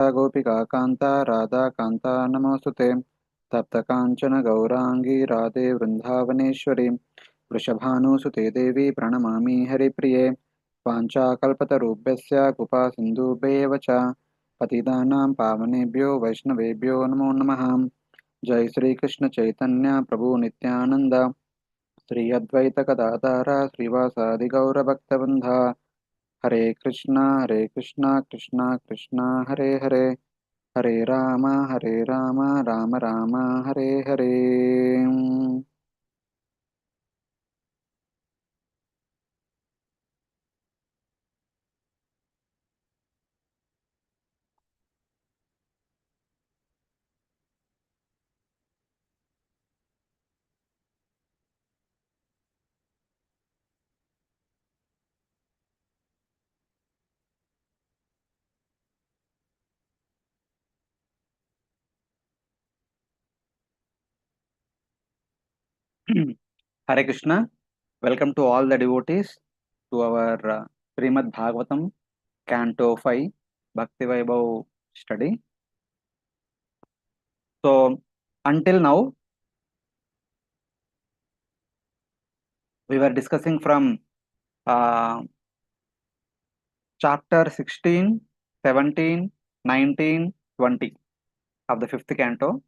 गोपिका कान्ता राधा कान्ता नमोऽस्तुते तप्तकाञ्चन गौराङ्गी राधे वृन्दावनेश्वरी वृषभानुसुते देवी प्रणमामि हरिप्रिये वाञ्छाकल्पतरुभ्यश्च कृपा सिन्धुभ्येव च पतितानां पावनेभ्यो वैष्णवेभ्यो नमो नमः। जय श्री कृष्ण चैतन्य प्रभु नित्यानंद श्री अद्वैत गदाधर श्रीवासादि गौरभक्तवृंद। हरे Krishna Krishna Krishna Hare Hare Hare Ram Ram Ram Hare Hare. Hare Krishna. Welcome to all the devotees to our Srimad Bhagavatam Canto 5 Bhakti Vaibhav study. So, until now, we were discussing from uh, chapter 16, 17, 19, 20 of the fifth canto,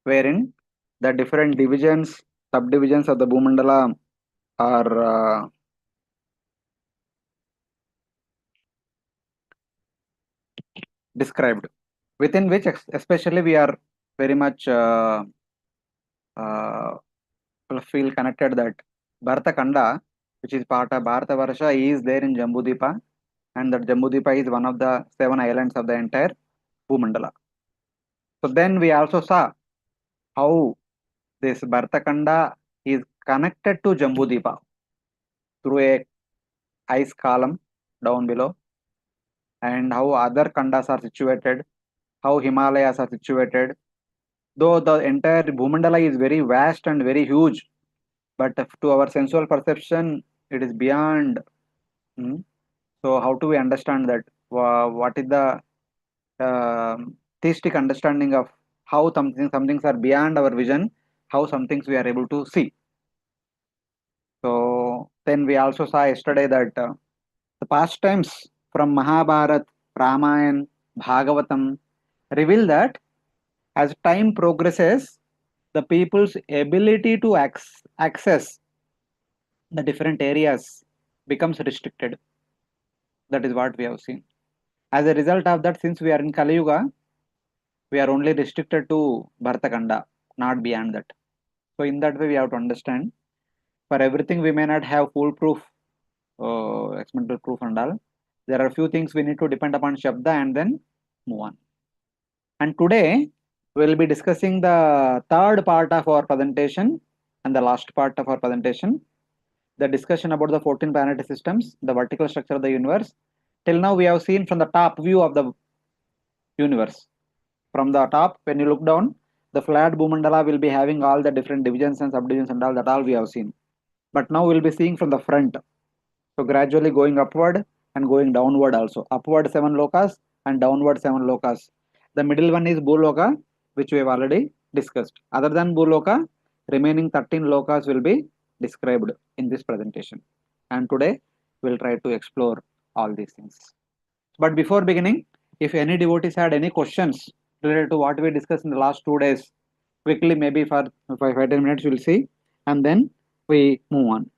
wherein the different divisions, subdivisions of the Bhumandala are described, within which especially we are very much uh, feel connected that Bharata Kanda, which is part of Bharata Varsha, is there in Jambudvipa, and that Jambudvipa is one of the 7 islands of the entire Bhumandala. So then we also saw how this Bharata Kanda is connected to Jambudvipa through a ice column down below, and how other Kandas are situated, how Himalayas are situated. Though the entire Bhumandala is very vast and very huge, but to our sensual perception, it is beyond. So, how do we understand that? What is the theistic understanding of how some things are beyond our vision, how some things we are able to see? So, then we also saw yesterday that the pastimes from Mahabharat, Ramayana, Bhagavatam reveal that as time progresses, the people's ability to access the different areas becomes restricted. That is what we have seen. As a result of that, since we are in Kali Yuga, we are only restricted to Bhartakanda, not beyond that. So, in that way, we have to understand. For everything, we may not have foolproof, experimental proof and all. There are few things we need to depend upon Shabda and then move on. And today, we will be discussing the third part of our presentation and the last part of our presentation, the discussion about the 14 planetary systems, the vertical structure of the universe. Till now, we have seen from the top view of the universe. From the top, when you look down, the flat Bhumandala will be having all the different divisions and subdivisions and all that all we have seen. But now we'll be seeing from the front. So gradually going upward and going downward also. Upward 7 lokas and downward 7 lokas. The middle one is Bhuloka, which we have already discussed. Other than Bhuloka, remaining 13 lokas will be described in this presentation. And today we'll try to explore all these things. But before beginning, if any devotees had any questions related to what we discussed in the last 2 days, quickly, maybe for 5 10 minutes, we'll see, and then we move on.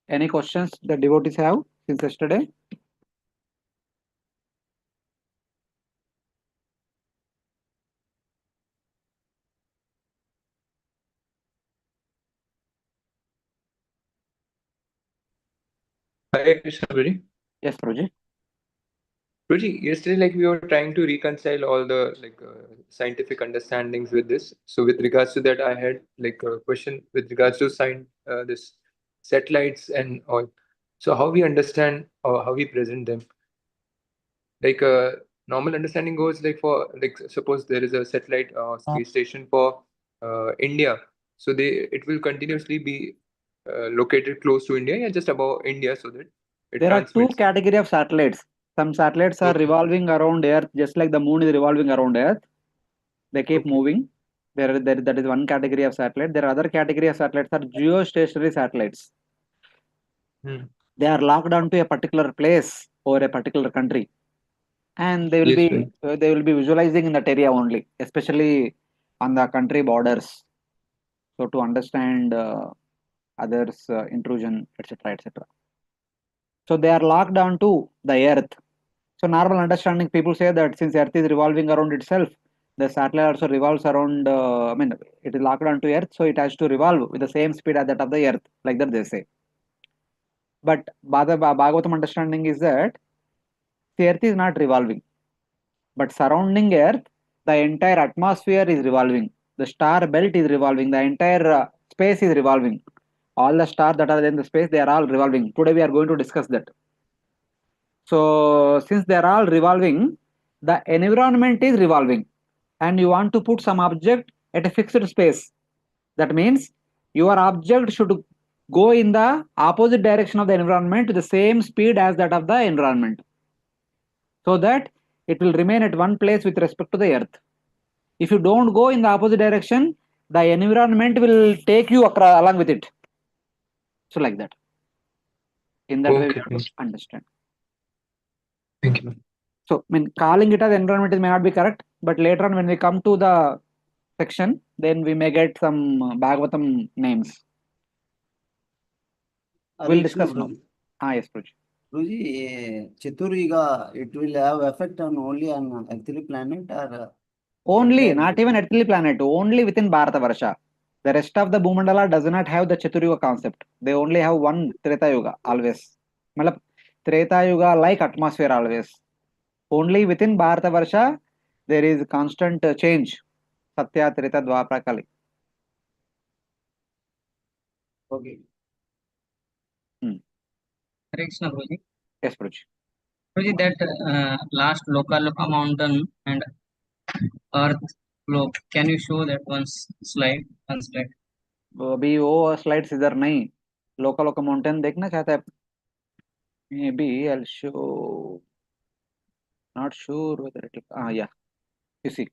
Any questions the devotees have since yesterday? Hare Krishna, Priji. Yes, Prajit. Priji, yesterday, like we were trying to reconcile all the scientific understandings with this. So, with regards to that, I had like a question with regards to this satellites and all. So, how we understand or how we present them? Like normal understanding goes like for like suppose there is a satellite space station for India, so it will continuously be located close to India, yeah, just above India, so that it There are two transmits. category of satellites. Some satellites are Okay. revolving around Earth, just like the moon is revolving around Earth. They keep Okay. moving. That is one category of satellite. There are other category of satellites are geostationary satellites. Hmm. They are locked onto a particular place or a particular country, and they will Yes, be right. visualizing in that area only, especially on the country borders. So to understand others' intrusion, etc., etc. So they are locked onto the Earth. So normal understanding, people say that since Earth is revolving around itself, the satellite also revolves around. I mean, it is locked onto Earth, so it has to revolve with the same speed as that of the Earth, like that they say. But Bhagavatam understanding is that the Earth is not revolving, but surrounding Earth, the entire atmosphere is revolving. The star belt is revolving. The entire space is revolving. All the stars that are in the space, they are all revolving. Today we are going to discuss that. So since they are all revolving, the environment is revolving, and you want to put some object at a fixed space. That means your object should go in the opposite direction of the environment to the same speed as that of the environment, so that it will remain at one place with respect to the Earth. If you don't go in the opposite direction, the environment will take you along with it. So like that. In that way, we Okay. have to understand. Thank you. So, I mean, calling it as environment may not be correct, but later on when we come to the section, then we may get some Bhagavatam names. We'll discuss now. Yes, Pruji. Guruji, Chaturyuga, it will have effect on only on earthly planet or Only, entire not even earthly planet, only within Bharatavarsha. The rest of the Bhumandala does not have the Chaturyuga concept. They only have one Treta Yuga, always. Malab, Treta Yuga like atmosphere always. Only within Bharatavarsha, there is constant change. Satya, Treta, Dwapara, Kali. Okay. Hare Krishna, Guruji. Yes, Pruji. Guruji, that last Loka mountain and earth globe, can you show that slide? अभी वो slides इधर नहीं. Local local mountain देखना चाहता है. May be I'll show. Not sure whether it will. Yeah, you see.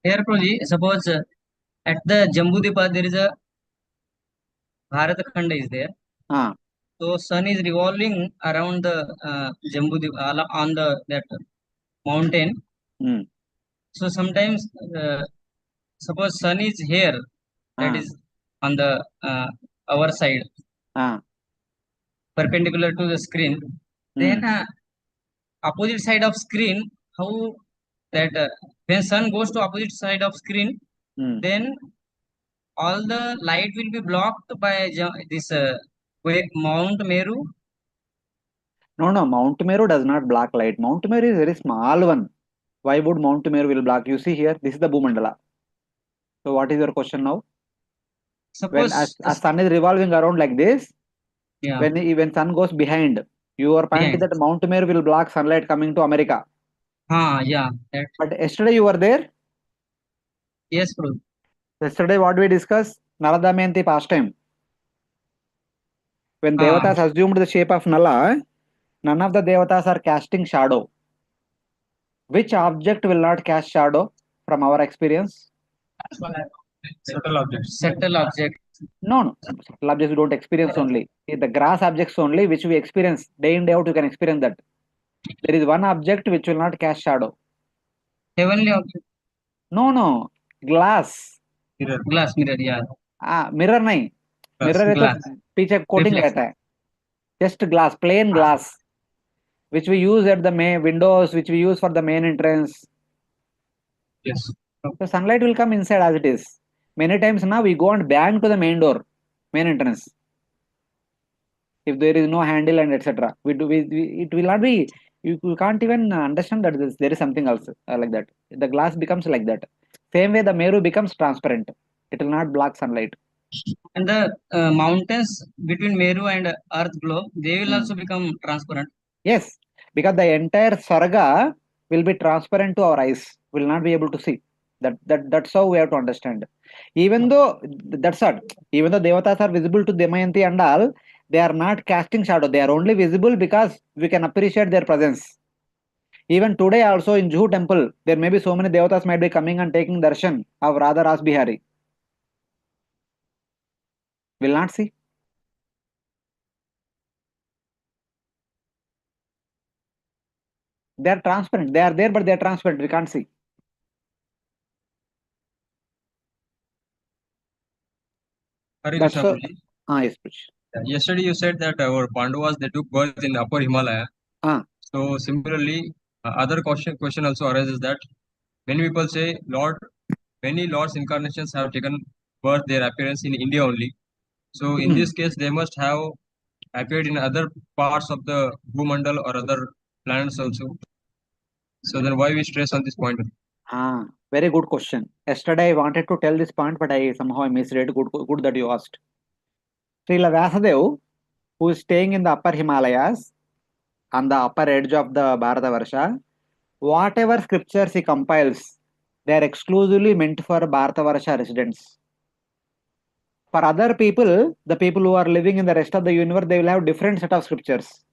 Here, Guruji, suppose at the Jambudvipa there is a Bharat Khanda is there. So sun is revolving around the Jambudvipa on the that mountain. So sometimes suppose sun is here, that is on the our side, perpendicular to the screen. Then opposite side of screen, how that when sun goes to opposite side of screen, then all the light will be blocked by this Mount Meru. No, Mount Meru does not block light. Mount Meru is very small one. Why would Mount Meru will block? You see here, this is the Bhumandala. So what is your question now? Suppose when a sun is revolving around like this, yeah, when sun goes behind, your point is that Mount Meru will block sunlight coming to America. Yeah. That. But yesterday you were there? Yes, bro. Yesterday what we discussed? Nala Damayanti pastime. When Devatas assumed the shape of Nala, none of the Devatas are casting shadow. Which object will not cast shadow from our experience? Subtle objects. Subtle objects. No. Subtle objects we don't experience only. The grass objects only which we experience day in day out, you can experience that. There is one object which will not cast shadow. Heavenly object. No. Glass. Mirror. Glass mirror, yeah. Mirror नहीं. Mirror है तो पीछे coating रहता है. Just glass, plain glass, which we use at the main windows, which we use for the main entrance. Yes. So sunlight will come inside as it is. Many times now we go and bang to the main door, main entrance. If there is no handle and etc., it will not be. You can't even understand that there is something else like that. The glass becomes like that. Same way the Meru becomes transparent. It will not block sunlight. And the mountains between Meru and Earth globe, they will also become transparent. Yes, because the entire Sarga will be transparent to our eyes. Will not be able to see. That's how we have to understand. Even though that's what, even though Devatas are visible to Damayanti and all, they are not casting shadow. They are only visible because we can appreciate their presence. Even today also in Juhu temple, there may be so many devatas might be coming and taking darshan of Radha Ras Bihari. Will not see. They are transparent. They are there, but they are transparent. We can't see. Hare That's Krishna so. Prabhuji. Yes, Prabhuji. Yesterday you said that our Pandavas they took birth in Upper Himalaya. Ah. So similarly, other question also arises that many people say many Lord's incarnations have taken birth their appearance in India only. So in this case, they must have appeared in other parts of the Bhumandal or other planets also. So then why we stress on this point? Very good question. Yesterday I wanted to tell this point, but I somehow missed it. Good that you asked. Srila Vyasadeva, who is staying in the upper Himalayas, on the upper edge of the Bharatavarsha, whatever scriptures he compiles, they are exclusively meant for Bharatavarsha residents. For other people, the people who are living in the rest of the universe, they will have different set of scriptures.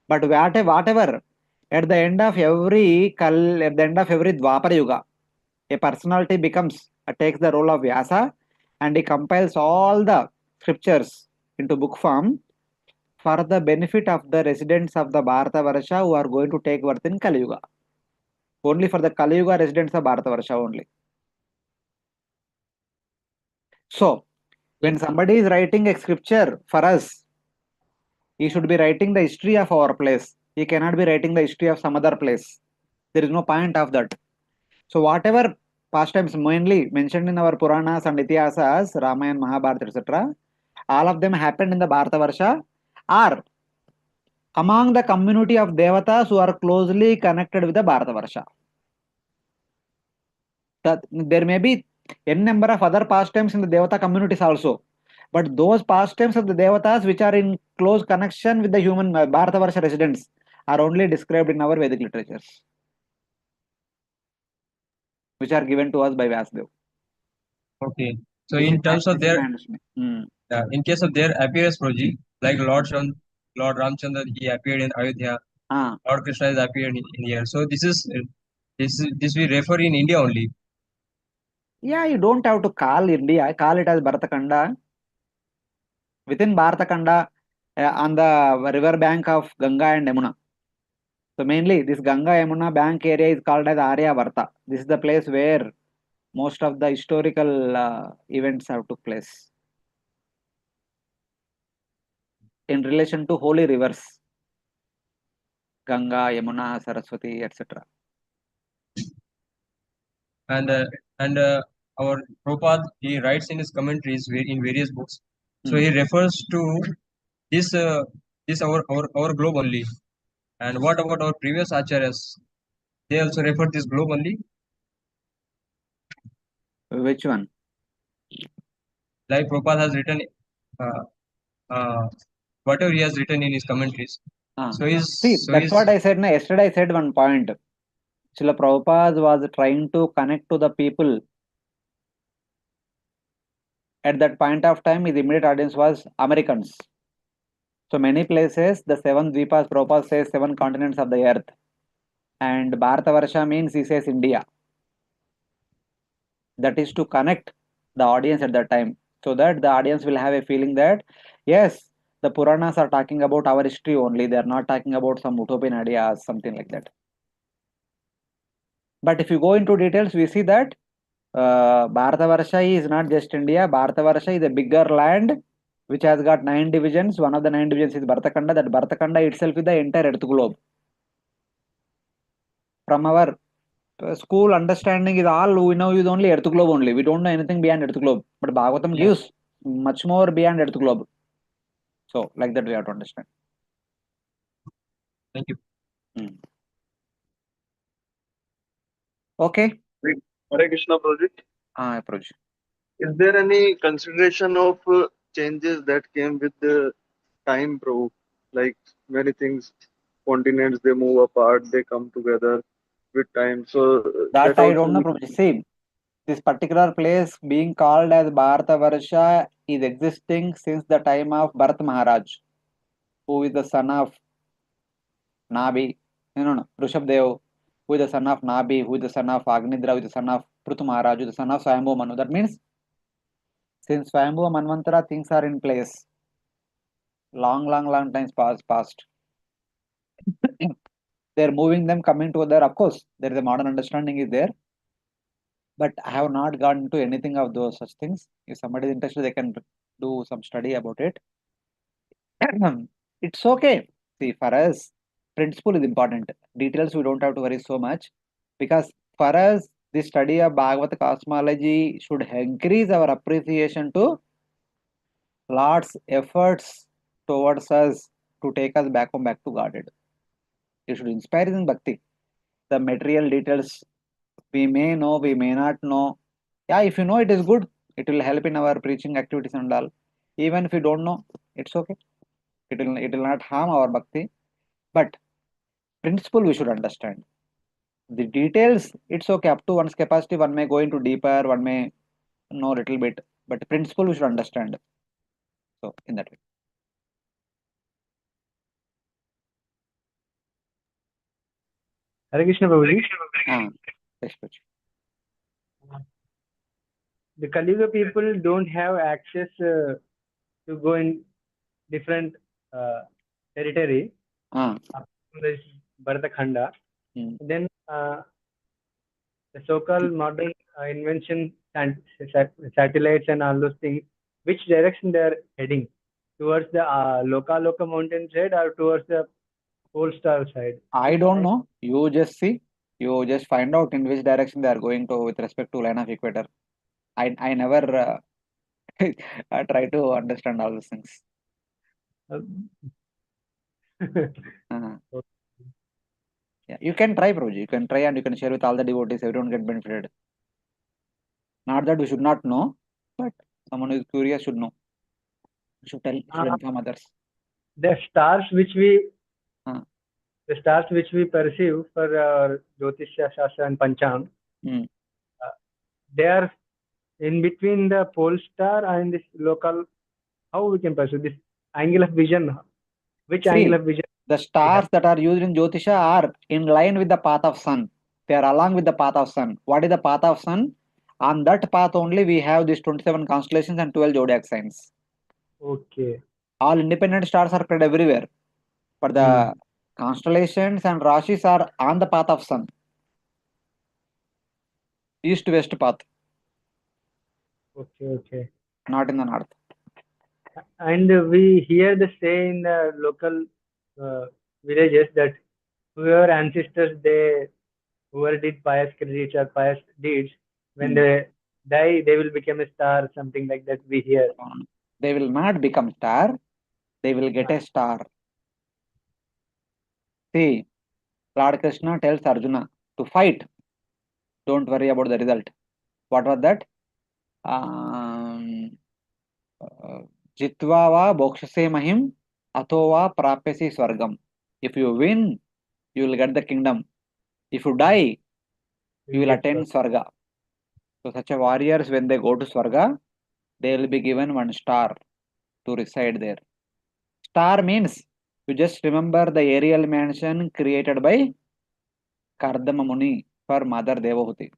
But whatever, at the end of every Dwapara Yuga, a personality takes the role of Vyasa, and he compiles all the scriptures into book form for the benefit of the residents of the Bharatavarsha who are going to take birth in Kali Yuga. Only for the Kali Yuga residents of Bharatavarsha only. So, when somebody is writing a scripture for us, he should be writing the history of our place. He cannot be writing the history of some other place. There is no point of that. So, whatever pastimes mainly mentioned in our Puranas and Itihasas, Ramayana, Mahabharata, etc., all of them happened in the Bharatavarsha or among the community of Devatas who are closely connected with the Bharatavarsha. There may be n number of other pastimes in the Devata communities also, but those pastimes of the Devatas which are in close connection with the human Bharatavarsha residents are only described in our Vedic literatures, which are given to us by Vyasadeva. Okay. So in terms of their, in case of their appearance, Prabhuji, like Lord Ramchandra, he appeared in Ayodhya. Lord Krishna has appeared in here. So this we refer in India only. Yeah, you don't have to call India. Call it as Bharatakanda. Within Bharatakanda, on the river bank of Ganga and Yamuna. So mainly this Ganga Yamuna bank area is called as Aryavarta. This is the place where most of the historical events have took place in relation to holy rivers, Ganga, Yamuna, Saraswati, etc. And our Prabhupada, he writes in his commentaries in various books. So he refers to this our globe only. And what about our previous acharyas? They also refer this globe only. Which one? Like Prabhupada has written whatever he has written in his commentaries. That's what I said. Yesterday I said one point. Srila Prabhupada was trying to connect to the people. At that point of time, his immediate audience was Americans. So many places, the 7 Dvipas, Prabhupada says 7 continents of the earth. And Bharatavarsha means he says India. That is to connect the audience at that time, so that the audience will have a feeling that, yes, the Puranas are talking about our history only. They are not talking about some utopian ideas, something like that. But if you go into details, we see that Bharatavarsha is not just India. Bharatavarsha is a bigger land which has got 9 divisions. One of the 9 divisions is Bharatakanda. That Bharatakanda itself is the entire earth globe. From our school understanding is all we know is only earth globe only. We don't know anything beyond earth globe. But Bhagavatam gives much more beyond earth globe. So like that we have to understand. Thank you. Okay. Hare Krishna project. Project. Is there any consideration of changes that came with the time, bro? Like many things, continents they move apart, they come together with time. So that I don't know. See, this particular place being called as Bharatavarsha is existing since the time of Bharat Maharaj, who is the son of Nabi, Rishabdev, who is the son of Nabi, who is the son of Agnidra, who is the son of Prithu Maharaj, who is the son of Swayambhu Manu. That means since Swayambhu Manvantara, things are in place. Long times past. They're moving them, coming together. Of course, there is a modern understanding is there, but I have not gone into anything of those such things. If somebody is interested, they can do some study about it. It's okay. See, for us, principle is important. Details we don't have to worry so much, because for us, the study of Bhagavata cosmology should increase our appreciation to Lord's efforts towards us to take us back to Godhead. It should inspire us in bhakti. The material details we may know, we may not know. Yeah, if you know, it is good. It will help in our preaching activities and all. Even if you don't know, it's okay. It will not harm our bhakti. But principle we should understand. The details, it's okay. Up to one's capacity, one may go into deeper, one may know a little bit. But principle we should understand. So, in that way. Hare Krishna Prabhuji. Yes, Prabhuji. The Kali Yuga people don't have access to go in different territory. This Bharata Khanda. Then the so-called modern invention and satellites and all those things, which direction they are heading? Towards the Loka mountain side or towards the pole star side? I don't know. You just see. You just find out in which direction they are going to with respect to line of equator. I never try to understand all these things. Yeah, you can try, Prabhuji. You can try and you can share with all the devotees. Everyone get benefited. Not that we should not know, but someone who is curious should know. Should tell, should inform others. The stars which we perceive for Jyotishya Shastra and Panchang, they are in between the pole star and this local. How we can perceive this angle of vision? Which angle of vision? The stars that are used in Jyotisha are in line with the path of sun. They are along with the path of sun. What is the path of sun? On that path only we have these 27 constellations and 12 zodiac signs. Okay. All independent stars are spread everywhere. But the constellations and Rashis are on the path of sun. East-west path. Okay. Not in the north. And we hear the say in the local villages that whoever ancestors whoever did pious deeds or pious deeds, when they die, they will become a star, something like that we hear. They will not become star. They will get a star. See, Lord Krishna tells Arjuna to fight. Don't worry about the result. What was that? Jitva va bokshase mahim atova prapyasi swargam. If you win, you will get the kingdom. If you die, you will attain Swarga. So such a warriors, when they go to Swarga, they will be given one star to reside there. Star means, you just remember the aerial mansion created by Kardama Muni for Mother Devahuti.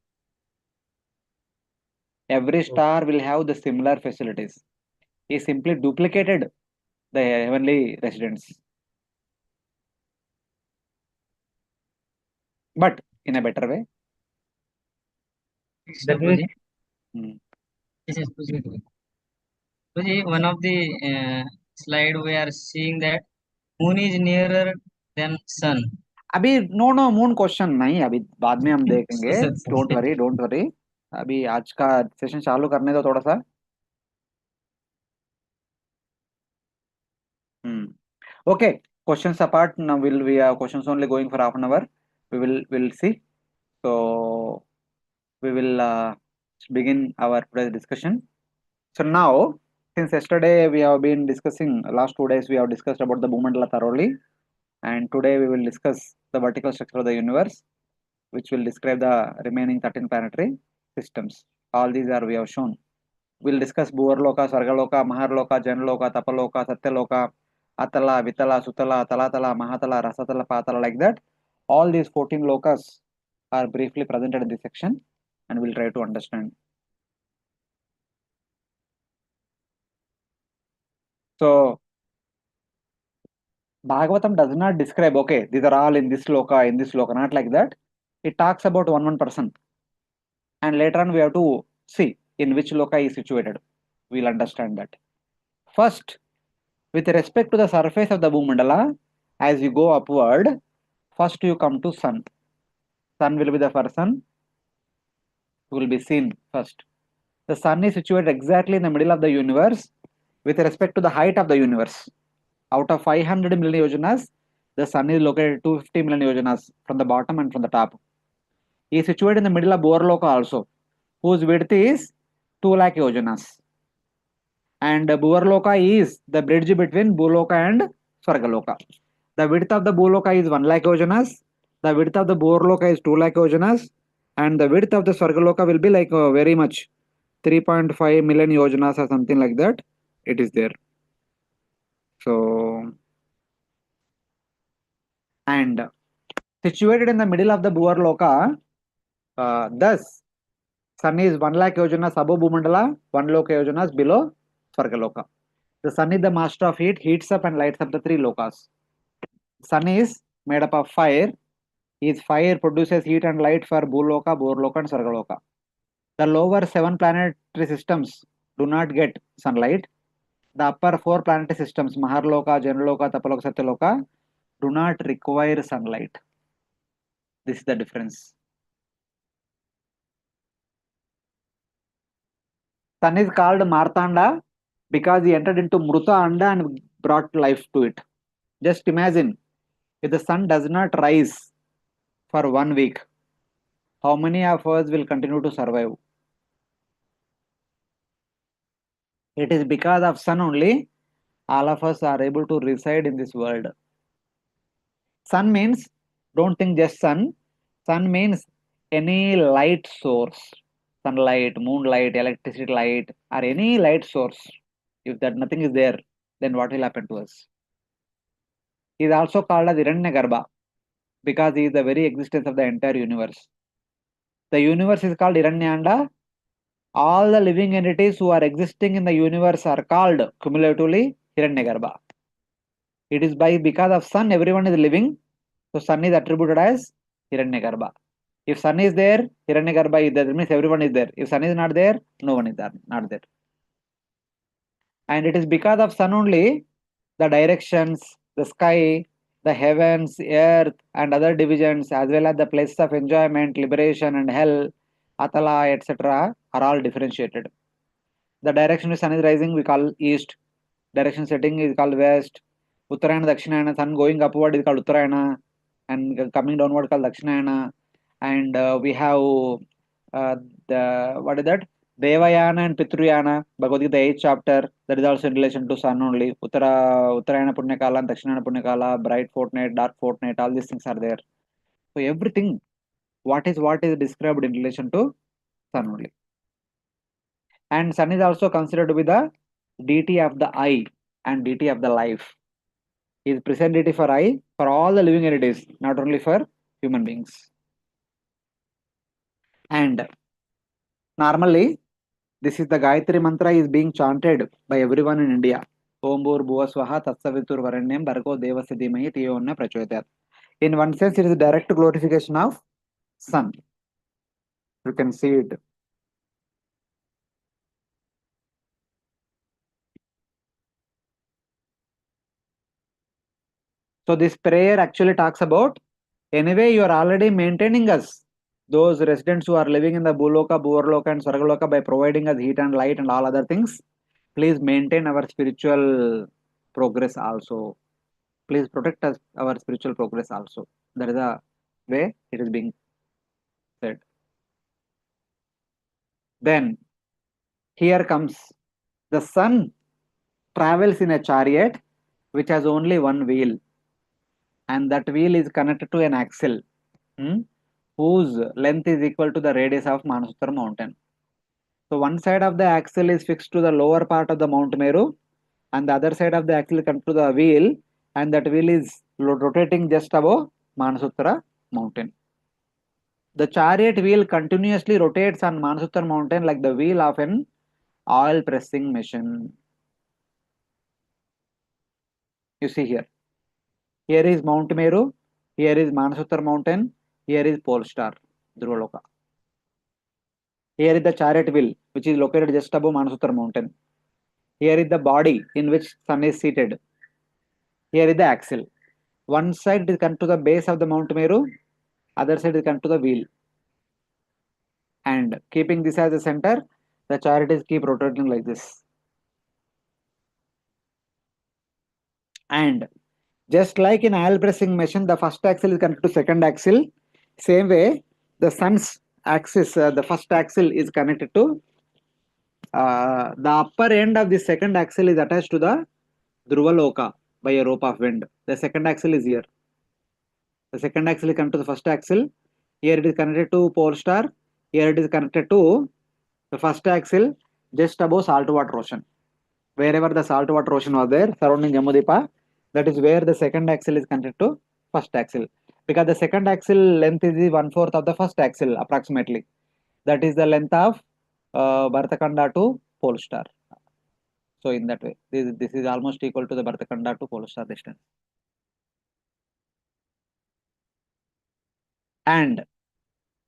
Every star will have the similar facilities. He simply duplicated the heavenly residence, but in a better way. That means one of the slide we are seeing that moon is nearer than sun. अभी no moon question नहीं, अभी बाद में हम देखेंगे. Don't worry. अभी आज का सेशन चालू करने दो थोड़ा सा. Okay, questions apart. Now we have questions only going for half an hour. We'll see. So we will begin our today's discussion. So now, since yesterday we have been discussing, last 2 days we have discussed about the Bhumandala thoroughly, and today we will discuss the vertical structure of the universe, which will describe the remaining 13 planetary systems. All these are we have shown. We'll discuss Bhuvarloka, Sargaloka, Maharloka, Janloka, Tapaloka, Satyaloka, Atala, Vitala, Sutala, Talatala, Mahatala, Rasatala, Patala, like that. All these 14 lokas are briefly presented in this section, and we'll try to understand. So, Bhagavatam does not describe, okay, these are all in this loka, not like that. It talks about one person. And later on, we have to see in which loka is situated. We'll understand that. First, with respect to the surface of the Bhumandala, as you go upward, first you come to sun. Sun will be the person who will be seen first. The sun is situated exactly in the middle of the universe with respect to the height of the universe. Out of 500 million yojanas, the sun is located 250 million yojanas from the bottom and from the top. He is situated in the middle of Bhuvarloka also, whose width is 2 lakh yojanas. And Bhuvarloka is the bridge between Bhuloka and Swargaloka. The width of the Bhuloka is 1 lakh yojanas. The width of the Bhuvarloka is 2 lakh yojanas. And the width of the Swargaloka will be like very much 3.5 million yojanas or something like that. It is there. So, and situated in the middle of the Bhuvarloka, thus sun is 1 lakh yojanas above Bhumandala, 1 lakh yojanas below Swargaloka. The sun is the master of heat, heats up and lights up the 3 lokas. Sun is made up of fire. His fire produces heat and light for Bhuloka, Bhuvarloka and Swargaloka. The lower 7 planetary systems do not get sunlight. The upper 4 planetary systems, Maharloka, Janloka, Tapaloka, Satyaloka, do not require sunlight. This is the difference. Sun is called Martanda because he entered into Mruta Anda and brought life to it. Just imagine, if the sun does not rise for 1 week, how many of us will continue to survive? It is because of sun only all of us are able to reside in this world. Sun means, don't think just sun. Sun means any light source. Sunlight, moonlight, electricity light, or any light source. If that nothing is there, then what will happen to us? He is also called as Hiranyagarbha because he is the very existence of the entire universe. The universe is called Hiranyanda. All the living entities who are existing in the universe are called cumulatively Hiranyagarbha. It is because of sun everyone is living. So sun is attributed as Hiranyagarbha. If sun is there, Hiranyagarbha is there. That means everyone is there. If sun is not there, no one is there, not there. And it is because of sun only the directions, the sky, the heavens, earth, and other divisions, as well as the places of enjoyment, liberation, and hell, Atala, etc., are all differentiated. The direction of sun is rising, we call east. Direction setting is called west. Uttarayana, Dakshinayana, sun going upward is called Uttarayana, and coming downward called Dakshinayana. And we have what is that? Devayana and Pitruyana, Bhagavad Gita 8th chapter, that is also in relation to sun only. Uttarayana Punyakala and Dakshinayana Punyakala, bright fortnight, dark fortnight, all these things are there. So everything, what is described in relation to sun only. And sun is also considered to be the deity of the eye and deity of the life. He is present deity for eye for all the living entities, not only for human beings. And normally, this is the Gayatri mantra is being chanted by everyone in India. Om Bhur Bhuva Swaha Tatsavitur Varanyam Bhargo Devasya Dhimahi Dhiyo Yona Prachodayat. In one sense, it is a direct glorification of sun. You can see it. So this prayer actually talks about, anyway, you are already maintaining us, those residents who are living in the Bhuloka, Bhuvarloka and Swargaloka, by providing us heat and light and all other things. Please maintain our spiritual progress also. Please protect us, our spiritual progress also. That is the way it is being said. Then, here comes, the sun travels in a chariot which has only one wheel. And that wheel is connected to an axle, whose length is equal to the radius of Manasutara mountain. So one side of the axle is fixed to the lower part of the Mount Meru, and the other side of the axle comes to the wheel, and that wheel is rotating just above Manasutara mountain. The chariot wheel continuously rotates on Manasutara mountain like the wheel of an oil pressing machine. You see here. Here is Mount Meru, here is Manasutara mountain, here is Pole Star, Dhruvaloka. Here is the chariot wheel, which is located just above Manasutara mountain. Here is the body in which sun is seated. Here is the axle. One side is come to the base of the Mount Meru, other side is come to the wheel. And keeping this as the center, the chariot is keep rotating like this. And just like in oil pressing machine, the first axle is connected to second axle. Same way, the sun's axis, the first axle is connected to the upper end of the second axle is attached to the Dhruvaloka by a rope of wind. The second axle is here. The second axle is connected to the first axle. Here it is connected to Pole Star. Here it is connected to the first axle just above saltwater ocean. Wherever the saltwater ocean was there surrounding Jambudipa, that is where the second axle is connected to first axle. Because the second axle length is 1/4 of the first axle approximately. That is the length of Bharatkhanda to Pole Star. So in that way, this is almost equal to the Bharatkhanda to Pole Star distance. And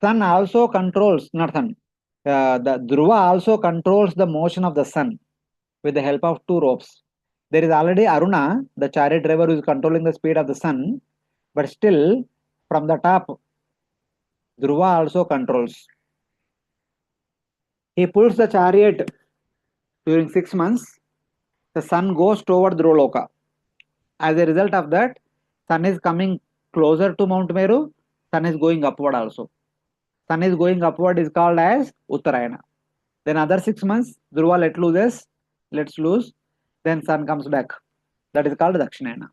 sun also controls, not sun, the Dhruva also controls the motion of the sun with the help of 2 ropes. There is already Aruna, the chariot driver, who is controlling the speed of the sun, but still from the top, Dhruva also controls. He pulls the chariot during 6 months. The sun goes toward Dhruvaloka. As a result of that, sun is coming closer to Mount Meru, sun is going upward also. Sun is going upward is called as Uttarayana. Then other 6 months, Dhruva lets loose, then sun comes back. That is called Dakshinayana.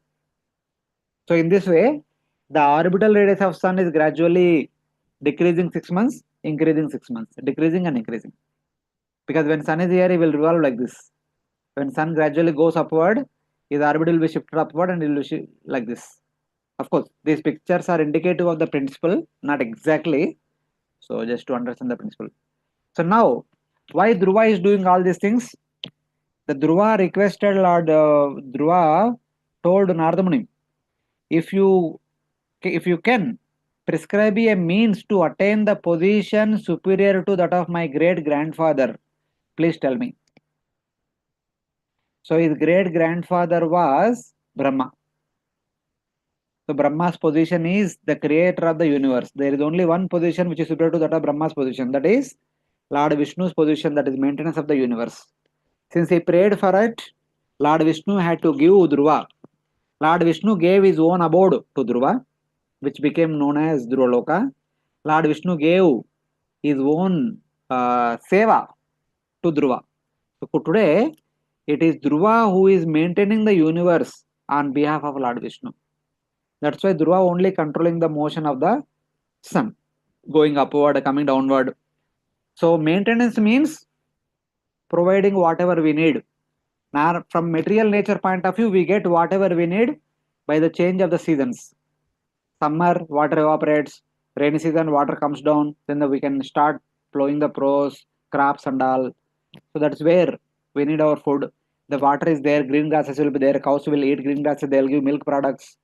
So in this way, the orbital radius of sun is gradually decreasing 6 months, increasing 6 months, decreasing and increasing. Because when sun is here, it will revolve like this. When sun gradually goes upward, his orbit will be shifted upward and it will shift like this. Of course, these pictures are indicative of the principle, not exactly. So just to understand the principle. So now, why Dhruva is doing all these things? The Dhruva requested Lord Dhruva told Narada Muni, if you can prescribe a means to attain the position superior to that of my great grandfather, please tell me. So his great grandfather was Brahma. So Brahma's position is the creator of the universe. There is only one position which is superior to that of Brahma's position, that is Lord Vishnu's position, that is maintenance of the universe. Since he prayed for it, Lord Vishnu had to give Dhruva. Lord Vishnu gave his own abode to Dhruva, which became known as Dhruvaloka. Lord Vishnu gave his own seva to Dhruva. So today, it is Dhruva who is maintaining the universe on behalf of Lord Vishnu. That's why Dhruva only controlling the motion of the sun, going upward, coming downward. So maintenance means providing whatever we need. Now, from material nature point of view, we get whatever we need by the change of the seasons. Summer, water evaporates. Rainy season, water comes down. Then we can start plowing the crops and all. So that's where we need our food. The water is there, green grasses will be there, cows will eat green grasses, they'll give milk products.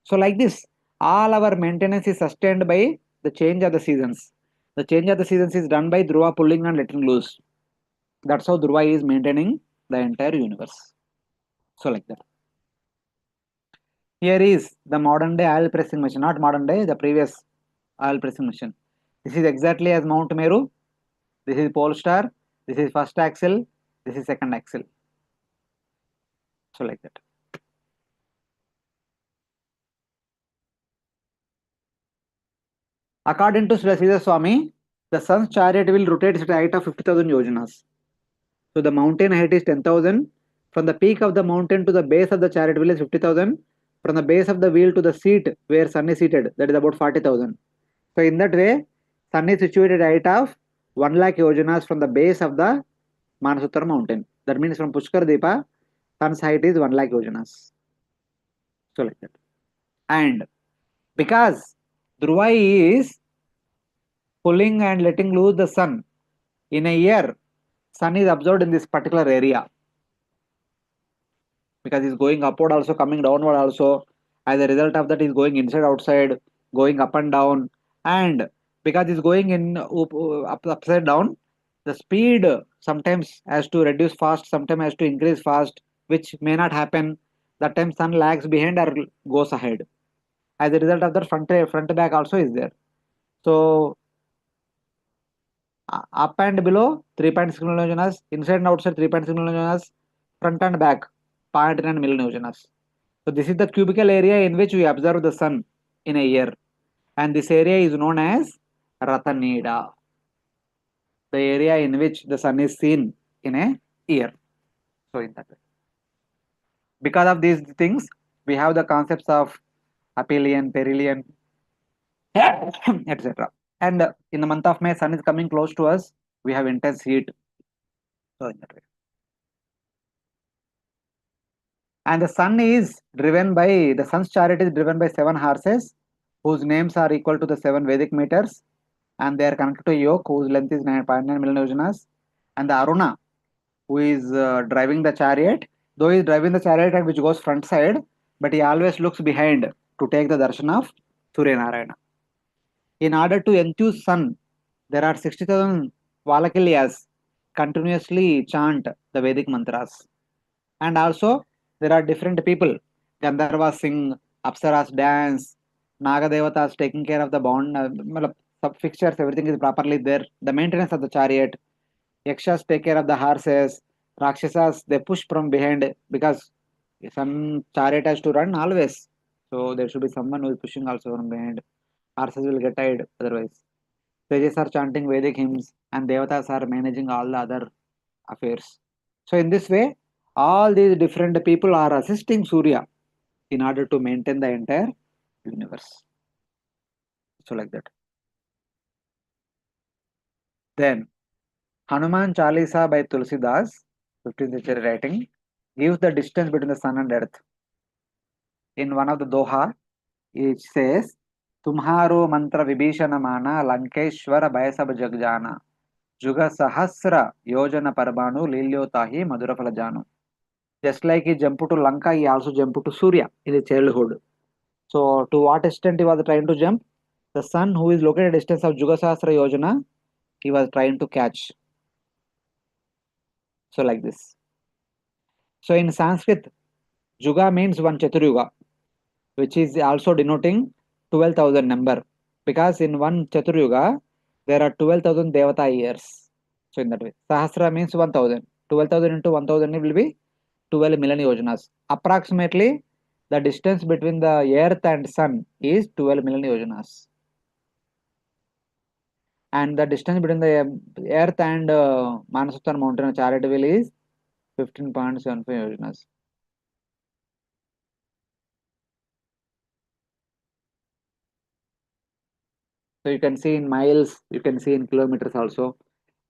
So like this, all our maintenance is sustained by the change of the seasons. The change of the seasons is done by Dhruva pulling and letting loose. That's how Dhruva is maintaining the entire universe. So like that. Here is the modern day oil pressing machine, not modern day, the previous oil pressing machine. This is exactly as Mount Meru. This is Pole Star. This is first axle. This is second axle. So like that. According to Sri Sridhar Swami, the sun's chariot will rotate at a height of 50,000 yojanas. So the mountain height is 10,000. From the peak of the mountain to the base of the chariot wheel is 50,000. From the base of the wheel to the seat where sun is seated, that is about 40,000. So in that way, sun is situated at a height of 1 lakh yojanas from the base of the Manasutara mountain. That means from Pushkar Deepa, sun's height is 1 lakh yojanas. So like that. And because Dhruva is pulling and letting loose the sun, in a year, sun is observed in this particular area. Because it's going upward also, coming downward also. As a result of that, is going inside, outside, going up and down. And because it's going in upside down, the speed sometimes has to reduce fast, sometimes has to increase fast, which may not happen. That time sun lags behind or goes ahead. As a result of that, front back also is there. So up and below 3.6 million yojanas, inside and outside 3.6 million yojanas, front and back 0.9 million yojanas. So this is the cubical area in which we observe the sun in a year, and this area is known as Ratanida, the area in which the sun is seen in a year. So in that way, because of these things, we have the concepts of aphelion, perihelion, etc. And in the month of May, sun is coming close to us. We have intense heat. So in that way. And the sun is driven by, the sun's chariot is driven by 7 horses whose names are equal to the 7 Vedic meters, and they are connected to a yoke whose length is 9.9 million yojanas. And the Aruna, who is driving the chariot, though he is driving the chariot and which goes front side, but he always looks behind to take the darshan of Surya Narayana. In order to enthuse sun, there are 60,000 Valakilyas continuously chant the Vedic mantras. And also, there are different people. Gandharvas sing, Apsaras dance, Nagadevatas taking care of the bond, sub fixtures, everything is properly there. The maintenance of the chariot, Yakshas take care of the horses, Rakshasas they push from behind because some chariot has to run always. So there should be someone who is pushing also from behind. Horses will get tired otherwise. Sages are chanting Vedic hymns and Devatas are managing all the other affairs. So in this way, all these different people are assisting Surya in order to maintain the entire universe. So like that. Then Hanuman Chalisa by Tulsidas, 15th century writing, gives the distance between the sun and earth. In one of the Doha, it says, Tumharo mantra vibhishana mana Lankeshwara bayasab jagjana Juga sahasra yojana parabanu lilyotahi madurapalajanu. Just like he jumped to Lanka, he also jumped to Surya in his childhood. So to what extent he was trying to jump? The sun, who is located at a distance of Juga Sahasra Yojana, he was trying to catch. So like this. So in Sanskrit, Juga means one Chaturyuga, which is also denoting 12,000 number. Because in one Chaturyuga, there are 12,000 Devata years. So in that way, Sahasra means 1,000. 12,000 into 1,000 will be 12 million yojanas. Approximately, the distance between the earth and sun is 12 million yojanas. And the distance between the earth and Manasutara mountain of Chariotville is 15.75 yojanas. So you can see in miles, you can see in kilometers also.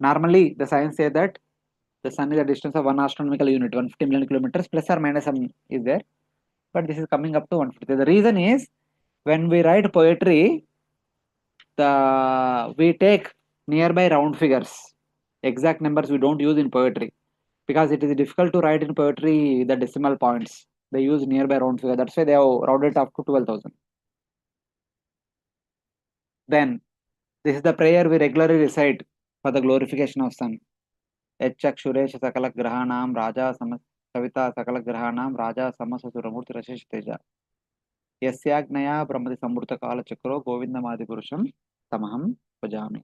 Normally, the science say that the sun is a distance of 1 astronomical unit, 150 million kilometers, plus or minus some is there. But this is coming up to 150. The reason is, when we write poetry, we take nearby round figures. Exact numbers we don't use in poetry because it is difficult to write in poetry the decimal points. They use nearby round figure. That's why they have rounded up to 12,000. Then this is the prayer we regularly recite for the glorification of sun. Echak Shuresh Sakalak Grahanam Raja Savita Sakalak Grahanam Raja Samasasuramurti Rashish Teja. Yasyagnaya Brahmati Samurta Kala Chakro Govindamadi Purusham Tamaham Pajami.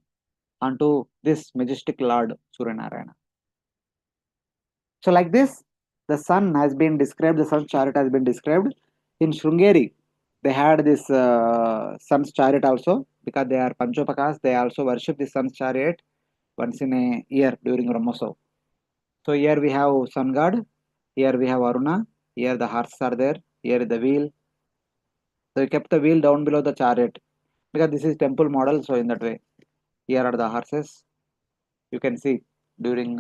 Unto this majestic Lord Surya Narayana. So like this, the sun has been described, the sun's chariot has been described. In Shrungeri, they had this sun's chariot also, because they are Panchopakas, they also worship the sun's chariot once in a year during Brahmosava. So here we have sun god, here we have Aruna, here the horses are there, here the wheel. So we kept the wheel down below the chariot, because this is temple model, so in that way. Here are the horses, You can see during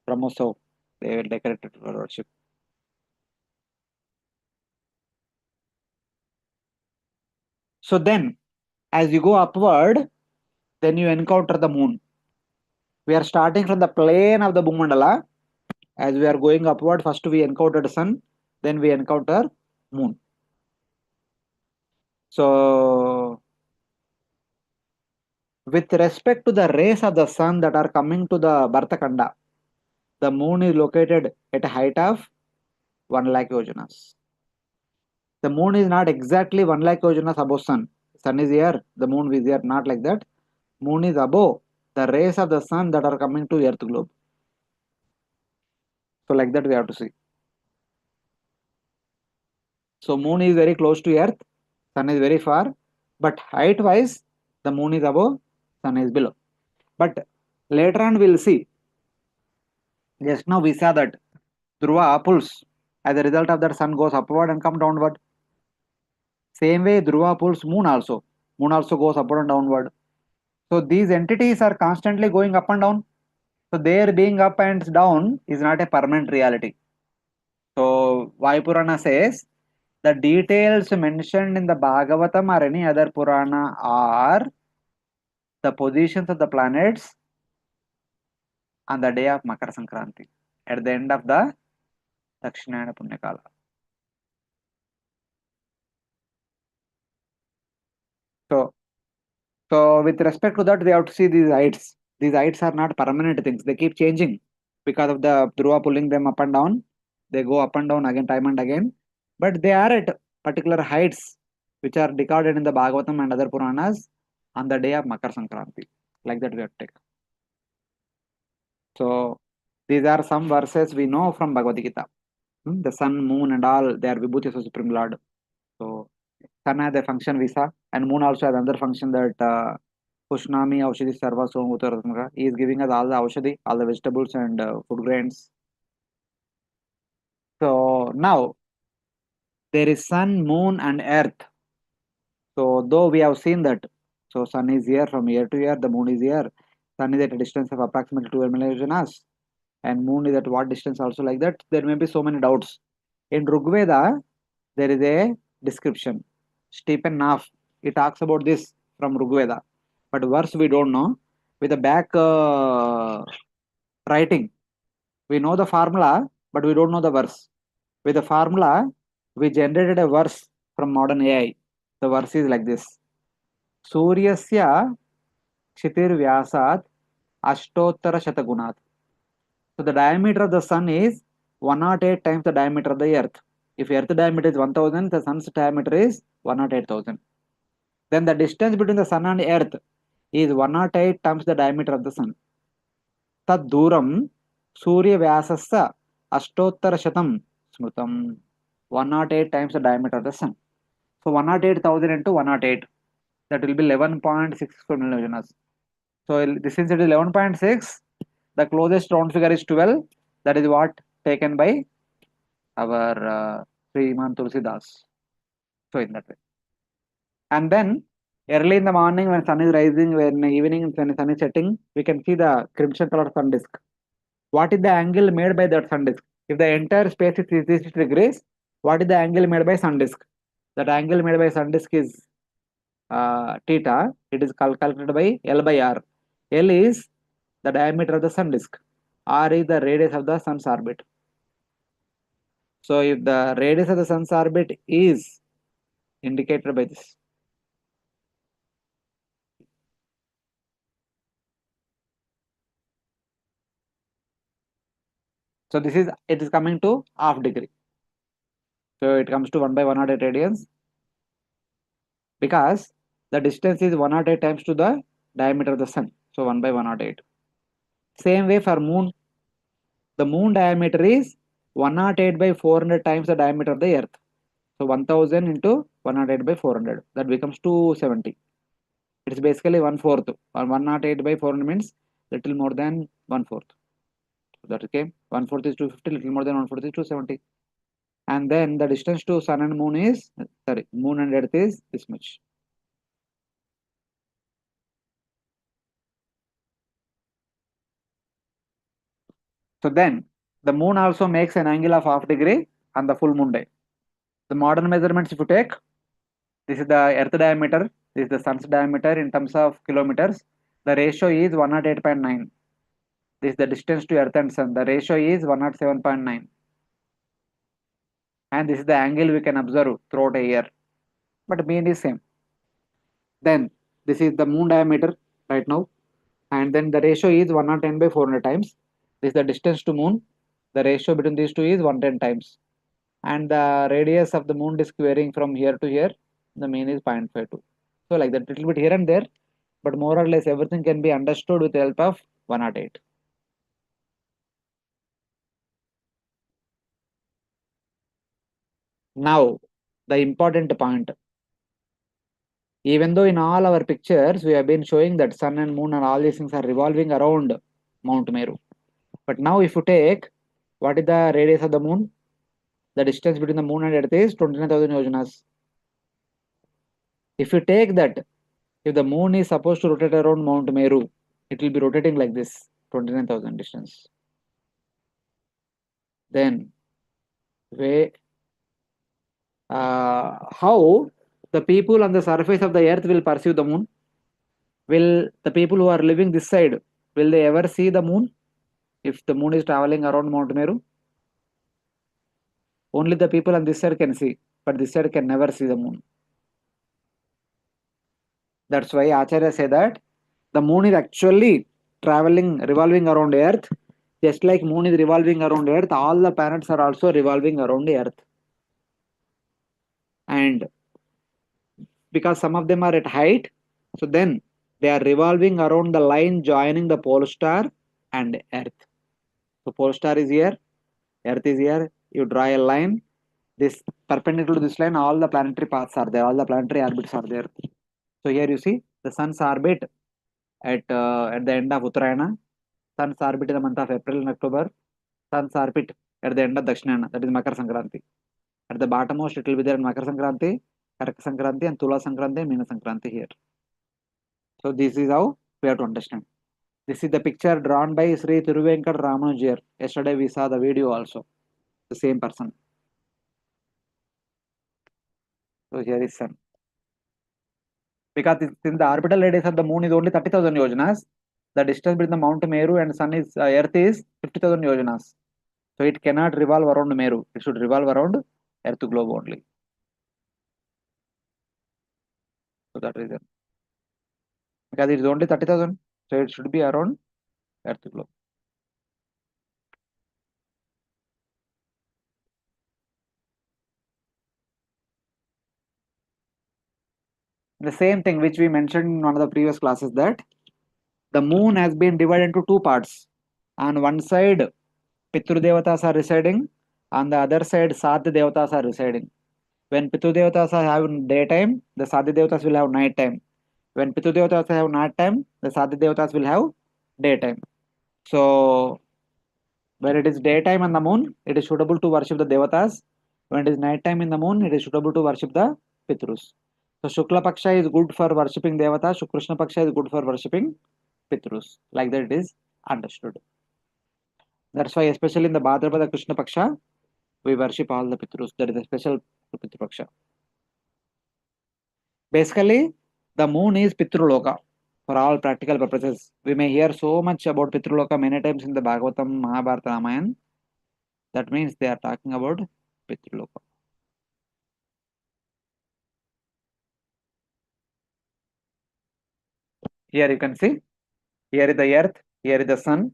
Brahmotsav, they will decorate it for worship. So then, as you go upward, then you encounter the moon. We are starting from the plane of the Bhumandala. As we are going upward, first we encountered sun, then we encounter moon. So, with respect to the rays of the sun that are coming to the Bhartakhanda, the moon is located at a height of 1 lakh yojanas. The moon is not exactly 1 lakh yojanas above sun. Sun is here, the moon is here, not like that. Moon is above the rays of the sun that are coming to earth globe. So like that we have to see. So moon is very close to earth, sun is very far, but height wise the moon is above, sun is below. But later on we'll see. Just now we saw that Dhruva pulls. As a result of that, sun goes upward and come downward. Same way Dhruva pulls moon also. Moon also goes upward and downward. So these entities are constantly going up and down. So their being up and down is not a permanent reality. So Vayupurana says the details mentioned in the Bhagavatam or any other Purana are the positions of the planets on the day of Makara Sankranti, at the end of the Dakshinayana Punyakala. So with respect to that, we have to see these heights. These heights are not permanent things. They keep changing because of the Dhruva pulling them up and down. They go up and down again, time and again. But they are at particular heights which are recorded in the Bhagavatam and other Puranas on the day of Makar Sankranti. Like that we have to take. So these are some verses we know from Bhagavad Gita. The sun, moon and all, they are Vibhuti of Supreme Lord. So sun has a function visa and moon also has another function that Pushnami Aushadhi Sarva Somutara. He is giving us all the Aushadhi, all the vegetables and food grains. So now there is sun, moon and earth. So though we have seen that, so sun is here from year to year, the moon is here. Sun is at a distance of approximately 12 million yojanas and moon is at what distance also, like that. There may be so many doubts. In Rigveda, there is a description. Stephen Knaff, he talks about this from Rigveda. But verse we don't know. With the back writing, we know the formula, but we don't know the verse. With the formula, we generated a verse from modern AI. The verse is like this. Suryasya Kshitir Vyasat Ashtottara Shatagunat. So the diameter of the sun is 108 times the diameter of the earth. If earth diameter is 1000, the sun's diameter is 108,000. Then the distance between the sun and earth is 108 times the diameter of the sun. Tad Duram Surya Vyasassa Ashtottara Shatam Smrutam. 108 times the diameter of the sun. So 108,000 into 108. That will be 11.64 million yojanas. So since it is 11.6, the closest round figure is 12. That is what taken by our Sriman Tulsidas. So in that way. And then early in the morning when sun is rising, when evening when sun is setting, we can see the crimson color sun disk. What is the angle made by that sun disk? If the entire space is 360 degrees, what is the angle made by sun disk? That angle made by sun disk is theta. It is calculated by L by R. L is the diameter of the sun disk. R is the radius of the sun's orbit. So if the radius of the sun's orbit is indicated by this. So this is, it is coming to half degree. So it comes to 1 by 108 radians because the distance is 108 times to the diameter of the sun. So 1 by 108. Same way for moon. The moon diameter is 108 by 400 times the diameter of the earth. So 1000 into 108 by 400. That becomes 270. It is basically 1/4. 108 by 400 means little more than 1/4. So that okay. 1/4 is 250, little more than 1/4 is 270. And then the distance to sun and moon is, moon and earth is this much. So then the moon also makes an angle of half degree on the full moon day. The modern measurements, if you take, this is the earth diameter, this is the sun's diameter in terms of kilometers. The ratio is 108.9. This is the distance to earth and sun. The ratio is 107.9. And this is the angle we can observe throughout a year. But mean is same. Then this is the moon diameter right now. And then the ratio is 110 by 400 times. This is the distance to moon. The ratio between these two is 110 times. And the radius of the moon disk varying from here to here, the mean is 0.52. So like that, little bit here and there, but more or less everything can be understood with the help of 108. Now, the important point. Even though in all our pictures, we have been showing that sun and moon and all these things are revolving around Mount Meru. But now if you take, what is the radius of the moon? The distance between the moon and earth is 29,000 yojanas. If you take that, if the moon is supposed to rotate around Mount Meru, it will be rotating like this, 29,000 distance. Then, how the people on the surface of the earth will perceive the moon? Will the people who are living this side, will they ever see the moon if the moon is traveling around Mount Meru? Only the people on this side can see, but this side can never see the moon. That's why Acharya say that the moon is actually revolving around earth. Just like moon is revolving around earth, all the planets are also revolving around the earth. And because some of them are at height, so then they are revolving around the line joining the pole star and earth. So pole star is here, earth is here. You draw a line, this perpendicular to this line, all the planetary paths are there, all the planetary orbits are there. So here you see the sun's orbit at the end of Uttarayana, sun's orbit in the month of April and October, sun's orbit at the end of Dakshinayana, that is Makar Sankranti. At the bottommost, it will be there in Makar Sankranti, Karaka Sankranti, and Tula Sankranti, and Meena Sankranti here. So this is how we have to understand. This is the picture drawn by Sri Thiruvenkad Ramanujayar. Yesterday we saw the video also. The same person. So here is sun. Because since the orbital radius of the moon is only 30,000 yojanas, the distance between the Mount Meru and sun is earth is 50,000 yojanas. So it cannot revolve around Meru. It should revolve around earth globe only. So that reason. Because it is only 30,000. So it should be around earth globe. The same thing which we mentioned in one of the previous classes, that the moon has been divided into two parts. On one side, Pitru Devatas are residing. On the other side, Sadhya Devatas are residing. When Pitru Devatas are having daytime, the Sadhya Devatas will have night time. When Pitru Devatas have night time, the Sadhya Devatas will have daytime. So, when it is daytime on the moon, it is suitable to worship the Devatas. When it is night time in the moon, it is suitable to worship the Pitrus. So Shukla Paksha is good for worshipping Devata, Krishna Paksha is good for worshipping Pitrus. Like that it is understood. That's why especially in the Bhadrapada Krishna Paksha, we worship all the Pitrus. There is a special Pitru Paksha. Basically, the moon is Pitruloka for all practical purposes. We may hear so much about Pitruloka many times in the Bhagavatam, Mahabharata, Ramayana. That means they are talking about Pitruloka. Here you can see, here is the earth, here is the sun,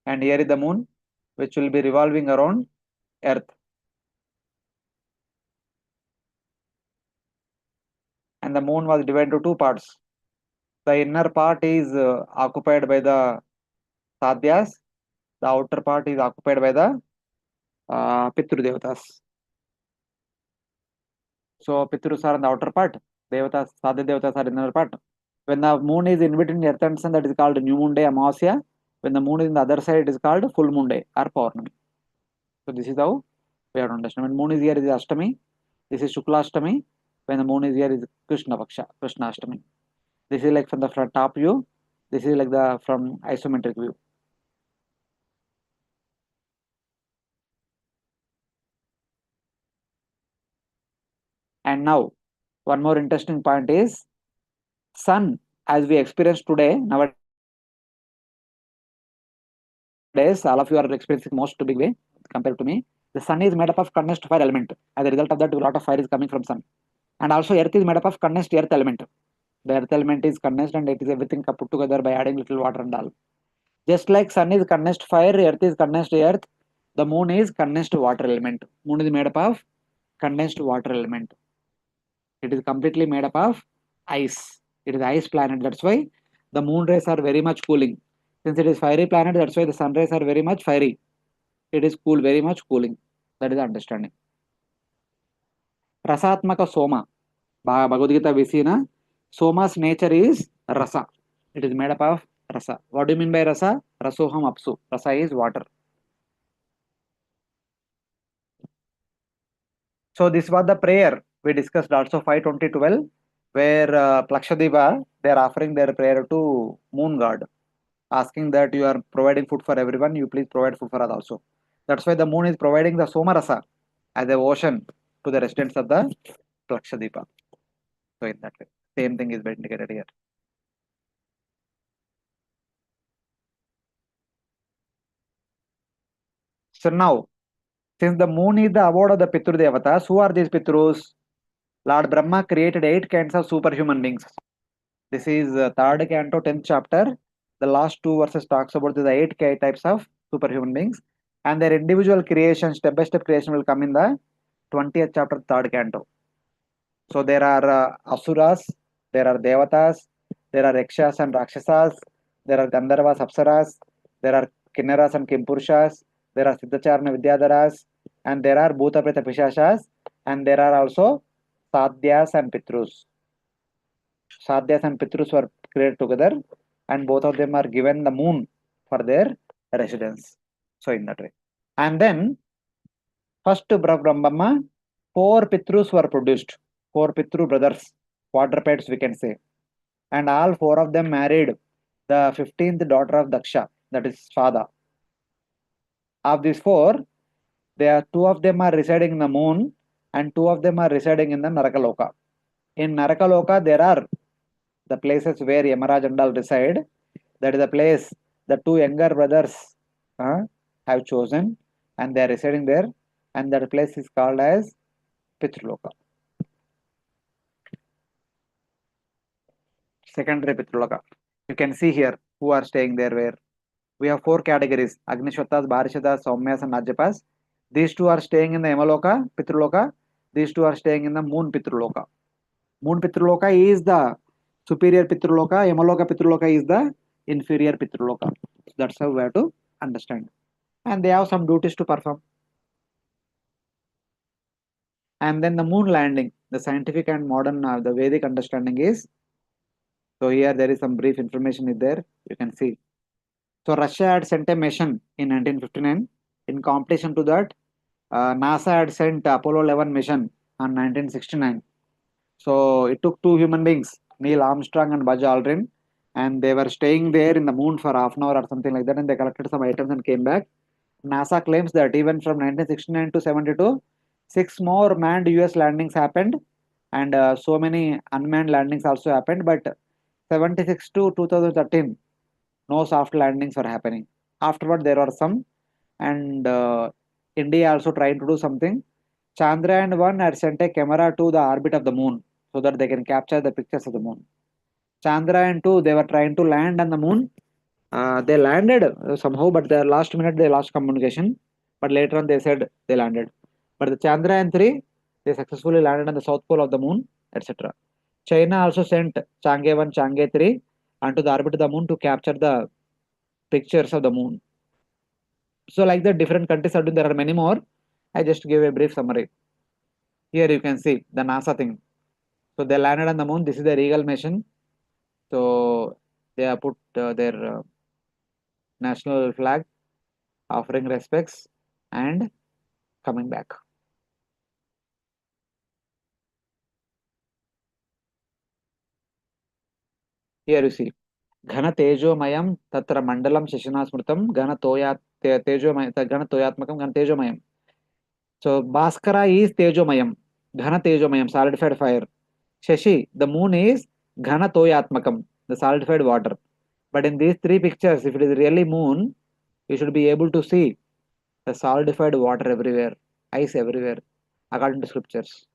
and here is the moon, which will be revolving around earth. And the moon was divided into two parts. The inner part is occupied by the Sadhyas, the outer part is occupied by the Pitru Devatas. So Pitrus are in the outer part, Devatas, Sadhya Devatas are in the inner part. When the moon is in between earth and sun, that is called new moon day, Amavasya. When the moon is in the other side, it is called full moon day or Paurnami. So this is how we have to understand. When moon is here, it is Ashtami. This is Shukla Ashtami. When the moon is here, it is Krishna Paksha, Krishna Ashtami. This is like from the front top view. This is like the from isometric view. And now, one more interesting point is sun, as we experience today, nowadays, all of you are experiencing most big way compared to me. The sun is made up of condensed fire element. As a result of that, a lot of fire is coming from sun. And also, earth is made up of condensed earth element. The earth element is condensed and it is everything put together by adding little water and all. Just like sun is condensed fire, earth is condensed earth, the moon is condensed water element. Moon is made up of condensed water element. It is completely made up of ice. It is ice planet. That's why the moon rays are very much cooling. Since it is fiery planet, that's why the sun rays are very much fiery. It is cool, very much cooling. That is the understanding. Rasatmaka Soma. Bhagavad Gita we see na. Soma's nature is rasa. It is made up of rasa. What do you mean by rasa? Rasoham apsu. Rasa is water. So this was the prayer we discussed also 5:20:12, where Plakshadiva, they are offering their prayer to moon god, asking that you are providing food for everyone, you please provide food for us also. That's why the moon is providing the Somarasa as a ocean to the residents of the Plakshadipa. So in that way, same thing is indicated here. So now, since the moon is the abode of the Pitru Devatas, who are these Pitrus? Lord Brahma created 8 kinds of superhuman beings. This is 3rd canto, 10th chapter. The last 2 verses talks about the 8 types of superhuman beings, and their individual creation, step-by-step creation will come in the 20th chapter, 3rd canto. So there are Asuras, there are Devatas, there are Yakshas and Rakshasas, there are Gandharvas, Apsaras, there are Kinnaras and Kimpurushas, there are Siddhacharana Vidyadharas, and there are Bhuta Preta Pishashas, and there are also Sadhyas and Pitrus. Sadhyas and Pitrus were created together, and both of them are given the moon for their residence. So in that way. And then, first Brahma, 4 Pitrus were produced. 4 Pitru brothers, quadrupeds we can say. And all 4 of them married the 15th daughter of Daksha, that is Svada. Of these 4, 2 of them are residing in the moon, and 2 of them are residing in the Narakaloka. In Narakaloka, there are the places where Yamaraj and all reside. That is the place the 2 younger brothers have chosen, and they are residing there, and that place is called as Pitruloka. Secondary Pitruloka. You can see here who are staying there where. We have 4 categories: Agnishwatas, Barishadas, Saumyas, and Najyapas. These 2 are staying in the Yamaloka, Pitruloka. These 2 are staying in the Moon Pitruloka. Moon Pitruloka is the superior Pitruloka. Yamaloka Pitruloka is the inferior Pitruloka. So that's how we have to understand. And they have some duties to perform. And then the moon landing, the scientific and modern, the Vedic understanding is. So here there is some brief information is there. You can see. So Russia had sent a mission in 1959. In competition to that, NASA had sent Apollo 11 mission on 1969. So it took 2 human beings, Neil Armstrong and Buzz Aldrin, and they were staying there in the moon for half an hour or something like that, and they collected some items and came back. NASA claims that even from 1969 to 72, 6 more manned US landings happened, and so many unmanned landings also happened, but 76 to 2013, no soft landings were happening. Afterward, there were some, and India also tried to do something. Chandrayaan-1 had sent a camera to the orbit of the moon so that they can capture the pictures of the moon. Chandrayaan-2, they were trying to land on the moon. They landed somehow, but the last minute they lost communication. But later on they said they landed. But the Chandrayaan-3, they successfully landed on the south pole of the moon, etc. China also sent Chang'e-1, Chang'e-3 onto the orbit of the moon to capture the pictures of the moon. So like the different countries are doing, there are many more. I just gave a brief summary. Here you can see the NASA thing. So they landed on the moon. This is the Regal mission. So they have put their national flag, offering respects, and coming back. Here you see Ghana Tejomayam Tatra Mandalam Shashanasmritam Ghana Tejomayam Ghana Toyatmakam Ghana Tejomayam. So Bhaskara is Tejomayam. Ghana Tejomayam, solidified fire. Shashi, the moon is Ghana Toyatmakam, the solidified water. But in these three pictures, if it is really moon, you should be able to see the solidified water everywhere, ice everywhere, according to scriptures.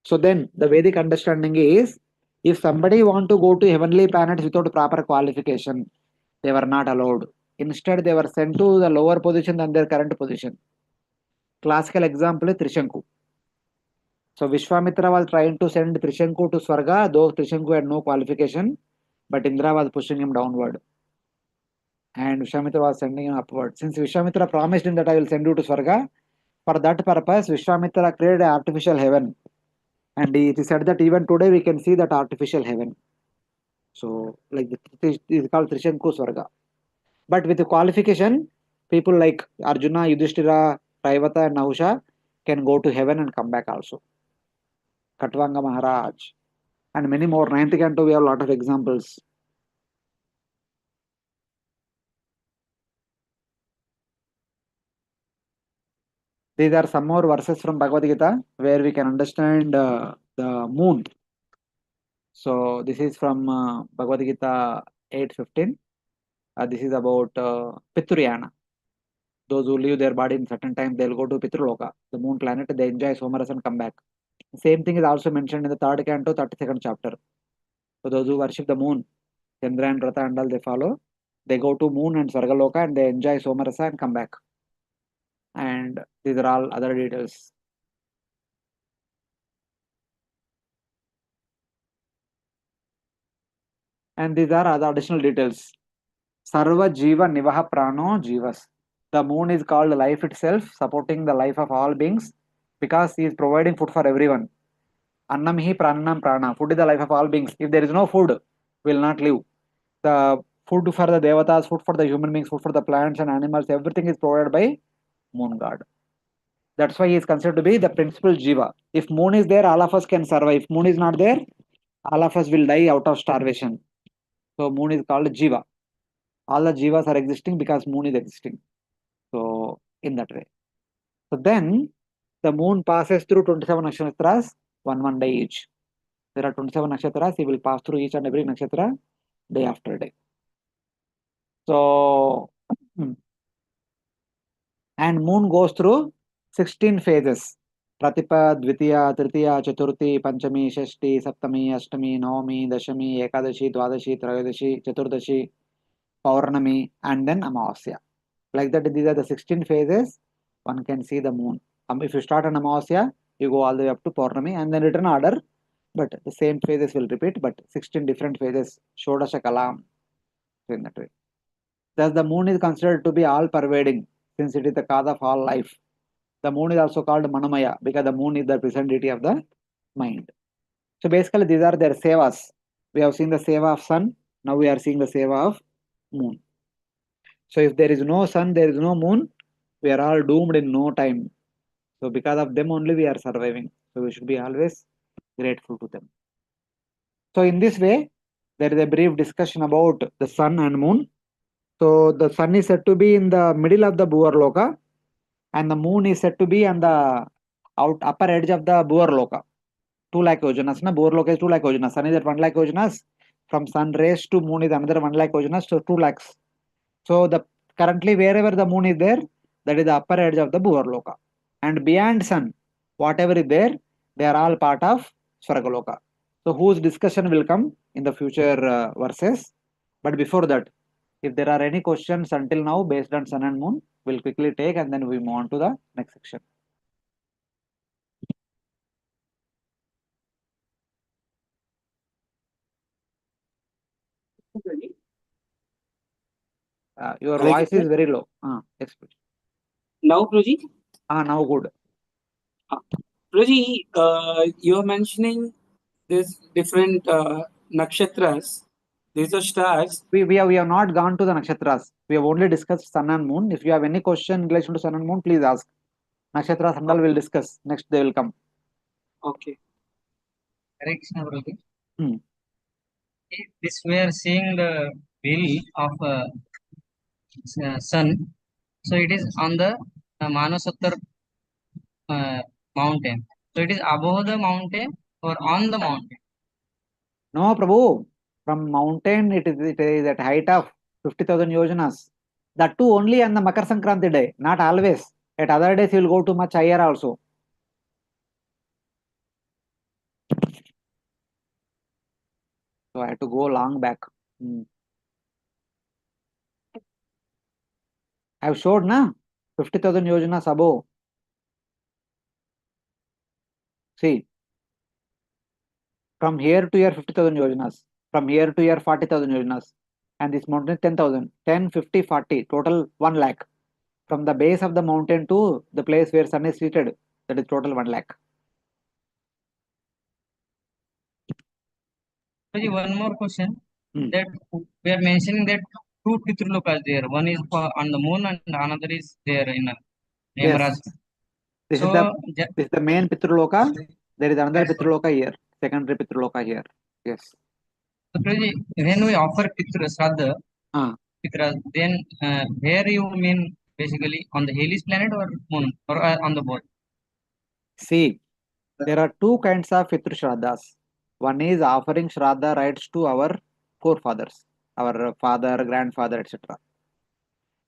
So then the Vedic understanding is, if somebody want to go to heavenly planets without proper qualification, they were not allowed. Instead, they were sent to the lower position than their current position. Classical example is Trishanku. So Vishwamitra was trying to send Trishanku to Swarga, though Trishanku had no qualification, but Indra was pushing him downward. And Vishwamitra was sending him upward. Since Vishwamitra promised him that I will send you to Swarga, for that purpose, Vishwamitra created an artificial heaven. And it is said that even today we can see that artificial heaven. So, like, it is called Trishanku Swarga. But with the qualification, people like Arjuna, Yudhishthira, Raivata, and Nahusha can go to heaven and come back also. Katvanga Maharaj, and many more. 9th canto, we have a lot of examples. These are some more verses from Bhagavad Gita where we can understand the moon. So this is from Bhagavad Gita 8:15. This is about Pitruyana. Those who leave their body in certain time, they'll go to Pitraloka, the moon planet. They enjoy Somaras and come back. The same thing is also mentioned in the 3rd canto, 32nd chapter. So those who worship the moon, Chandra and Ratha and all, they follow. They go to moon and Swargaloka and they enjoy Somarasa and come back. And these are all other details. And these are other additional details. Sarva Jiva Nivaha Prano Jivas. The moon is called life itself, supporting the life of all beings because he is providing food for everyone. Annam hi pranam prana. Food is the life of all beings. If there is no food, we will not live. The food for the devatas, food for the human beings, food for the plants and animals, everything is provided by moon god. That's why he is considered to be the principal jiva. If moon is there, all of us can survive. If moon is not there, all of us will die out of starvation. So moon is called jiva. All the jivas are existing because moon is existing. So in that way. So then the moon passes through 27 nakshatras, one day each. There are 27 nakshatras. He will pass through each and every nakshatra day after day. So and moon goes through 16 phases. Pratipa, Dvitiya, Tritiya, Chaturthi, Panchami, Shashti, Saptami, Ashtami, Navami, Dashami, Ekadashi, Dwadashi, Trayadashi, Chaturdashi, Paurnami, and then Amavasya. Like that, these are the 16 phases. One can see the moon. If you start on Amavasya, you go all the way up to Paurnami and then return order. But the same phases will repeat, but 16 different phases. Shodasha Kalam. In that way. Thus, the moon is considered to be all pervading since it is the cause of all life. The moon is also called Manamaya because the moon is the present deity of the mind. So basically, these are their sevas. We have seen the seva of sun. Now we are seeing the seva of moon. So if there is no sun, there is no moon, we are all doomed in no time. So because of them only we are surviving. So we should be always grateful to them. So in this way, there is a brief discussion about the sun and moon. So the sun is said to be in the middle of the Bhuvarloka and the moon is said to be on the upper edge of the Bhuvarloka. 2 lakh yojanas. Bhuvarloka is 2 lakh yojanas. Sun is at 1 lakh yojanas. From sun rays to moon is another 1 lakh yojanas. So 2 lakhs. So the currently wherever the moon is there, that is the upper edge of the Bhuvarloka. And beyond sun, whatever is there, they are all part of Swargaloka. So whose discussion will come in the future verses. But before that, if there are any questions until now based on sun and moon, we'll quickly take and then we move on to the next section. Your voice is very low. Yes, please. Now, Prabhuji? Now good. Prabhuji, you're mentioning this different nakshatras. These are stars. We have not gone to the nakshatras. We have only discussed sun and moon. If you have any question in relation to sun and moon, please ask. Nakshatras and all will discuss. Next they will come. Okay. Correction, Prabhuji. This we are seeing the will of sun. So it is on the Manasottar mountain. So it is above the mountain or on the mountain. No, Prabhu. From mountain, it is at height of 50,000 yojanas. That too only on the Makar Sankranti day, not always. At other days, you will go to much higher also. So I had to go long back. I have showed na 50,000 yojanas above. See, from here to here 50,000 yojanas, from here to here 40,000 yojanas, and this mountain 10,000, 10, 50, 40, total 1 lakh. From the base of the mountain to the place where sun is seated, that is total 1 lakh. One more question. That we are mentioning that two Pitralokas there. One is on the moon and another is there in Yamaraj. This is the main Pitraloka. There is another Pitraloka here, secondary Pitraloka here. Yes. So, when we offer Pitra Shraddha, Pitra, then where you mean basically on the Helios planet or moon or on the board? See, there are two kinds of Pitru Shraddhas. One is offering Shraddha rites to our forefathers, our father, grandfather, etc.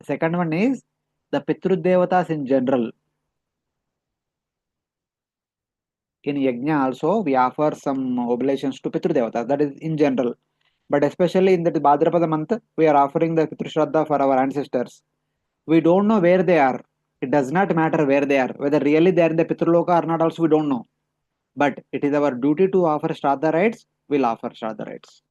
The second one is the Pitru Devatas in general. In Yajna also, we offer some oblations to Pitru Devatas, that is in general. But especially in the Bhadrapada month, we are offering the Pitru Shraddha for our ancestors. We don't know where they are. It does not matter where they are. Whether really they are in the Pitraloka or not also we don't know. But it is our duty to offer Shraddha rites, we'll offer Shraddha rites.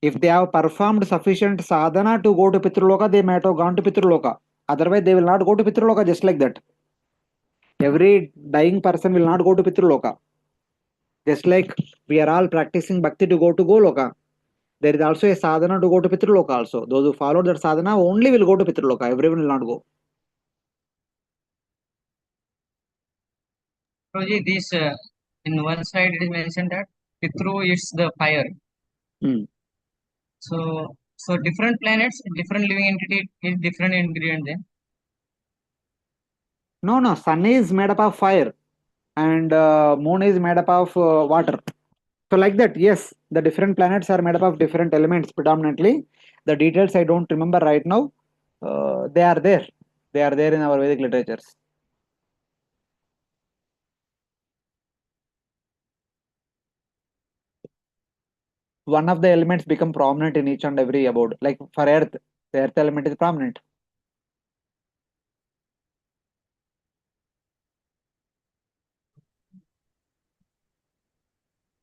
If they have performed sufficient sadhana to go to Pitraloka, they might have gone to Pitraloka. Otherwise, they will not go to Pitraloka just like that. Every dying person will not go to Pitraloka. Just like we are all practicing bhakti to go to Goloka. There is also a sadhana to go to Pitraloka also. Those who follow that sadhana only will go to Pitraloka. Everyone will not go. Prabhuji, this in one side it is mentioned that Pitru is the fire. So different planets, different living entity is different ingredient then. No, sun is made up of fire and moon is made up of water. So like that, yes, the different planets are made up of different elements predominantly. The details I don't remember right now. They are there. They are there in our Vedic literatures. One of the elements become prominent in each and every abode. Like for earth, the earth element is prominent.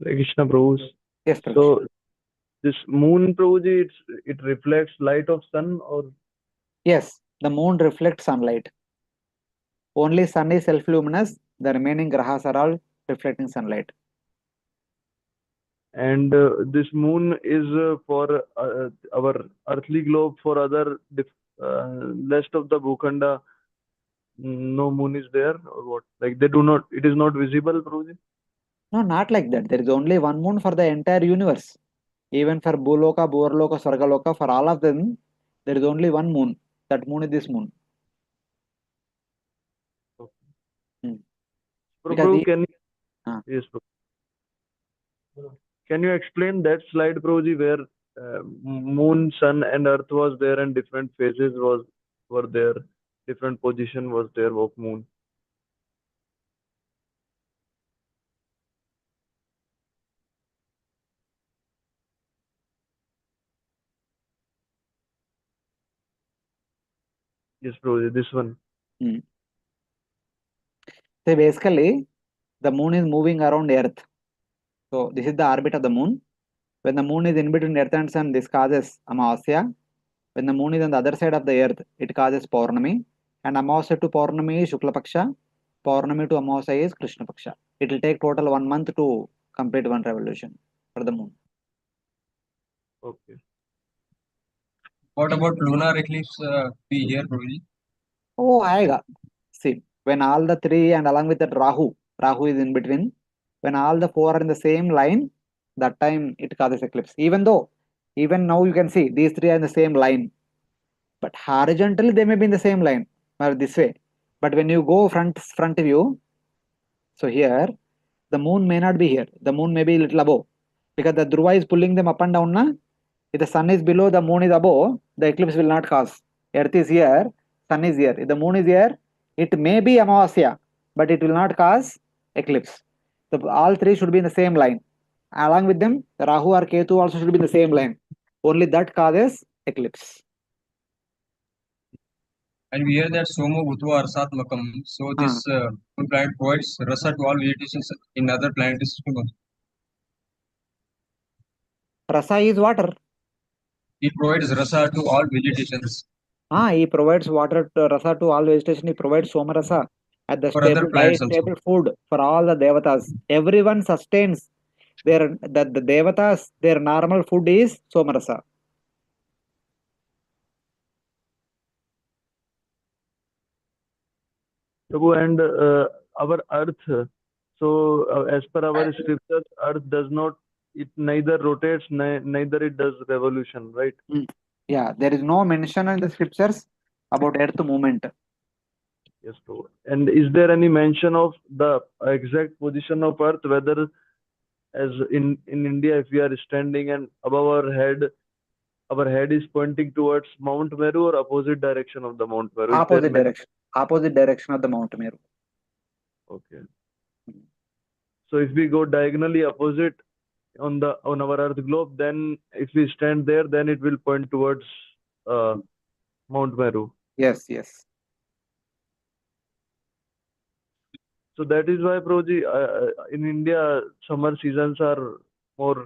Krishna Prabhu. Yes, Prabhu. So this moon, Prabhuji, it reflects light of sun or? Yes, the moon reflects sunlight. Only sun is self-luminous. The remaining grahas are all reflecting sunlight. And this moon is for our earthly globe. For other rest of the Bhukhanda, no moon is there or what? Like they do not. It is not visible, Prabhuji? No, not like that. There is only one moon for the entire universe. Even for Bhuloka, Bhurloka, Swargaloka, for all of them, there is only one moon. That moon is this moon. Okay. Prabhu, yes, Prabhu. Can you explain that slide, Prabhuji, where moon, sun, and earth was there, and different phases were there, different position was there of moon? Yes, Prabhuji, this one. So basically, the moon is moving around Earth. So this is the orbit of the moon. When the moon is in between Earth and Sun, this causes Amavasya. When the moon is on the other side of the Earth, it causes Paurnami. And Amavasya to Paurnami is Shukla Paksha. Paurnami to Amavasya is Krishna Paksha. It will take total 1 month to complete one revolution for the moon. Okay. What about lunar eclipse be here, Prabhuji? Oh, aega. See, when all the three and along with that Rahu is in between, when all the four are in the same line, that time it causes eclipse. Even now you can see these three are in the same line, but horizontally they may be in the same line or this way. But when you go front view, so here the moon may not be here. The moon may be a little above because the Dhruva is pulling them up and down. Na? If the sun is below, the moon is above, the eclipse will not cause. Earth is here, sun is here. If the moon is here, it may be Amavasya, but it will not cause eclipse. So all three should be in the same line. Along with them, Rahu or Ketu also should be in the same line. Only that causes eclipse. And we hear that Somo Bhutva Arsatmakam. So this moon planet provides rasa to all vegetations in other planetary systems. Rasa is water. It provides rasa to all vegetations. He provides water to rasa to all vegetation. He provides Soma rasa at the For stable other planets diet, also. stable food for all the devatas. Everyone sustains the devatas. Their normal food is Soma rasa. Prabhu, and our earth, so as per our scriptures, earth does not, it neither rotates, neither it does revolution, right? Yeah, there is no mention in the scriptures about earth movement. Yes, Prabhu. And is there any mention of the exact position of earth, whether as in India, if we are standing and above our head is pointing towards Mount Meru, or opposite direction of the Mount Meru? Opposite direction. Opposite direction of the Mount Meru. Okay. So if we go diagonally opposite on our Earth globe, then if we stand there, then it will point towards Mount Meru. Yes, yes. So that is why, Prabhuji, in India, summer seasons are more.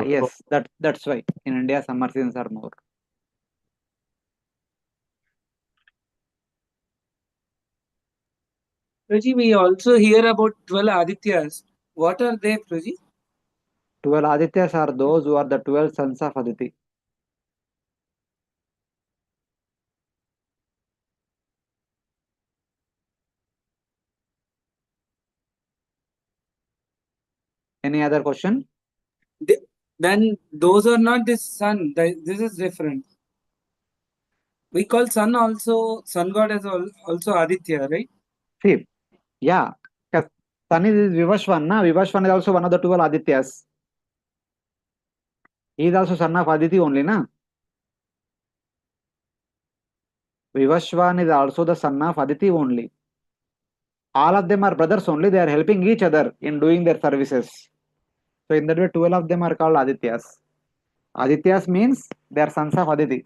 Yes, that's why in India summer seasons are more. Prabhuji, we also hear about 12 Adityas. What are they, Prabhuji? 12 Adityas are those who are the 12 sons of Aditi. Any other question? Then those are not the sun. This is different. We call sun god as also Aditya, right? See, yeah, because sun is Vivashwan. Vivashwan is also one of the 12 Adityas. He is also son of Aditi only, na? Vivashwan is also the son of Aditi only. All of them are brothers only. They are helping each other in doing their services. So in that way, 12 of them are called Adityas. Adityas means they are sons of Aditi.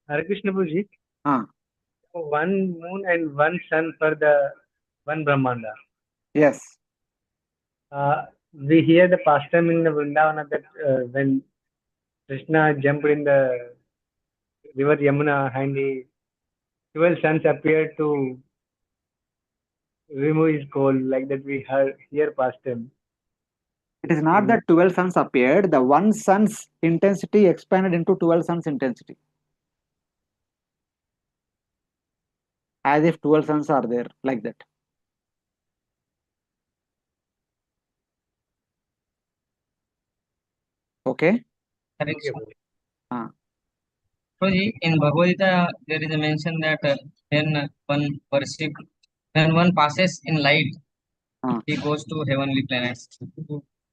Hare Krishna Prabhuji. One moon and one sun for the one Brahmanda. Yes. We hear the pastime in the Vrindavana that when Krishna jumped in the river Yamuna and the 12 suns appeared to remove his cold, like that we hear pastime. It is not that 12 suns appeared, the one sun's intensity expanded into 12 suns intensity. As if 12 suns are there, like that. Okay? In Bhagavad Gita, there is a mention that when one passes in light, he goes to heavenly planets.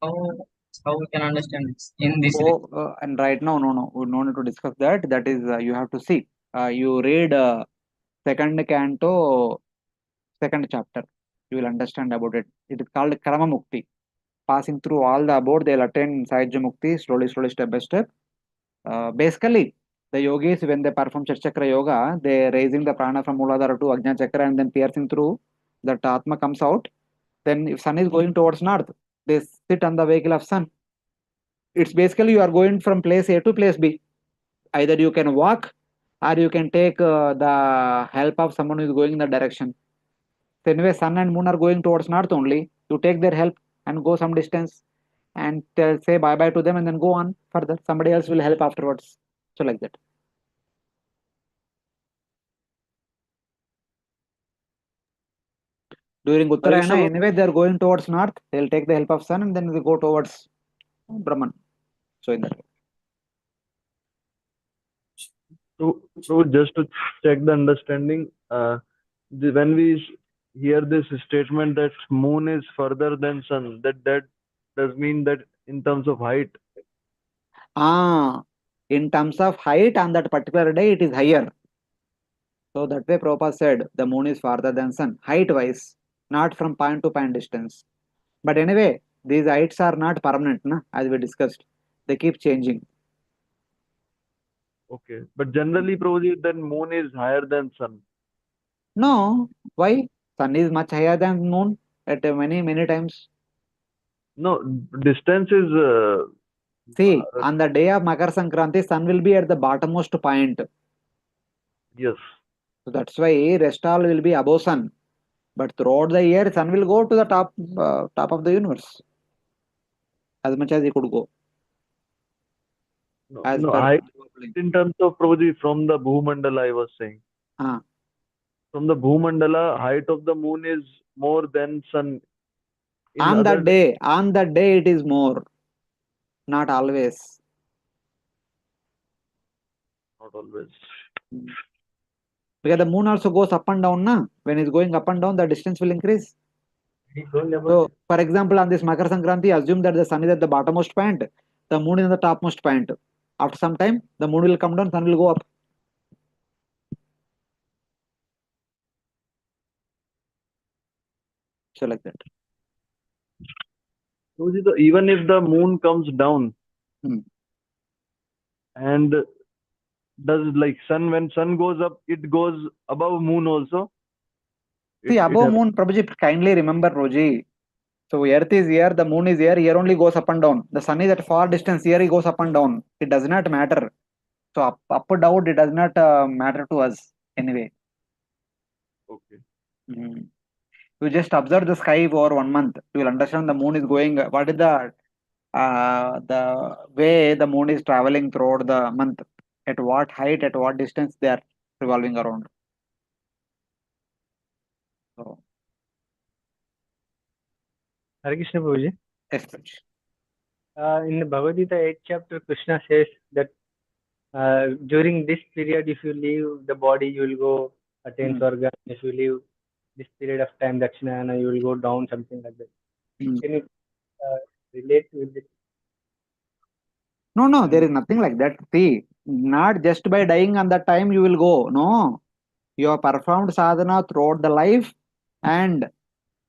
How we can understand this in this? And right now, no, we don't need to discuss that. That is, you have to see. You read second canto, second chapter. You will understand about it. It is called Krama Mukti. Passing through all the abode, they will attain Sahajya Mukti slowly, step by step. Basically, the yogis, when they perform Chakra Yoga, they raising the prana from Muladhara to Ajna Chakra and then piercing through, that Atma comes out. Then if sun is going towards north, they sit on the vehicle of sun. It's basically you are going from place A to place B. Either you can walk or you can take the help of someone who is going in the direction. So anyway, sun and moon are going towards north only. You take their help and go some distance. and say bye bye to them and then go on further. Somebody else will help afterwards. So like that. During Uttarayana, anyway, they are going towards north. They'll take the help of sun and then they go towards Brahman. So in that way. So just to check the understanding, when we hear this statement that moon is further than sun, that does mean that in terms of height. In terms of height on that particular day, it is higher. So that way Prabhupada said the moon is farther than sun, height wise, not from point to point distance. But anyway, these heights are not permanent, na? As we discussed. They keep changing. Okay. But generally, Prabhuji, then moon is higher than sun. No. Why? Sun is much higher than moon at many times. No, distance is. See, on the day of Makar Sankranti, sun will be at the bottommost point. Yes. So that's why rest all will be above sun. But throughout the year, sun will go to the top of the universe. As much as he could go. No, height in terms of Prabhuji from the Bhumandala, I was saying. From the Bhumandala, height of the moon is more than sun. On that day, it is more. Not always. Not always. Because the moon also goes up and down, na? When it's going up and down, the distance will increase. So, for example, on this Makar Sankranti, assume that the sun is at the bottommost point, the moon is in the topmost point. After some time, the moon will come down, sun will go up. So like that. So even if the moon comes down, and does like sun, when sun goes up, it goes above moon also? See, above moon, Prabhuji, kindly remember, Roji. So earth is here, the moon is here only goes up and down. The sun is at far distance, here he goes up and down. It does not matter. So up or down, it does not matter to us anyway. Okay. You just observe the sky for 1 month. You will understand the moon is going. What is the way the moon is traveling throughout the month? At what height, at what distance they are revolving around. So. Hare Krishna Prabhuji. Yes, in the Bhagavad Gita 8th chapter, Krishna says that during this period, if you leave the body, you will go attain Swarga. If you leave this period of time, Dakshinayana, you will go down, something like that. Can you relate with it? No, there is nothing like that. See, not just by dying on that time you will go. No, you have performed sadhana throughout the life, and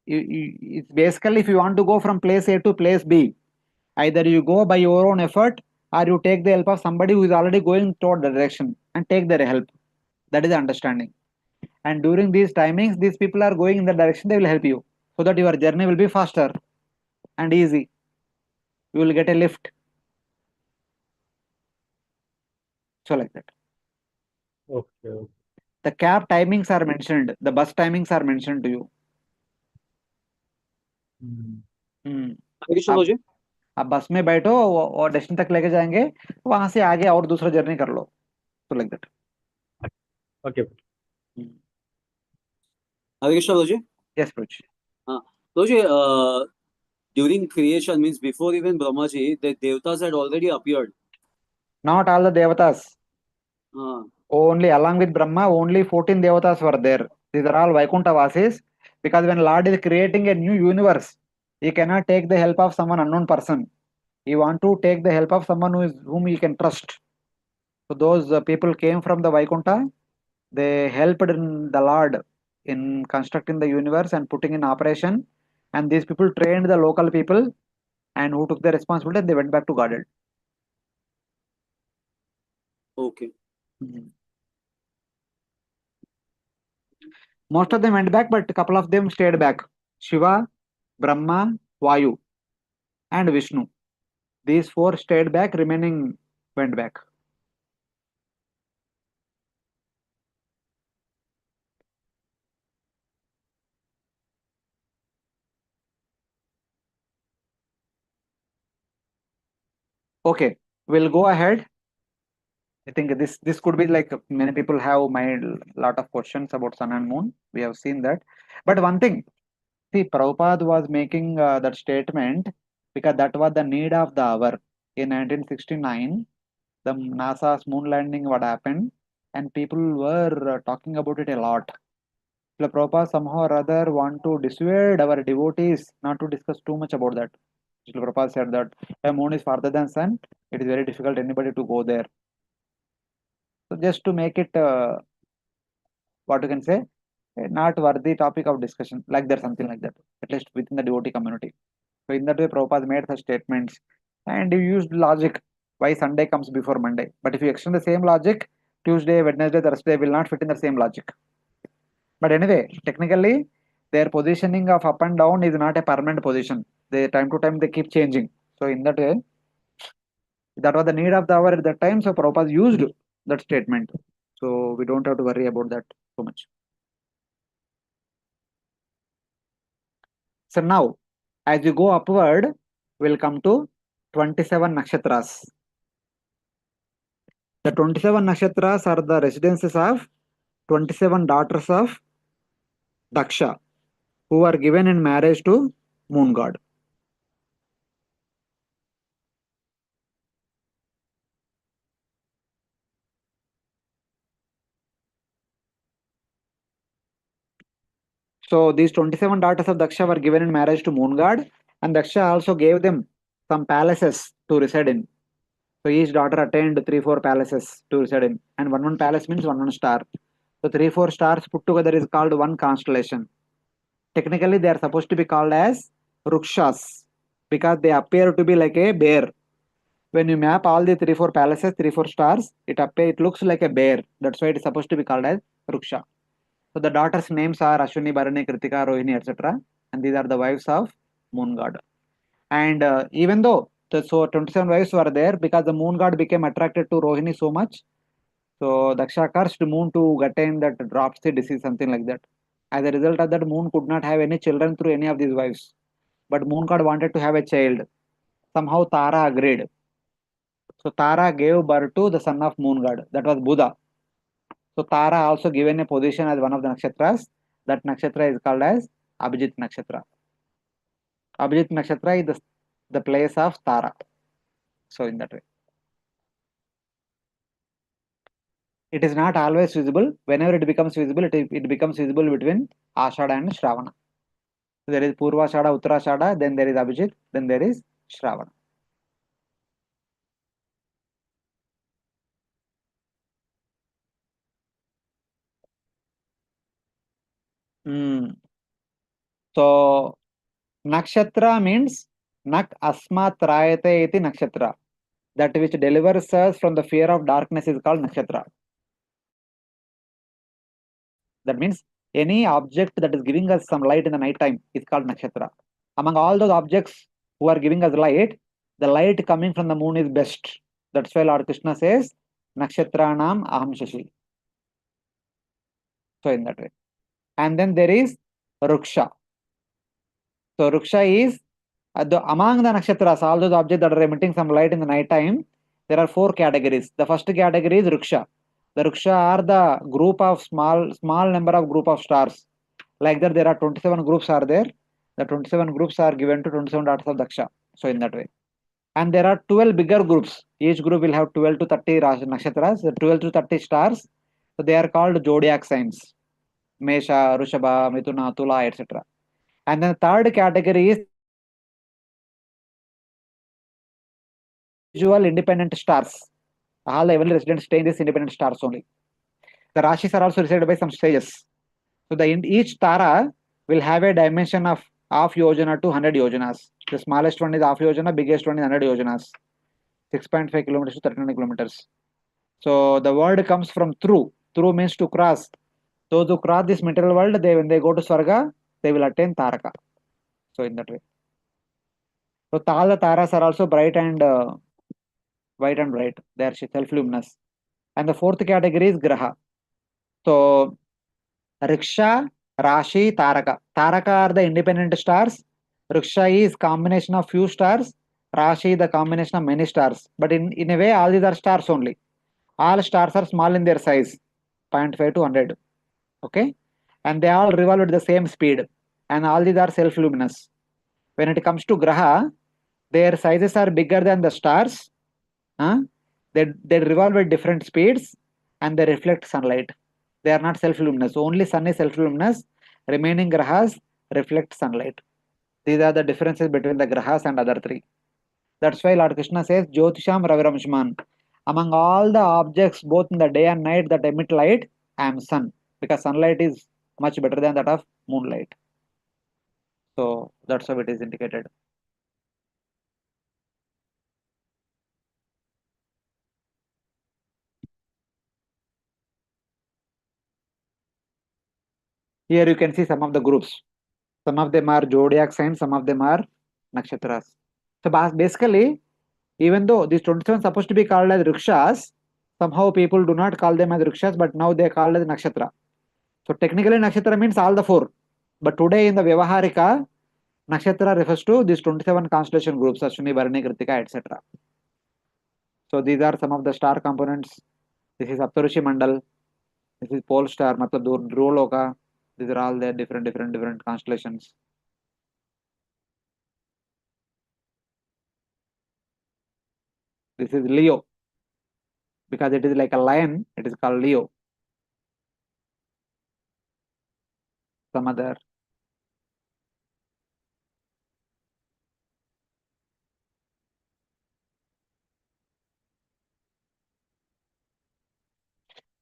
it's basically if you want to go from place A to place B, either you go by your own effort or you take the help of somebody who is already going toward the direction and take their help. That is the understanding. And during these timings, these people are going in the direction, they will help you so that your journey will be faster and easy. You will get a lift. So like that. Okay. The cab timings are mentioned. The bus timings are mentioned to you. आप बस में बैठो और destination तक लेके जाएंगे, वहां से आगे और दूसरा जर्नी कर लो. So like that. Okay. Hare Krishna, Prabhuji. Yes, Prabhuji. Prabhuji, during creation, means before even Brahmaji, the Devatas had already appeared. Not all the Devatas. Only along with Brahma, only 14 Devatas were there. These are all Vaikuntha Vasis. Because when Lord is creating a new universe, he cannot take the help of someone unknown person. He want to take the help of someone whom he can trust. So those people came from the Vaikuntha. They helped the Lord in constructing the universe and putting in operation. And these people trained the local people and who took the responsibility and they went back to Godhead. Okay. Most of them went back, but a couple of them stayed back. Shiva, Brahma, Vayu, and Vishnu. These four stayed back, remaining went back. Okay, we'll go ahead. I think this could be like many people have made a lot of questions about sun and moon. We have seen that. But one thing, see, Prabhupada was making that statement because that was the need of the hour. In 1969, the NASA's moon landing, what happened, and people were talking about it a lot. So Prabhupada somehow or other want to dissuade our devotees not to discuss too much about that. Srila Prabhupada said that the moon is farther than sun, it is very difficult anybody to go there. So just to make it, what you can say, not worthy topic of discussion, like that, something like that, at least within the devotee community. So in that way, Prabhupada made such statements, and he used logic. Why Sunday comes before Monday? But if you extend the same logic, Tuesday, Wednesday, Thursday will not fit in the same logic. But anyway, technically, their positioning of up and down is not a permanent position. They time to time they keep changing. So in that way, that was the need of the hour at that time. So Prabhupada used that statement. So we don't have to worry about that so much. So now, as you go upward, we'll come to 27 nakshatras. The 27 nakshatras are the residences of 27 daughters of Daksha, who are given in marriage to moon god. So these 27 daughters of Daksha were given in marriage to moon god, and Daksha also gave them some palaces to reside in. So each daughter attained 3-4 palaces to reside in, and one palace means one star. So 3-4 stars put together is called one constellation. Technically, they are supposed to be called as Rukshas because they appear to be like a bear. When you map all the 3-4 palaces, 3-4 stars, it looks like a bear. That's why it is supposed to be called as Ruksha. So the daughters' names are Ashwini, Bharani, Kritika, Rohini, etc. And these are the wives of moon god. And even though 27 wives were there, because the moon god became attracted to Rohini so much, so Daksha cursed moon to attain that dropsy disease, something like that. As a result of that, moon could not have any children through any of these wives. But moon god wanted to have a child. Somehow Tara agreed. So Tara gave birth to the son of moon god. That was Buddha. So Tara also given a position as one of the nakshatras. That nakshatra is called as Abhijit nakshatra. Abhijit nakshatra is the place of Tara. So in that way. It is not always visible. Whenever it becomes visible, it becomes visible between Ashada and Shravana. So there is Purvashada, Uttarashada, then there is Abhijit, then there is Shravana. So nakshatra means nak asmat rayate iti nakshatra. That which delivers us from the fear of darkness is called nakshatra. That means any object that is giving us some light in the night time is called nakshatra. Among all those objects who are giving us light, the light coming from the moon is best. That's why Lord Krishna says, Nakshatra-nam aham shashi. So in that way. And then there is Ruksha. So Ruksha is among the nakshatras, all those objects that are emitting some light in the night time, there are 4 categories. The first category is Ruksha. The Ruksha are the group of small number of group of stars. Like that, there are 27 groups are there. The 27 groups are given to 27 daughters of Daksha. So in that way. And there are 12 bigger groups. Each group will have 12 to 30 nakshatras, 12 to 30 stars. So they are called zodiac signs. Mesha, Rushabha, Mithuna, Tula, etc. And then the third category is individual independent stars. All the heavenly residents stay in these independent stars only. The Rashis are also resided by some stages. So each Tara will have a dimension of half yojana to 100 yojanas. The smallest one is half yojana, biggest one is 100 yojanas. 6.5 kilometers to 39 kilometers. So the word comes from through. Through means to cross. Those who cross this material world, when they go to Swarga, they will attain Taraka. So in that way. So all the Taras are also bright and white and bright. They are self-luminous. And the fourth category is Graha. So Riksha, Rashi, Taraka. Taraka are the independent stars. Riksha is combination of few stars. Rashi, the combination of many stars. But in a way, all these are stars only. All stars are small in their size, 0.5 to 100. Okay? And they all revolve at the same speed. And all these are self-luminous. When it comes to Graha, their sizes are bigger than the stars. They revolve at different speeds and they reflect sunlight. They are not self-luminous. Only sun is self-luminous. Remaining Grahas reflect sunlight. These are the differences between the Grahas and other three. That's why Lord Krishna says, Jyotisham Raviramshman. Among all the objects, both in the day and night that emit light, I am sun. Because sunlight is much better than that of moonlight. So that's how it is indicated. Here you can see some of the groups. Some of them are zodiac signs, some of them are nakshatras. So basically, even though these 27 are supposed to be called as rikshas, somehow people do not call them as rikshas, but now they are called as nakshatra. So technically nakshatra means all the four. But today in the Vyavaharika, nakshatra refers to these 27 constellation groups, Ashwini, Bharani, Kritika, etc. So these are some of the star components. This is Saptarushi Mandal. This is pole star, Matlab Dhruvaloka. These are all their different constellations. This is Leo. Because it is like a lion, it is called Leo. Some other.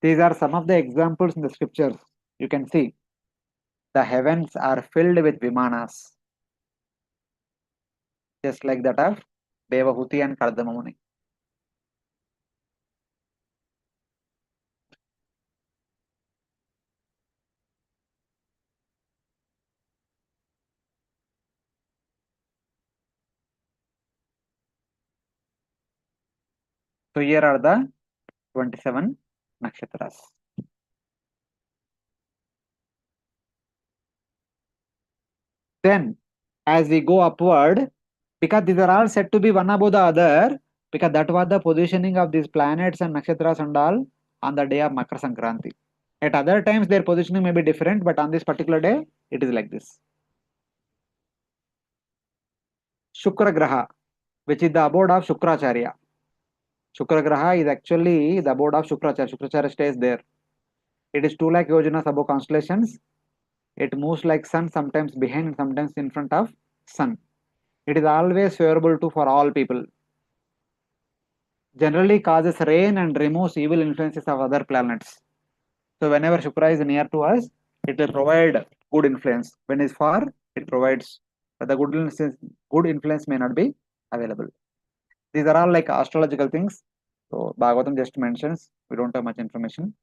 These are some of the examples in the scriptures. You can see the heavens are filled with Vimanas. Just like that of Devahuti and Kardama Muni. So here are the 27 nakshatras. Then, as we go upward, because these are all said to be one above the other, because that was the positioning of these planets and nakshatras and all on the day of Makar Sankranti. At other times, their positioning may be different, but on this particular day, it is like this. Shukra Graha, which is the abode of Shukracharya. Shukra Graha is actually the abode of Shukracharya. Shukracharya stays there. It is 2 lakh yojanas above constellations. It moves like sun, sometimes behind and sometimes in front of sun. It is always favorable to for all people. Generally causes rain and removes evil influences of other planets. So whenever Shukra is near to us, it will provide good influence. When it is far, it provides, but the good influence may not be available. These are all like astrological things. So Bhagavatam just mentions, we don't have much information.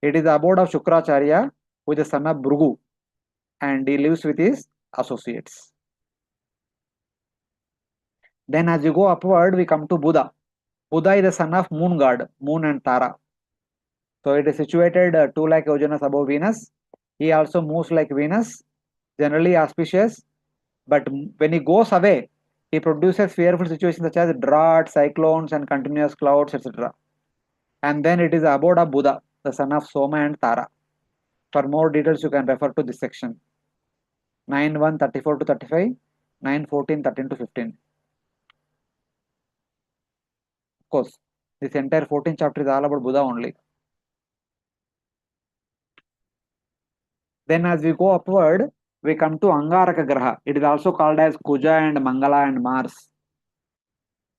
It is the abode of Shukracharya, who is the son of Bhrigu, and he lives with his associates. Then as you go upward, we come to Buddha. Buddha is the son of moon god, moon and Tara. So it is situated 2 lakh yojanas above Venus. He also moves like Venus, generally auspicious, but when he goes away, he produces fearful situations such as drought, cyclones, and continuous clouds, etc. And then it is the abode of Buddha, the son of Soma and Tara. For more details, you can refer to this section. 9.1, 34 to 35, 9.14, 13 to 15. Of course, this entire 14th chapter is all about Buddha only. Then as we go upward, we come to Angaraka Graha. It is also called as Kuja and Mangala and Mars.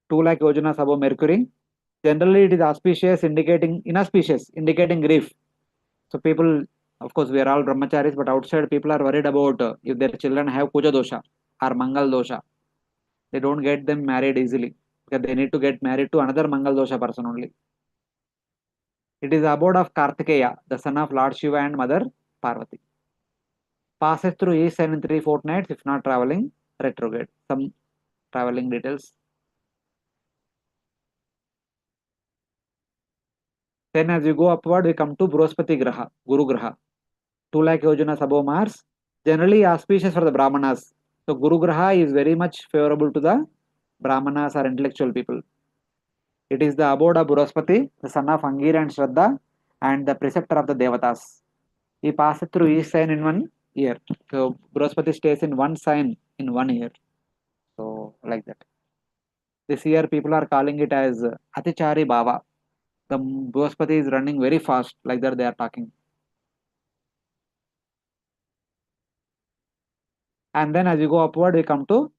2 lakh yojanas above Mercury. Generally, it is auspicious, inauspicious, indicating grief. So people, of course, we are all brahmacharis, but outside people are worried about if their children have Kuja dosha or Mangal dosha. They don't get them married easily because they need to get married to another Mangal dosha person only. It is the abode of Kartikeya, the son of Lord Shiva and Mother Parvati. Passes through east sign in 3 fortnights if not traveling retrograde. Some traveling details. Then as we go upward, we come to Bruhaspati Graha, Guru Graha. 2 lakh yojanas above Mars. Generally auspicious for the Brahmanas. So Guru Graha is very much favorable to the Brahmanas or intellectual people. It is the abode of Bruhaspati, the son of Angir and Shraddha, and the preceptor of the Devatas. He passes through each sign in 1 year. So Bruhaspati stays in one sign in 1 year. So like that. This year people are calling it as Atichari Bhava. The Bruhaspati is running very fast, like that they are talking. And then as you go upward, we come to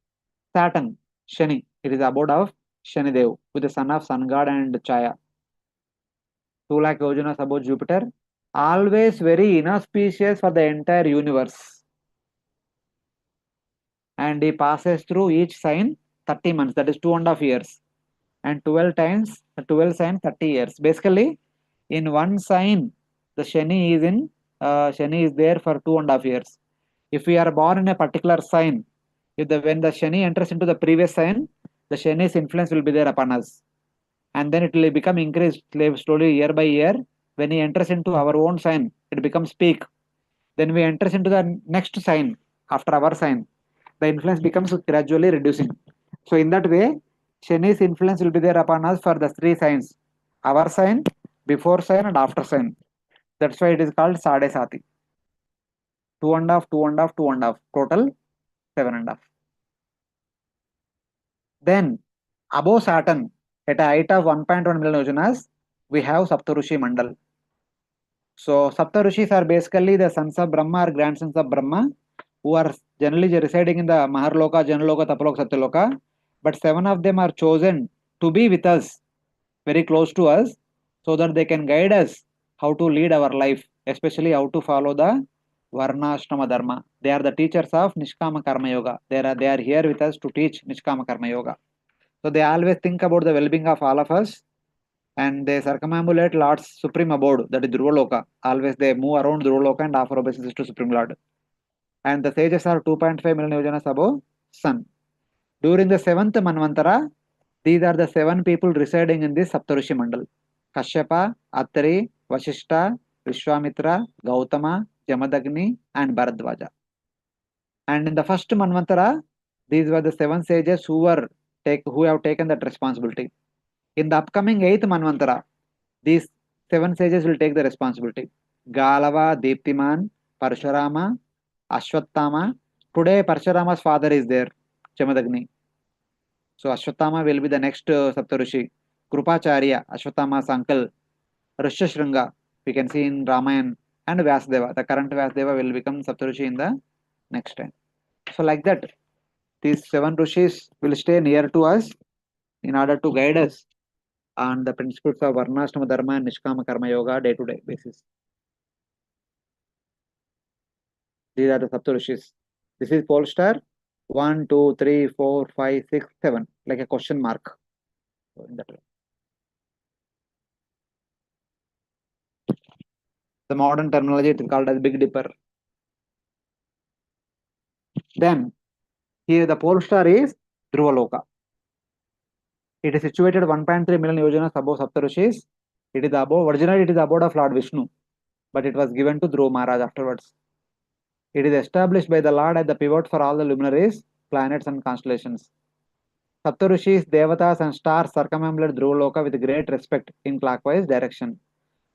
Saturn, Shani. It is the abode of Shani Dev, with the son of Sun God and Chaya. 2 lakh yojanas above Jupiter. Always very inauspicious for the entire universe. And he passes through each sign 30 months, that is 2.5 years. And 12 signs, 30 years. Basically, in one sign, the Shani is there for 2.5 years. If we are born in a particular sign, when the Shani enters into the previous sign, the Shani's influence will be there upon us. And then it will become increased slowly year by year. When he enters into our own sign, it becomes peak. Then we enters into the next sign after our sign. The influence becomes gradually reducing. So in that way, Shani's influence will be there upon us for the 3 signs. Our sign, before sign and after sign. That's why it is called Sade Sati. 2.5, 2.5, 2.5. Total 7.5. Then above Saturn, at a height of 1.1 million yojanas, we have Saptarushi Mandal. So Saptarushis are basically the sons of Brahma or grandsons of Brahma, who are generally residing in the Maharloka, Janaloka, Tapaloka, Satyaloka. But 7 of them are chosen to be with us, very close to us, so that they can guide us how to lead our life, especially how to follow the Varnashrama Dharma. They are the teachers of Nishkama Karma Yoga. They are here with us to teach Nishkama Karma Yoga. So they always think about the well-being of all of us, and they circumambulate Lord's supreme abode, that is Dhruvaloka. Always they move around Dhruvaloka and offer obeisance to Supreme Lord. And the sages are 2.5 million yojanas above Sun. During the 7th Manvantara, these are the 7 people residing in this Saptarushi Mandal. Kashyapa, Atri, Vashishta, Vishwamitra, Gautama, Jamadagni, and Bharadwaja. And in the first Manvantara, these were the 7 sages who have taken that responsibility. In the upcoming 8th Manvantara, these 7 sages will take the responsibility. Galava, Deeptiman, Parshurama, Ashwattama. Today, Parshurama's father is there, Jamadagni. So Ashwattama will be the next Saptarushi. Krupacharya, Ashwattama's uncle. Rishyashringa, we can see in Ramayana. And Vyasdeva, the current Vyasdeva will become Saptarushi in the next time. So like that, these 7 Rishis will stay near to us in order to guide us on the principles of Varnashrama Dharma and Nishkama Karma Yoga day-to-day basis. These are the Saptarishis. This is Polestar 1, 2, 3, 4, 5, 6, 7, like a question mark. So in that way. The modern terminology it is called as Big Dipper. Then here the Polestar is Dhruvaloka. It is situated 1.3 million yojanas above Saptarishis. It is originally it is the abode of Lord Vishnu, but it was given to Dhruva Maharaj afterwards. It is established by the Lord as the pivot for all the luminaries, planets and constellations. Saptarishis, Devatas and stars circumambulate Dhruvaloka with great respect in clockwise direction.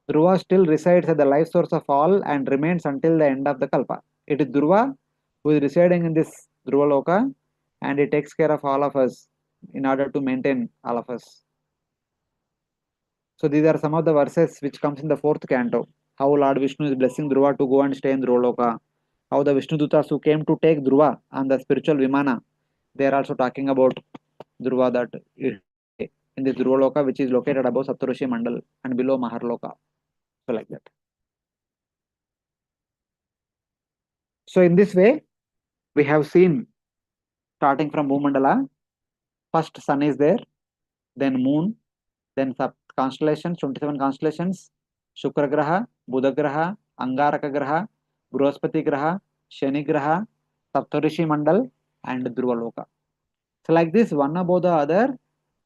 Dhruva still resides at the life source of all and remains until the end of the Kalpa. It is Dhruva who is residing in this Dhruvaloka, and he takes care of all of us in order to maintain all of us. So these are some of the verses which comes in the 4th canto. How Lord Vishnu is blessing Dhruva to go and stay in Dhruvaloka. How the Vishnu Dutas who came to take Dhruva on the spiritual Vimana, they are also talking about Dhruva that in this Dhruvaloka which is located above Saptarushi Mandal and below Maharloka. So like that. So in this way, we have seen starting from Bhumandala, first Sun is there, then Moon, then constellations, 27 constellations, Shukra Graha, Buddha Graha, Angaraka Graha, Bruhaspati Graha, Shani Graha, Saptarishi Mandal, and Dhruvaloka. So like this, one above the other,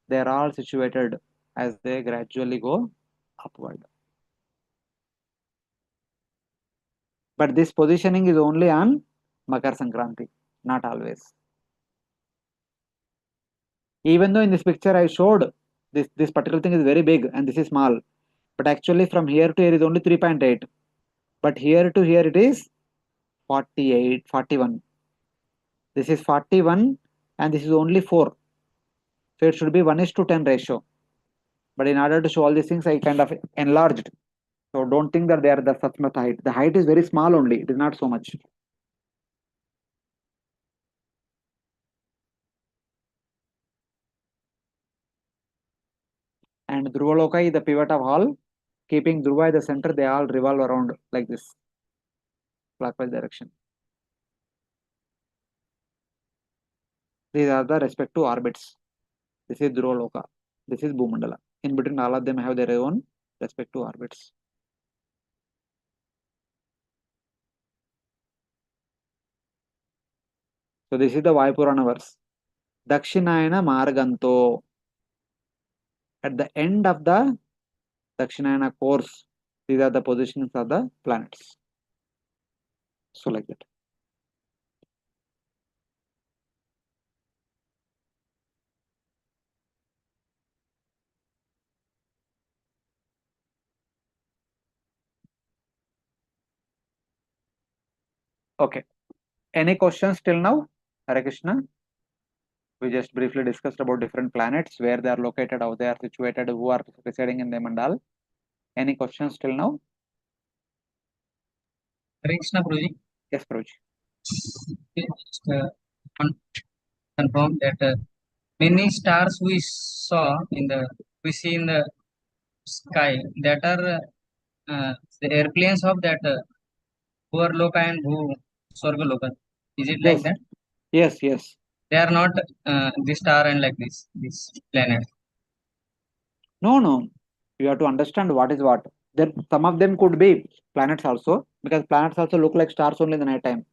they are all situated as they gradually go upward. But this positioning is only on Makar Sankranti. Not always. Even though in this picture I showed this particular thing is very big and this is small, but actually from here to here is only 3.8, but here to here it is 48, 41. This is 41 and this is only 4. So it should be 1:10 ratio. But in order to show all these things, I kind of enlarged. So don't think that they are the such much height. The height is very small only. It is not so much. And Dhruvaloka is the pivot of all. Keeping Dhruva at the center, they all revolve around like this, clockwise direction. These are the respective orbits. This is Dhruvaloka. This is Bhumandala. In between, all of them have their own respective orbits. So this is the Vayupurana verse. Dakshinayana Marganto. At the end of the Dakshinayana course, these are the positions of the planets. So like that. Okay. Any questions till now? Hare Krishna. We just briefly discussed about different planets, where they are located, how they are situated, who are residing in them and all. Any questions till now? Hare Krishna, Prabhuji. Yes, Prabhuji. Just confirm that many stars we see in the sky that are the airplanes of that Bhuvarloka and Swargaloka. Is it like Yes. that? Yes, yes. They are not this star and like this planet. No. You have to understand what is what. Then some of them could be planets also, because planets also look like stars only in the night time.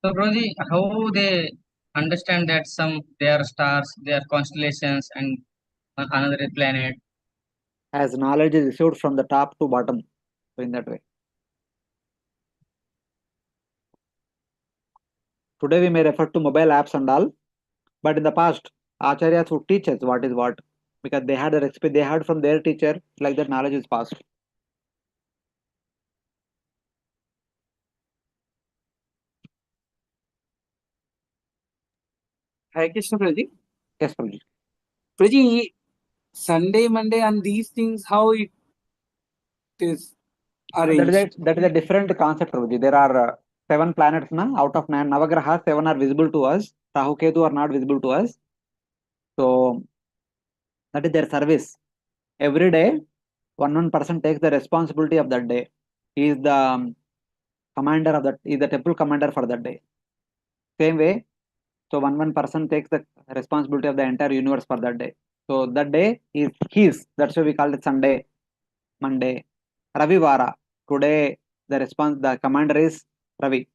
So, Prabhuji, how they understand that they are stars, they are constellations, and another planet? As knowledge is received from the top to bottom. So in that way. Today we may refer to mobile apps and all, but in the past, Acharyas would teach us what is what, because they had they heard from their teacher, like that knowledge is passed. Hare Krishna, Prabhuji. Yes, Prabhuji. Prabhuji, Sunday, Monday, and these things, how it is arranged? That is a different concept, Prabhuji. There are 7 planets now. Out of 9 Navagrahas, 7 are visible to us. Rahu Ketu are not visible to us. So that is their service. Every day, one person takes the responsibility of that day. He is the commander of that. He is the temple commander for that day. Same way, so one person takes the responsibility of the entire universe for that day. So that day is his. That's why we call it Sunday, Monday, Ravivara. Today the commander is Ravi.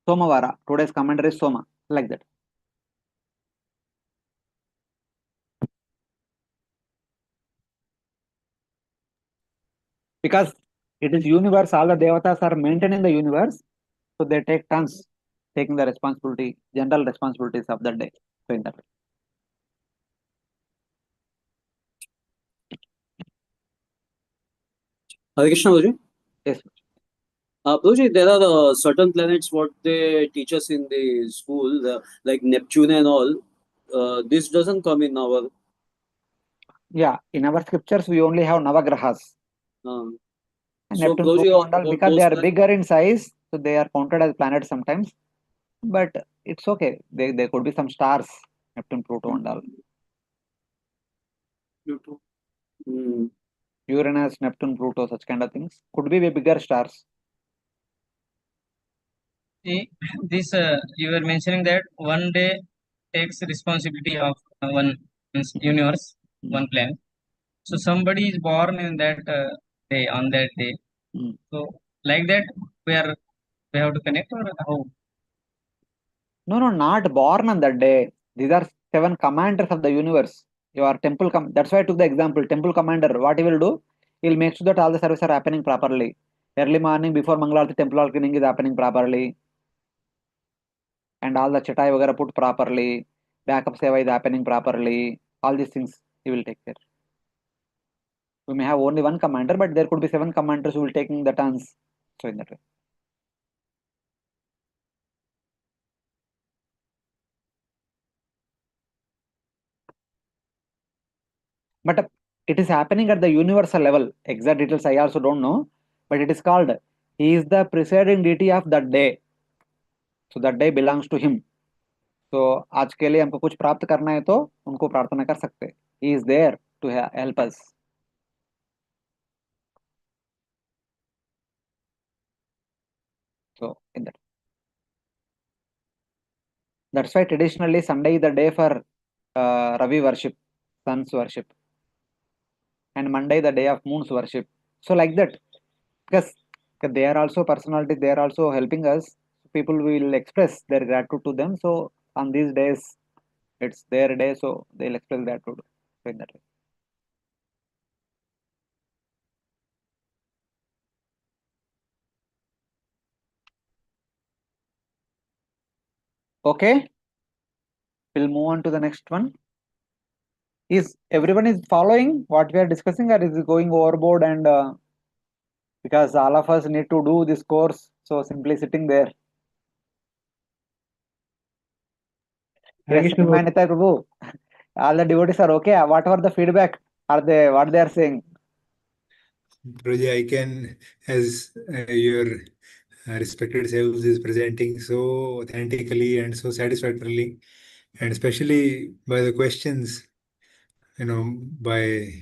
Somavara. Today's commander is Soma. Like that. Because it is universe, all the devatas are maintaining the universe, so they take turns taking the responsibility, general responsibilities of that day. So in that way. Hare Krishna, Prabhuji. Yes. Prabhuji, there are certain planets what they teach us in the school, like Neptune and all. This doesn't come in our. Yeah, in our scriptures we only have Navagrahas. So Neptune, Prabhuji, Pluto and all, because they are planets- bigger in size, so they are counted as planets sometimes. But it's okay. There could be some stars, Neptune, Pluto and all. Pluto. Uranus, Neptune, Pluto, such kind of things could be bigger stars. See, this you were mentioning that one day takes responsibility of one universe, one planet. So somebody is born in that day, on that day. So like that, we have to connect, or how? No, not born on that day. These are 7 commanders of the universe. You are temple. That's why I took the example. Temple commander. What he will do? He'll make sure that all the services are happening properly. Early morning before Mangalarti, temple cleaning is happening properly. And all the chatai vagara put properly. Backup seva is happening properly. All these things he will take care. We may have only one commander, but there could be 7 commanders who will taking the turns. So in that way. But it is happening at the universal level. Exact details I also don't know. But it is called, he is the presiding deity of that day. So that day belongs to him. So आज के लिए हमको कुछ प्राप्त करना है तो उनको प्रार्थना कर सकते हैं. He is there to help us. So in that. That's why traditionally Sunday is the day for Ravi worship, sun's worship. And Monday the day of moon's worship. So like that. Because they are also personality, they are also helping us. People will express their gratitude to them. So on these days, it's their day, so they'll express gratitude in that way. Okay, we'll move on to the next one. Is everyone is following what we are discussing, or is it going overboard? And because all of us need to do this course, so simply sitting there. Yes, Prabhu. All the devotees are okay. What were the feedback? Are they what they are saying? Prabhuji, I can, as your respected selves is presenting so authentically and so satisfactorily, and especially by the questions, by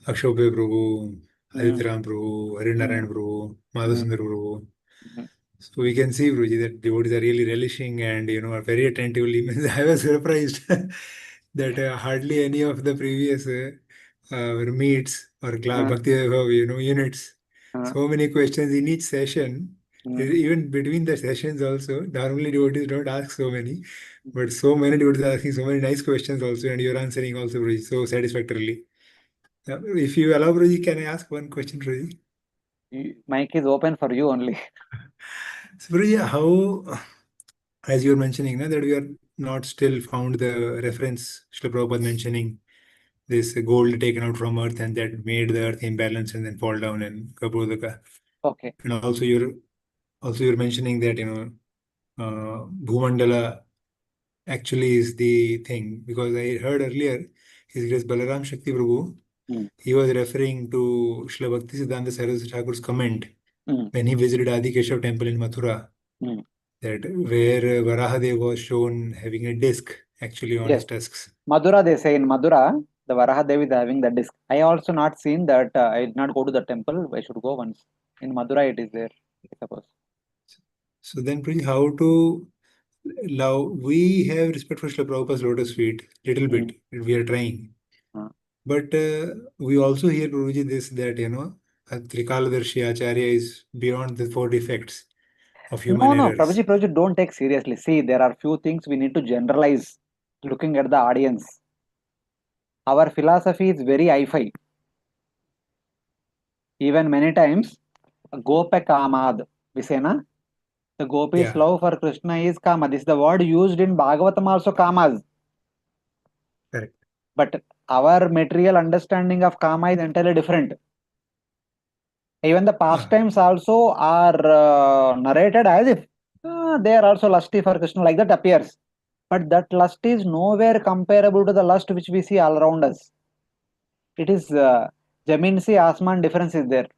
Akshobhya Prabhu, Adityaram Prabhu, Harinarayan Prabhu, Madhusundar Prabhu. So we can see, Prabhuji, that devotees are really relishing and are very attentively. I was surprised that hardly any of the previous meets or Bhakti Vaibhav, units. So many questions in each session. Even between the sessions also, normally devotees don't ask so many, but so many devotees are asking so many nice questions also, and you're answering also, Prabhuji, so satisfactorily. If you allow, Prabhuji, can I ask one question, Prabhuji? Mic is open for you only. So, Prabhuji, how, as you were mentioning, that we are not still found the reference, Srila Prabhupada mentioning this gold taken out from earth and that made the earth imbalanced and then fall down in Kapodaka. Okay. And also you're mentioning that Bhumandala actually is the thing, because I heard earlier His Grace Balaram Shakti Prabhu, he was referring to Srila Bhaktisiddhanta Saraswati Thakur's comment when he visited Adi Keshav temple in Mathura, that where Varahadev was shown having a disc actually on his tusks. Madhura, they say in Madhura, the Varahadev is having the disc. I also not seen that. I did not go to the temple. I should go once. In Madhura, it is there, I suppose. So then, how to love? We have respect for Srila Prabhupada's lotus feet, little bit. We are trying. But we also hear, Prabhuji, this that, Trikaladarshi Acharya is beyond the 4 defects of human errors. Prabhuji, don't take seriously. See, there are few things we need to generalize looking at the audience. Our philosophy is very hi-fi. Even many times, Gopa Kamad, we say, na? The Gopi's love for Krishna is Kama. This is the word used in Bhagavatam also, Kamas. Correct. But our material understanding of Kama is entirely different. Even the pastimes also are narrated as if they are also lusty for Krishna, like that appears. But that lust is nowhere comparable to the lust which we see all around us. It is Jamin se Asman difference is there.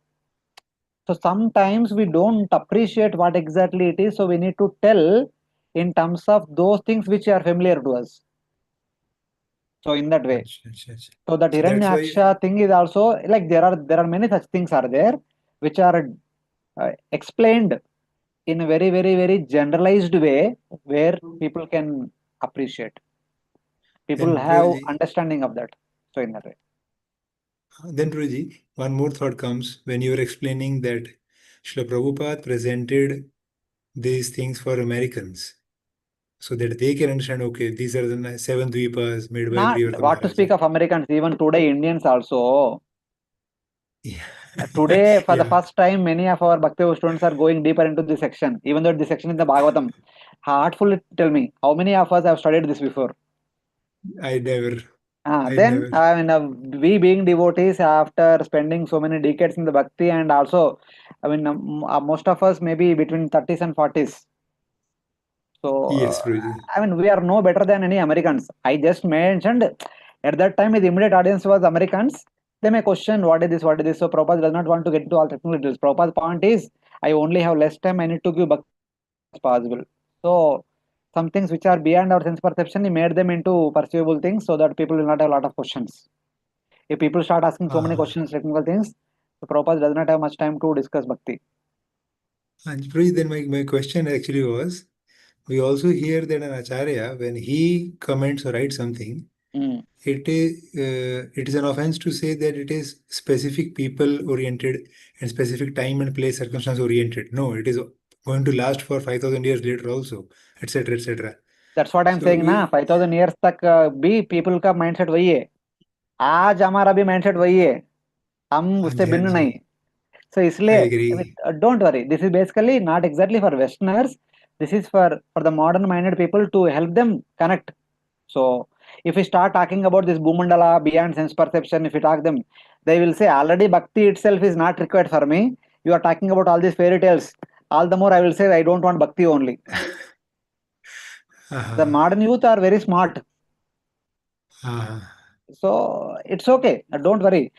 So sometimes we don't appreciate what exactly it is. So we need to tell in terms of those things which are familiar to us. So in that way. So that Hiranyaksha thing is also like there are many such things are there which are explained in a very, very, very generalized way where people can appreciate. People have understanding of that. So in that way. Then, Prabhuji, one more thought comes when you were explaining that Srila Prabhupada presented these things for Americans so that they can understand, okay, these are the 7 Dvipas made by Not what to speak of Americans, even today Indians also. Yeah. Today, for the Yeah. first time, many of our Bhakti students are going deeper into this section, even though this section is the Bhagavatam. Heartfully tell me, how many of us have studied this before? I never. Then, we being devotees, after spending so many decades in the Bhakti, and also, most of us maybe between 30s and 40s. So, Yes, Guruji. we are no better than any Americans. I just mentioned at that time, the immediate audience was Americans. They may question, what is this, what is this? So, Prabhupada does not want to get into all technical details. Prabhupada's point is, I only have less time, I need to give Bhakti as possible. So, some things which are beyond our sense perception, he made them into perceivable things so that people will not have a lot of questions. If people start asking so many questions, technical things, the Prabhupada does not have much time to discuss Bhakti. And Guruji, then my question actually was, we also hear that an Acharya, when he comments or writes something, it is an offense to say that it is specific people oriented and specific time and place circumstance oriented. No, it is going to last for 5,000 years later also, etc., etc. That's what I'm saying ना 5,000 years तक भी people का mindset वही है. आज हमारा भी mindset वही है. हम उससे भिन्न नहीं. So इसलिए don't worry. This is basically not exactly for Westerners. This is for the modern minded people to help them connect. So if we start talking about this Bhumandala beyond sense perception, if we talk them, they will say already Bhakti itself is not required for me. You are talking about all these fairy tales. All the more I will say I don't want Bhakti only. The modern youth are very smart. So it's okay. Don't worry.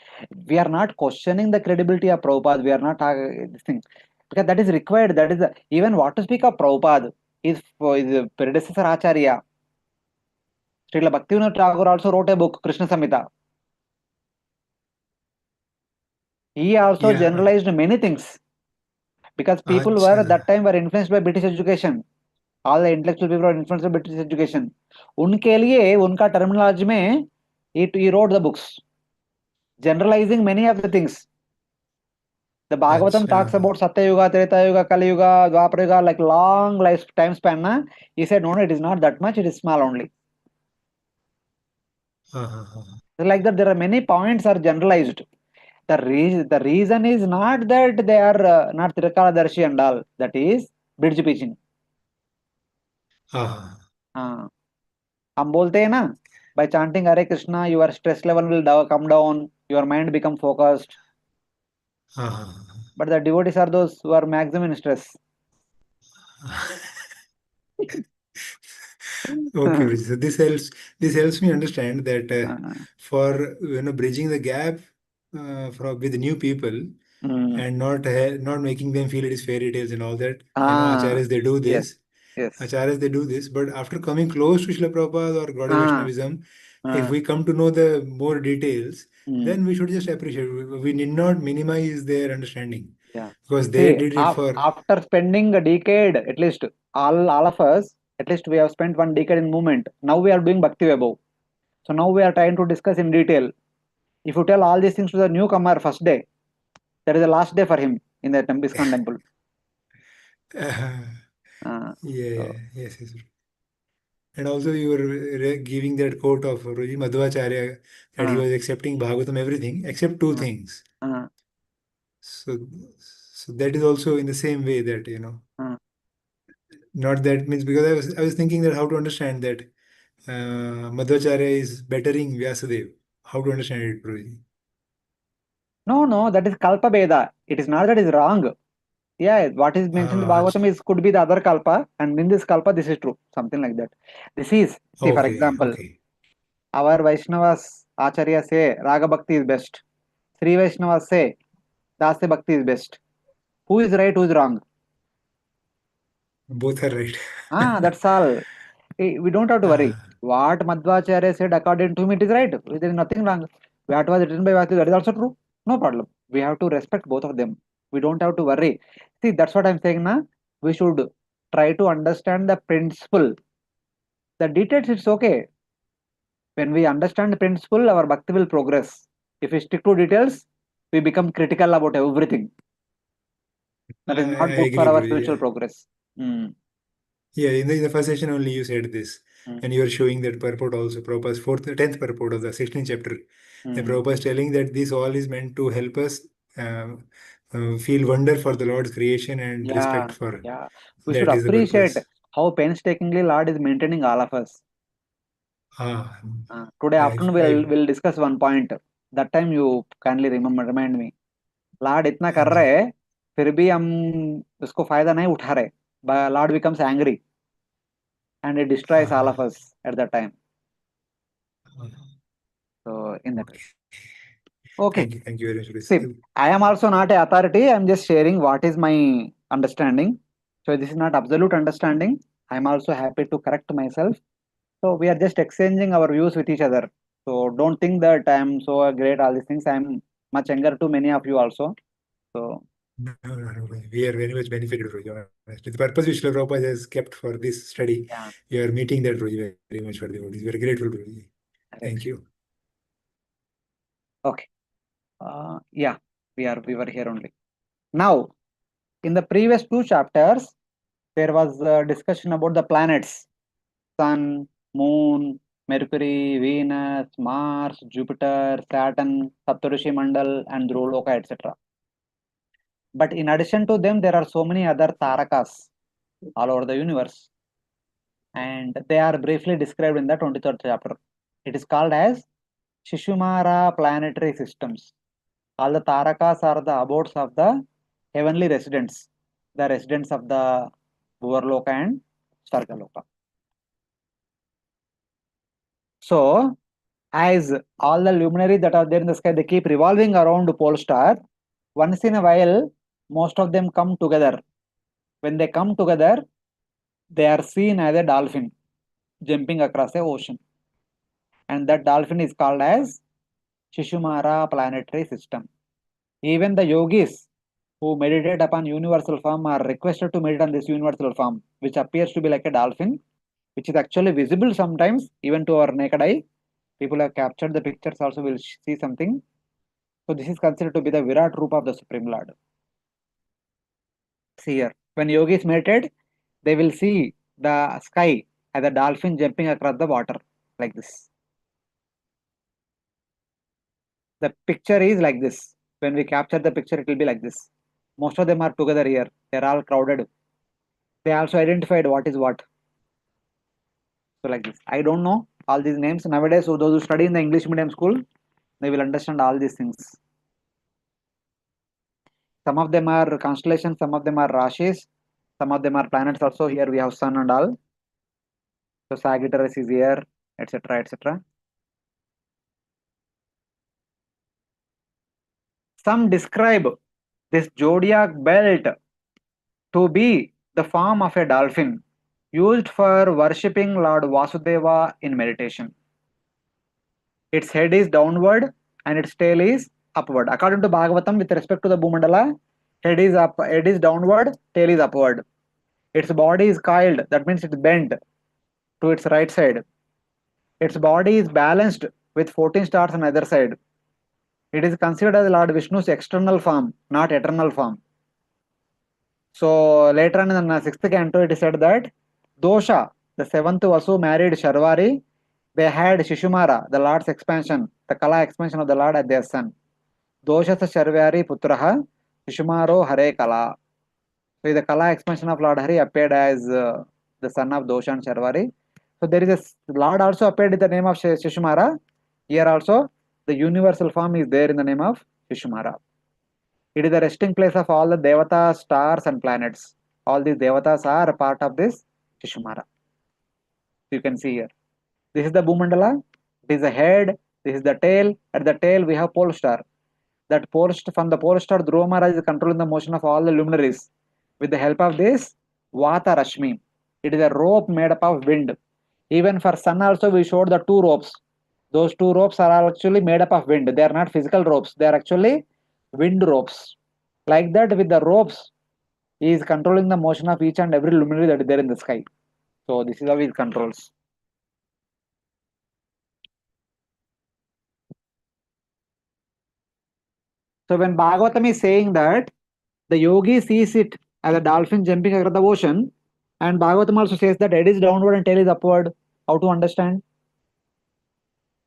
We are not questioning the credibility of Prabhupada. We are not this thing. Because that is required. That is even what to speak of Prabhupada is predecessor Acharya. Srila Bhaktivinoda Tagore also wrote a book, Krishna Samhita. He also generalized many things. Because people were at that time were influenced by British education. All the intellectual people were influenced by British education. उनके लिए उनका terminology में he wrote the books, generalizing many of the things. The Bhagavatam talks about Satya Yuga, Treta Yuga, Kali Yuga, Dwapara Yuga, like long life time span. Na? He said, no, it is not that much, it is small only. Like that, there are many points are generalized. The reason is not that they are not Tirukaladarshi and all. That is bridge pitching. हम बोलते हैं ना, by chanting Hare Krishna, your stress level will come down, your mind become focused. But the devotees are those who are maximum in stress. Okay, so this helps me understand that for bridging the gap with new people and not making them feel it is fairy tales and all that. Acharyas they do this. Yes. Acharyas they do this, but after coming close to Srila Prabhupada or Gaudiya Vaishnavism, if we come to know the more details, then we should just appreciate. We need not minimize their understanding. Yeah. Because they did it for after spending a decade, at least all of us, at least we have spent 1 decade in movement. Now we are doing Bhakti Vaibhav. So now we are trying to discuss in detail. If you tell all these things to the newcomer first day, that is the last day for him in the ISKCON temple. Yes. And also you were giving that quote of Ruji Madhvacharya that he was accepting Bhagavatam everything except 2 things. So that is also in the same way that not that means, because I was thinking that how to understand that Madhvacharya is bettering Vyasadeva. How to understand it, Guruji? No, that is Kalpa Beda. It is not that it is wrong. Yeah, what is mentioned in Bhagavatam could be the other Kalpa, and in this Kalpa, this is true. Something like that. This is, see, for example, our Vaishnavas, Acharya say Raga Bhakti is best. Sri Vaishnavas say Dasya Bhakti is best. Who is right, who is wrong? Both are right. That's all. We don't have to worry. What Madhvacharya said, according to him, it is right. There is nothing wrong. What was written by Vyasadeva, that is also true. No problem. We have to respect both of them. We don't have to worry. See, that's what I'm saying now. We should try to understand the principle. The details, it's okay. When we understand the principle, our bhakti will progress. If we stick to details, we become critical about everything. That is not good for our spiritual progress. Yeah, in the first session only you said this. And you are showing that purport also, Prabhupada's 10th purport of the 16th chapter. The Prabhupada is telling that this all is meant to help us feel wonder for the Lord's creation and Yeah, respect for yeah. We that should is the appreciate purpose. how painstakingly Lord is maintaining all of us. Today afternoon we'll discuss one point. That time you kindly remind me. Lord इतना कर रहे हैं, फिर भी हम उसको फायदा नहीं उठा रहे. But Lord becomes angry, and it destroys all of us at that time. So in that way. Okay. Thank you very much. See, I am also not an authority. I am just sharing what is my understanding. So this is not absolute understanding. I am also happy to correct myself. So we are just exchanging our views with each other. So don't think that I am so great, all these things. I am much younger to many of you also. So no. We are very much benefited from you. The purpose which Srila Prabhupada has kept for this study, you are meeting that Roji very much for the devotees. We are grateful, Roji. Thank you. Okay. Yeah, we were here only. Now, in the previous two chapters, there was a discussion about the planets: Sun, Moon, Mercury, Venus, Mars, Jupiter, Saturn, Saptarishi Mandal, and Dhruvaloka, etc. But in addition to them, there are so many other tarakas all over the universe, and they are briefly described in the 23rd chapter. It is called as Shishumara planetary systems. All the tarakas are the abodes of the heavenly residents, the residents of the Bhuvarloka and Sargaloka. So, as all the luminaries that are there in the sky, they keep revolving around the pole star. Once in a while, most of them come together. When they come together, they are seen as a dolphin jumping across the ocean. And that dolphin is called as Shishumara planetary system. Even the yogis who meditate upon universal form are requested to meditate on this universal form, which appears to be like a dolphin, which is actually visible sometimes even to our naked eye. People have captured the pictures also, will see something. So this is considered to be the Virat Rupa of the Supreme Lord. See here, when yogis meditate, they will see the sky as a dolphin jumping across the water like this. The picture is like this. When we capture the picture, it will be like this. Most of them are together here. They are all crowded. They also identified what is what. So like this. I don't know all these names nowadays. So those who study in the English medium school, they will understand all these things. Some of them are constellations, some of them are rashis, some of them are planets also. Here we have sun and all. So Sagittarius is here, etc., etc. Some describe this zodiac belt to be the form of a dolphin used for worshipping Lord Vasudeva in meditation. Its head is downward and its tail is upward. According to Bhagavatam, with respect to the Bhumandala, head is downward, tail is upward. Its body is coiled, that means it's bent to its right side. Its body is balanced with 14 stars on either side. It is considered as Lord Vishnu's external form, not eternal form. So later on in the 6th canto, it is said that Dosha, the 7th Vasu, married Sharvari. They had Shishumara, the Lord's expansion, the Kala expansion of the Lord as their son. Doshasa Sharvari Putraha, Shishumaro Hare Kala. So the Kala expansion of Lord Hari appeared as the son of Dosha and Sharvari. So there is a Lord also appeared in the name of Shishumara. Here also the universal form is there in the name of Shishumara. It is the resting place of all the Devatas, stars and planets. All these Devatas are a part of this Shishumara. You can see here. This is the Bhumandala. It is the head. This is the tail. At the tail we have pole star. That from the pole star, Dhruva Maharaj is controlling the motion of all the luminaries with the help of this Vata Rashmi. It is a rope made up of wind. Even for sun also we showed the two ropes. Those two ropes are actually made up of wind. They are not physical ropes. They are actually wind ropes. Like that, with the ropes, he is controlling the motion of each and every luminary that is there in the sky. So this is how he controls. So when Bhagavatam is saying that the yogi sees it as a dolphin jumping across the ocean, and Bhagavatam also says that head is downward and tail is upward. How to understand?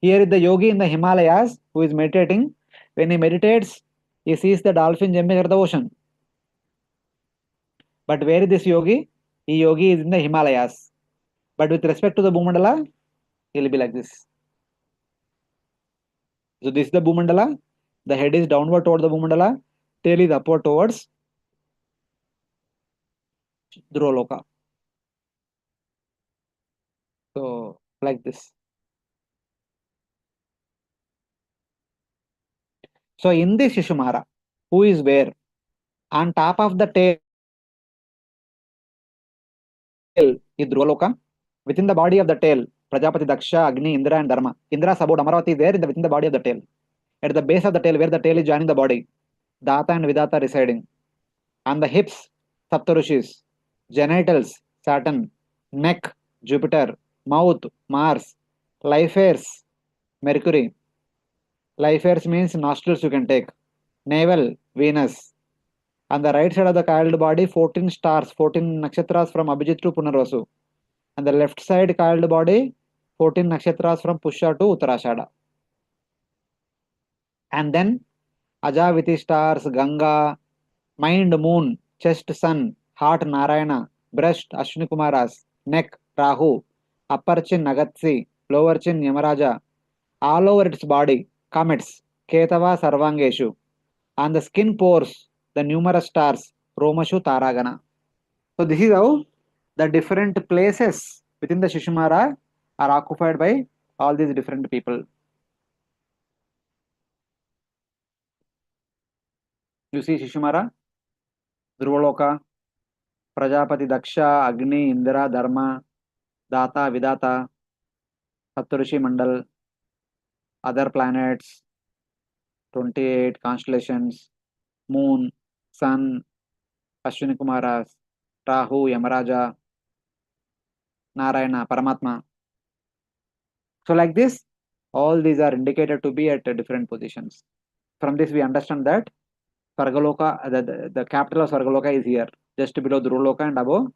Here is the yogi in the Himalayas who is meditating. When he meditates, He sees the dolphin jumping at the ocean. But where is this yogi? He yogi is in the Himalayas. But with respect to the Bhumandala, he will be like this. So this is the Bhumandala. The head is downward towards the Bhumandala. Tail is upward towards Dhruvaloka. So like this. So in this Shishumara, who is where? On top of the tail is Dhruvaloka. Within the body of the tail, Prajapati, Daksha, Agni, Indra and Dharma. Indra's abode Amaravati is there within the body of the tail. At the base of the tail, where the tail is joining the body, Data and Vidata residing. On the hips, Saptarishis. Genitals, Saturn. Neck, Jupiter. Mouth, Mars. Life hairs, Mercury. Life hairs means nostrils you can take. Navel, Venus. On the right side of the coiled body, 14 stars, 14 nakshatras from Abhijit to Punarvasu. On the left side coiled body, 14 nakshatras from Pusha to Uttarashada. And then Ajaviti stars, Ganga, mind, moon, chest, sun, heart, Narayana, breast, Ashwini Kumaras, neck, Rahu, upper chin, Agatsi, lower chin, Yamaraja, all over its body, comets, Ketava, Sarvangeshu. On the skin pores, the numerous stars, Romashu, Taragana. So this is how the different places within the Shishumara are occupied by all these different people. You see Shishumara, Dhruvaloka, Prajapati, Daksha, Agni, Indra, Dharma, Data, Vidata, Saptarishi Mandal, other planets, 28 constellations, Moon, Sun, Ashwini Kumaras, Rahu, Yamaraja, Narayana, Paramatma. So like this, all these are indicated to be at different positions. From this we understand that Svargaloka, the capital of Svargaloka is here, just below Dhruvaloka and above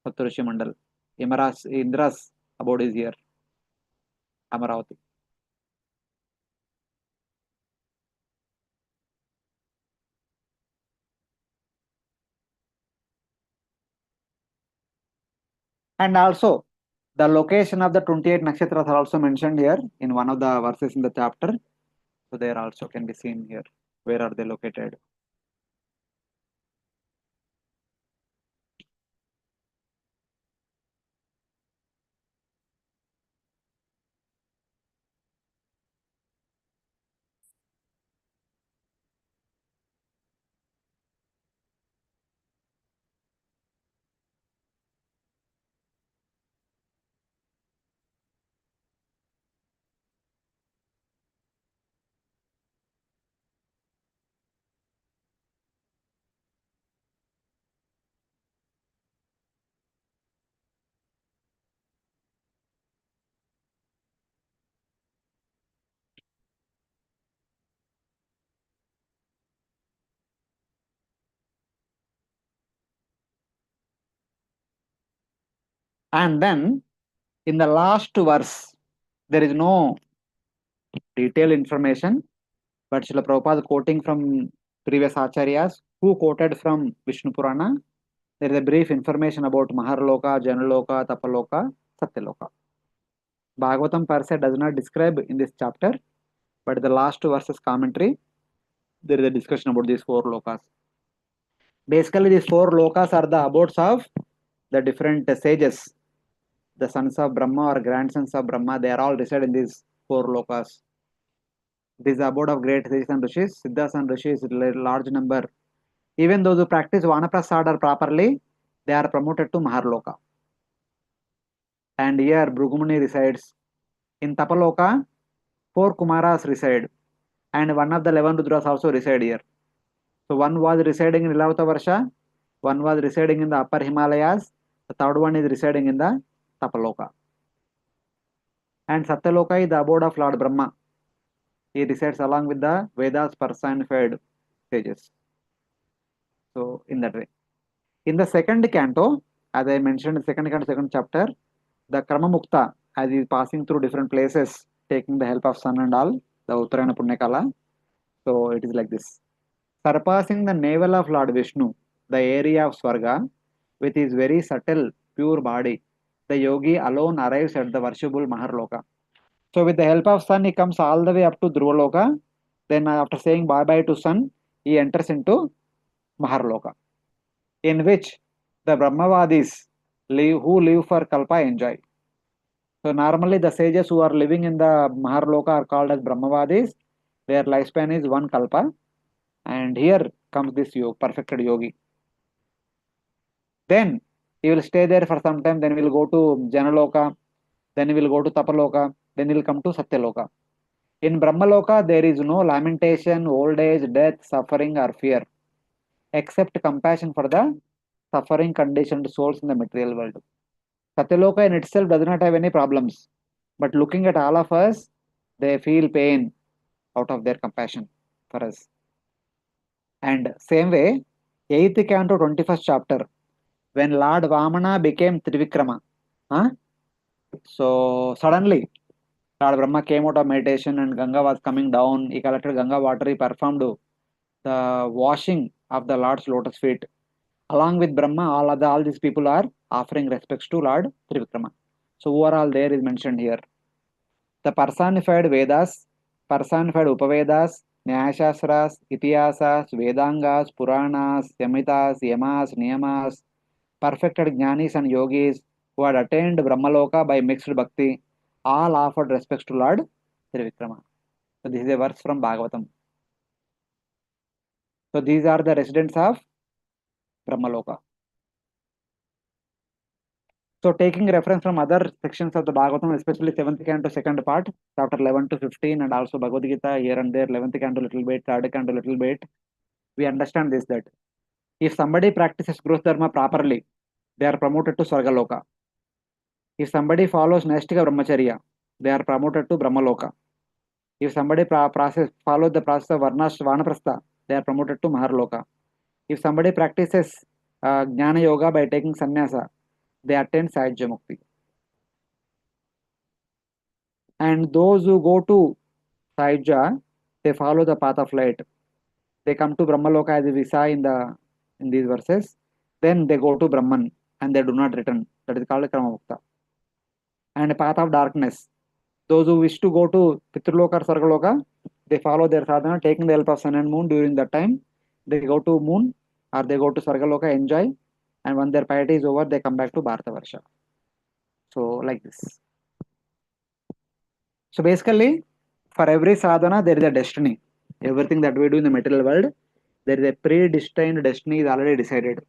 Saptarishi Mandal. Indra's abode is here, Amaravati. And also, the location of the 28 nakshatras are also mentioned here in one of the verses in the chapter. So there also can be seen here. Where are they located? And then in the last verse, there is no detailed information, but Srila Prabhupada quoting from previous acharyas who quoted from Vishnu Purana. There is a brief information about Maharloka, Janaloka, Tapaloka, Satyaloka. Bhagavatam per se does not describe in this chapter, but the last verses commentary, there is a discussion about these 4 lokas. Basically, these 4 lokas are the abodes of the different sages. The sons of Brahma or grandsons of Brahma, they are all reside in these 4 lokas. This abode of great sages and rishis, Siddhas and rishis, large number. Even those who practice Vanaprasada properly, they are promoted to Maharloka. And here Bhrugumuni resides. In Tapaloka, 4 Kumaras reside. And one of the 11 Rudras also reside here. So one was residing in Ilavata Varsha, one was residing in the upper Himalayas, the third one is residing in the Tapaloka. And Satyaloka is the abode of Lord Brahma. He resides along with the Vedas personified sages. So in that way. In the second canto, as I mentioned in the second canto, second chapter, the Krama Mukta, as he is passing through different places, taking the help of sun and all, the Uttarayana Punyakala. So it is like this. surpassing the navel of Lord Vishnu, the area of Swarga, with his very subtle, pure body, the yogi alone arrives at the worshipable Maharloka. So with the help of sun, he comes all the way up to Dhruvaloka. Then after saying bye-bye to sun, he enters into Maharloka, in which the Brahmavadis who live for Kalpa enjoy. So normally the sages who are living in the Maharloka are called as Brahmavadis. Their lifespan is 1 Kalpa. And here comes this perfected yogi. Then he will stay there for some time. Then he will go to Janaloka. Then he will go to Tapaloka. Then he will come to Satyaloka. In Brahmaloka, there is no lamentation, old age, death, suffering, or fear, except compassion for the suffering conditioned souls in the material world. Satyaloka in itself does not have any problems. But looking at all of us, they feel pain out of their compassion for us. And same way, 8th canto, 21st chapter, when Lord Vamana became Trivikrama, so suddenly Lord Brahma came out of meditation and Ganga was coming down. He collected Ganga water. He performed the washing of the Lord's lotus feet. Along with Brahma, all these people are offering respects to Lord Trivikrama. So who are all there is mentioned here. The personified Vedas, personified Upavedas, Nyayashastras, Itihasas, Vedangas, Puranas, Samhitas, Yamas, Niyamas, perfected Jnanis and Yogis who had attained Brahmaloka by mixed bhakti, all offered respects to Lord Trivikrama. So this is a verse from Bhagavatam. So these are the residents of Brahmaloka. So taking reference from other sections of the Bhagavatam, especially 7th canto, 2nd part, chapter 11 to 15, and also Bhagavad Gita here and there, 11th canto little bit, 3rd canto little bit, we understand this, that if somebody practices Growth Dharma properly, they are promoted to Swargaloka. If somebody follows Naistika Brahmacharya, they are promoted to Brahmaloka. If somebody follows the process of Vanaprastha, they are promoted to Maharloka. If somebody practices Jnana Yoga by taking sannyasa, they attain Sahajya Mukti. And those who go to Sahajya, they follow the path of light. They come to Brahmaloka as we saw in these verses. Then they go to Brahman and they do not return. That is called Krama Mukta. And a path of darkness. Those who wish to go to Pitraloka or Sargaloka, they follow their sadhana, taking the help of sun and moon during that time. They go to moon or they go to Sargaloka, enjoy. And when their piety is over, they come back to Bharatavarsha. So like this. So basically, for every sadhana, there is a destiny. Everything that we do in the material world, there is a predestined destiny is already decided.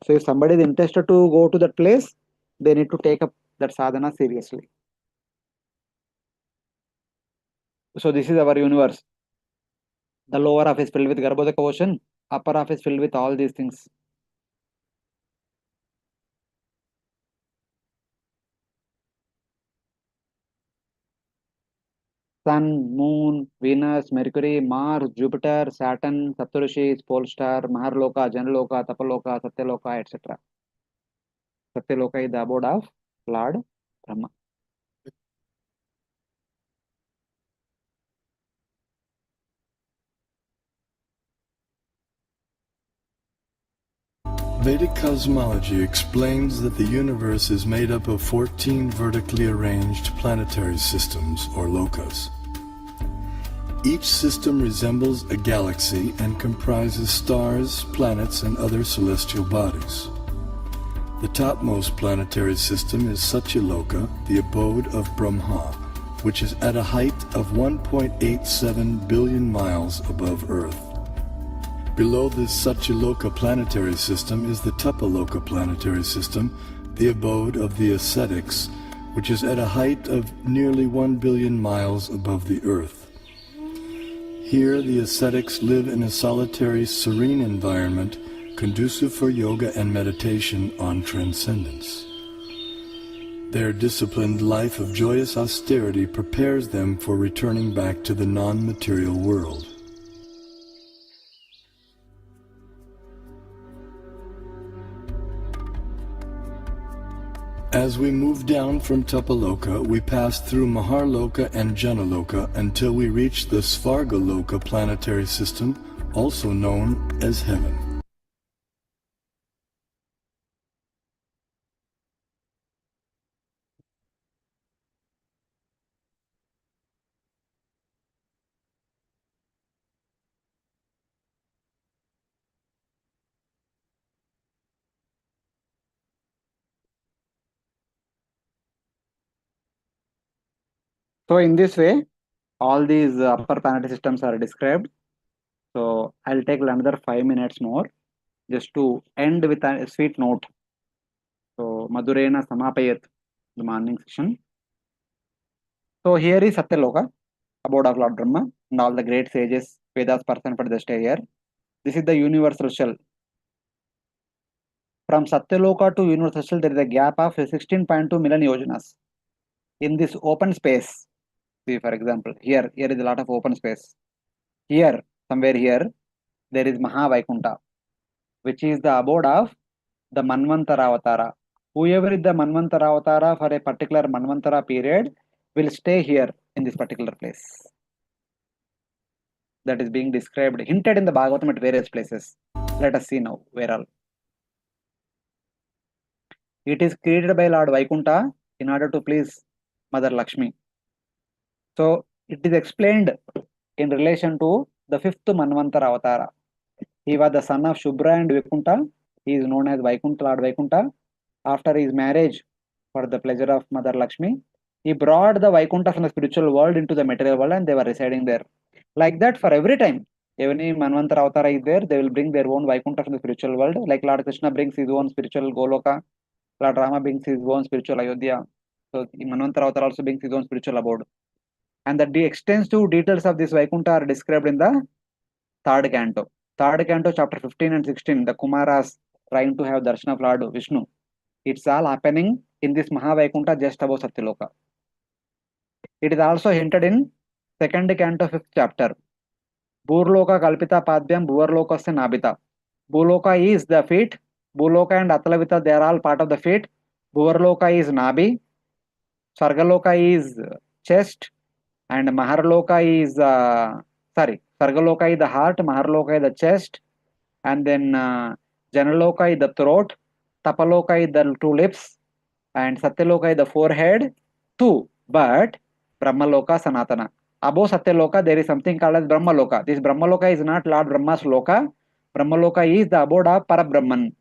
So if somebody is interested to go to that place, they need to take up that sadhana seriously. So this is our universe. The lower half is filled with Garbhodaka ocean, upper half is filled with all these things. Sun, Moon, Venus, Mercury, Mars, Jupiter, Saturn, Saptarishis, Polestar, Maharloka, Janaloka, Tapaloka, Satyaloka, etc. Satyaloka is the abode of Lord Brahma. Vedic cosmology explains that the universe is made up of 14 vertically arranged planetary systems, or lokas. Each system resembles a galaxy and comprises stars, planets, and other celestial bodies. The topmost planetary system is Satyaloka, the abode of Brahma, which is at a height of 1.87 billion miles above Earth. Below this Satyaloka planetary system is the Tapaloka planetary system, the abode of the ascetics, which is at a height of nearly 1 billion miles above the Earth. Here the ascetics live in a solitary, serene environment conducive for yoga and meditation on transcendence. Their disciplined life of joyous austerity prepares them for returning back to the non-material world. As we move down from Tapaloka, we pass through Maharloka and Janaloka until we reach the Svargaloka planetary system, also known as heaven. So in this way, all these upper planetary systems are described. So I'll take another 5 minutes more just to end with a sweet note. So Madhurena Samapayat, the morning session. So here is Satyaloka, abode of Lord Brahma, and all the great sages, Vedas person for the stay here. This is the universal shell. From Satyaloka to universal shell, there is a gap of 16.2 million yojanas. In this open space, see for example, here is a lot of open space. Here, somewhere here, there is Mahavaikuntha, which is the abode of the Manvantara Avatara. Whoever is the Manvantara Avatara for a particular Manvantara period will stay here in this particular place. That is being described, hinted in the Bhagavatam at various places. Let us see now where all. It is created by Lord Vaikuntha in order to please Mother Lakshmi. So it is explained in relation to the fifth Manvantara Avatara. He was the son of Shubhra and Vaikuntha. He is known as Vaikuntha, Lord Vaikuntha. After his marriage, for the pleasure of Mother Lakshmi, he brought the Vaikuntha from the spiritual world into the material world and they were residing there. Like that for every time. Every Manvantara Avatara is there, they will bring their own Vaikuntha from the spiritual world. Like Lord Krishna brings his own spiritual Goloka. Lord Rama brings his own spiritual Ayodhya. So Manvantara Avatara also brings his own spiritual abode. And the extensive details of this Vaikuntha are described in the third canto. Third canto, chapter 15 and 16, the Kumaras trying to have darshan of Lord Vishnu. It's all happening in this Mahavaikuntha just above Satyaloka. It is also hinted in second canto, 5th chapter. Burloka Kalpita Padhyam Bhuvarlokasya Nabita. Bhuloka is the feet. Bhuloka and Atalavita, they are all part of the feet. Bhuvarloka is Nabi. Sargaloka is chest. And Maharloka is, Sargaloka is the heart. Maharloka is the chest. And then Janaloka is the throat. Tapaloka is the two lips. And Satyaloka is the forehead. Two. But Brahmaloka Sanatana. Above Satyaloka, there is something called as Brahmaloka. This Brahmaloka is not Lord Brahma's Loka. Brahmaloka is the abode of Parabrahman.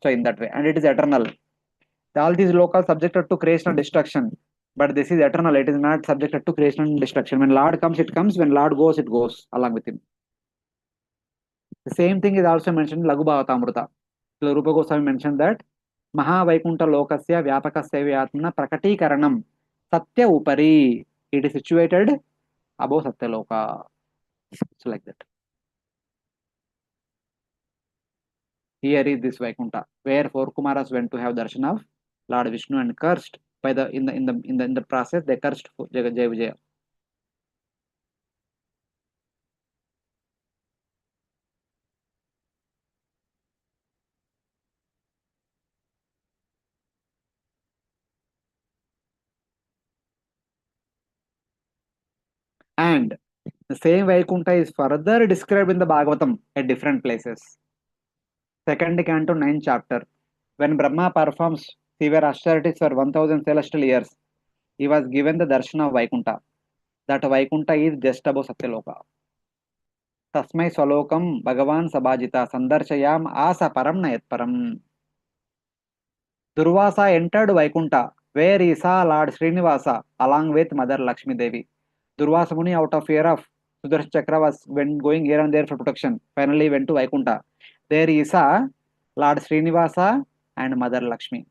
So in that way. And it is eternal. All these lokas subjected to creation and destruction. But this is eternal. It is not subjected to creation and destruction. When Lord comes, it comes. When Lord goes, it goes along with him. The same thing is also mentioned in Laghu Bhagavatamrita. Rupa Goswami mentioned that Mahavaikuntha Lokasya Vyapakasya Vyatmana Prakatikaranam Satya Upari. It is situated above Satyaloka. So like that. Here is this Vaikuntha, where four Kumaras went to have darshan of Lord Vishnu and cursed by the in the process they cursed Jai Vijaya. And the same Vaikuntha is further described in the Bhagavatam at different places. Second canto, 9th chapter. When Brahma performs severe austerities for 1000 celestial years, he was given the darshan of Vaikuntha. That Vaikuntha is just above Satyaloka. Tasmai Swalokam Bhagavan Sabhajita Sandarshayam Asa Param Nayat Param. Durvasa entered Vaikuntha, where he saw Lord Srinivasa along with Mother Lakshmi Devi. Durvasa Muni, out of fear of Sudarshan Chakra, was going here and there for protection. Finally went to Vaikuntha. There he saw Lord Srinivasa and Mother Lakshmi.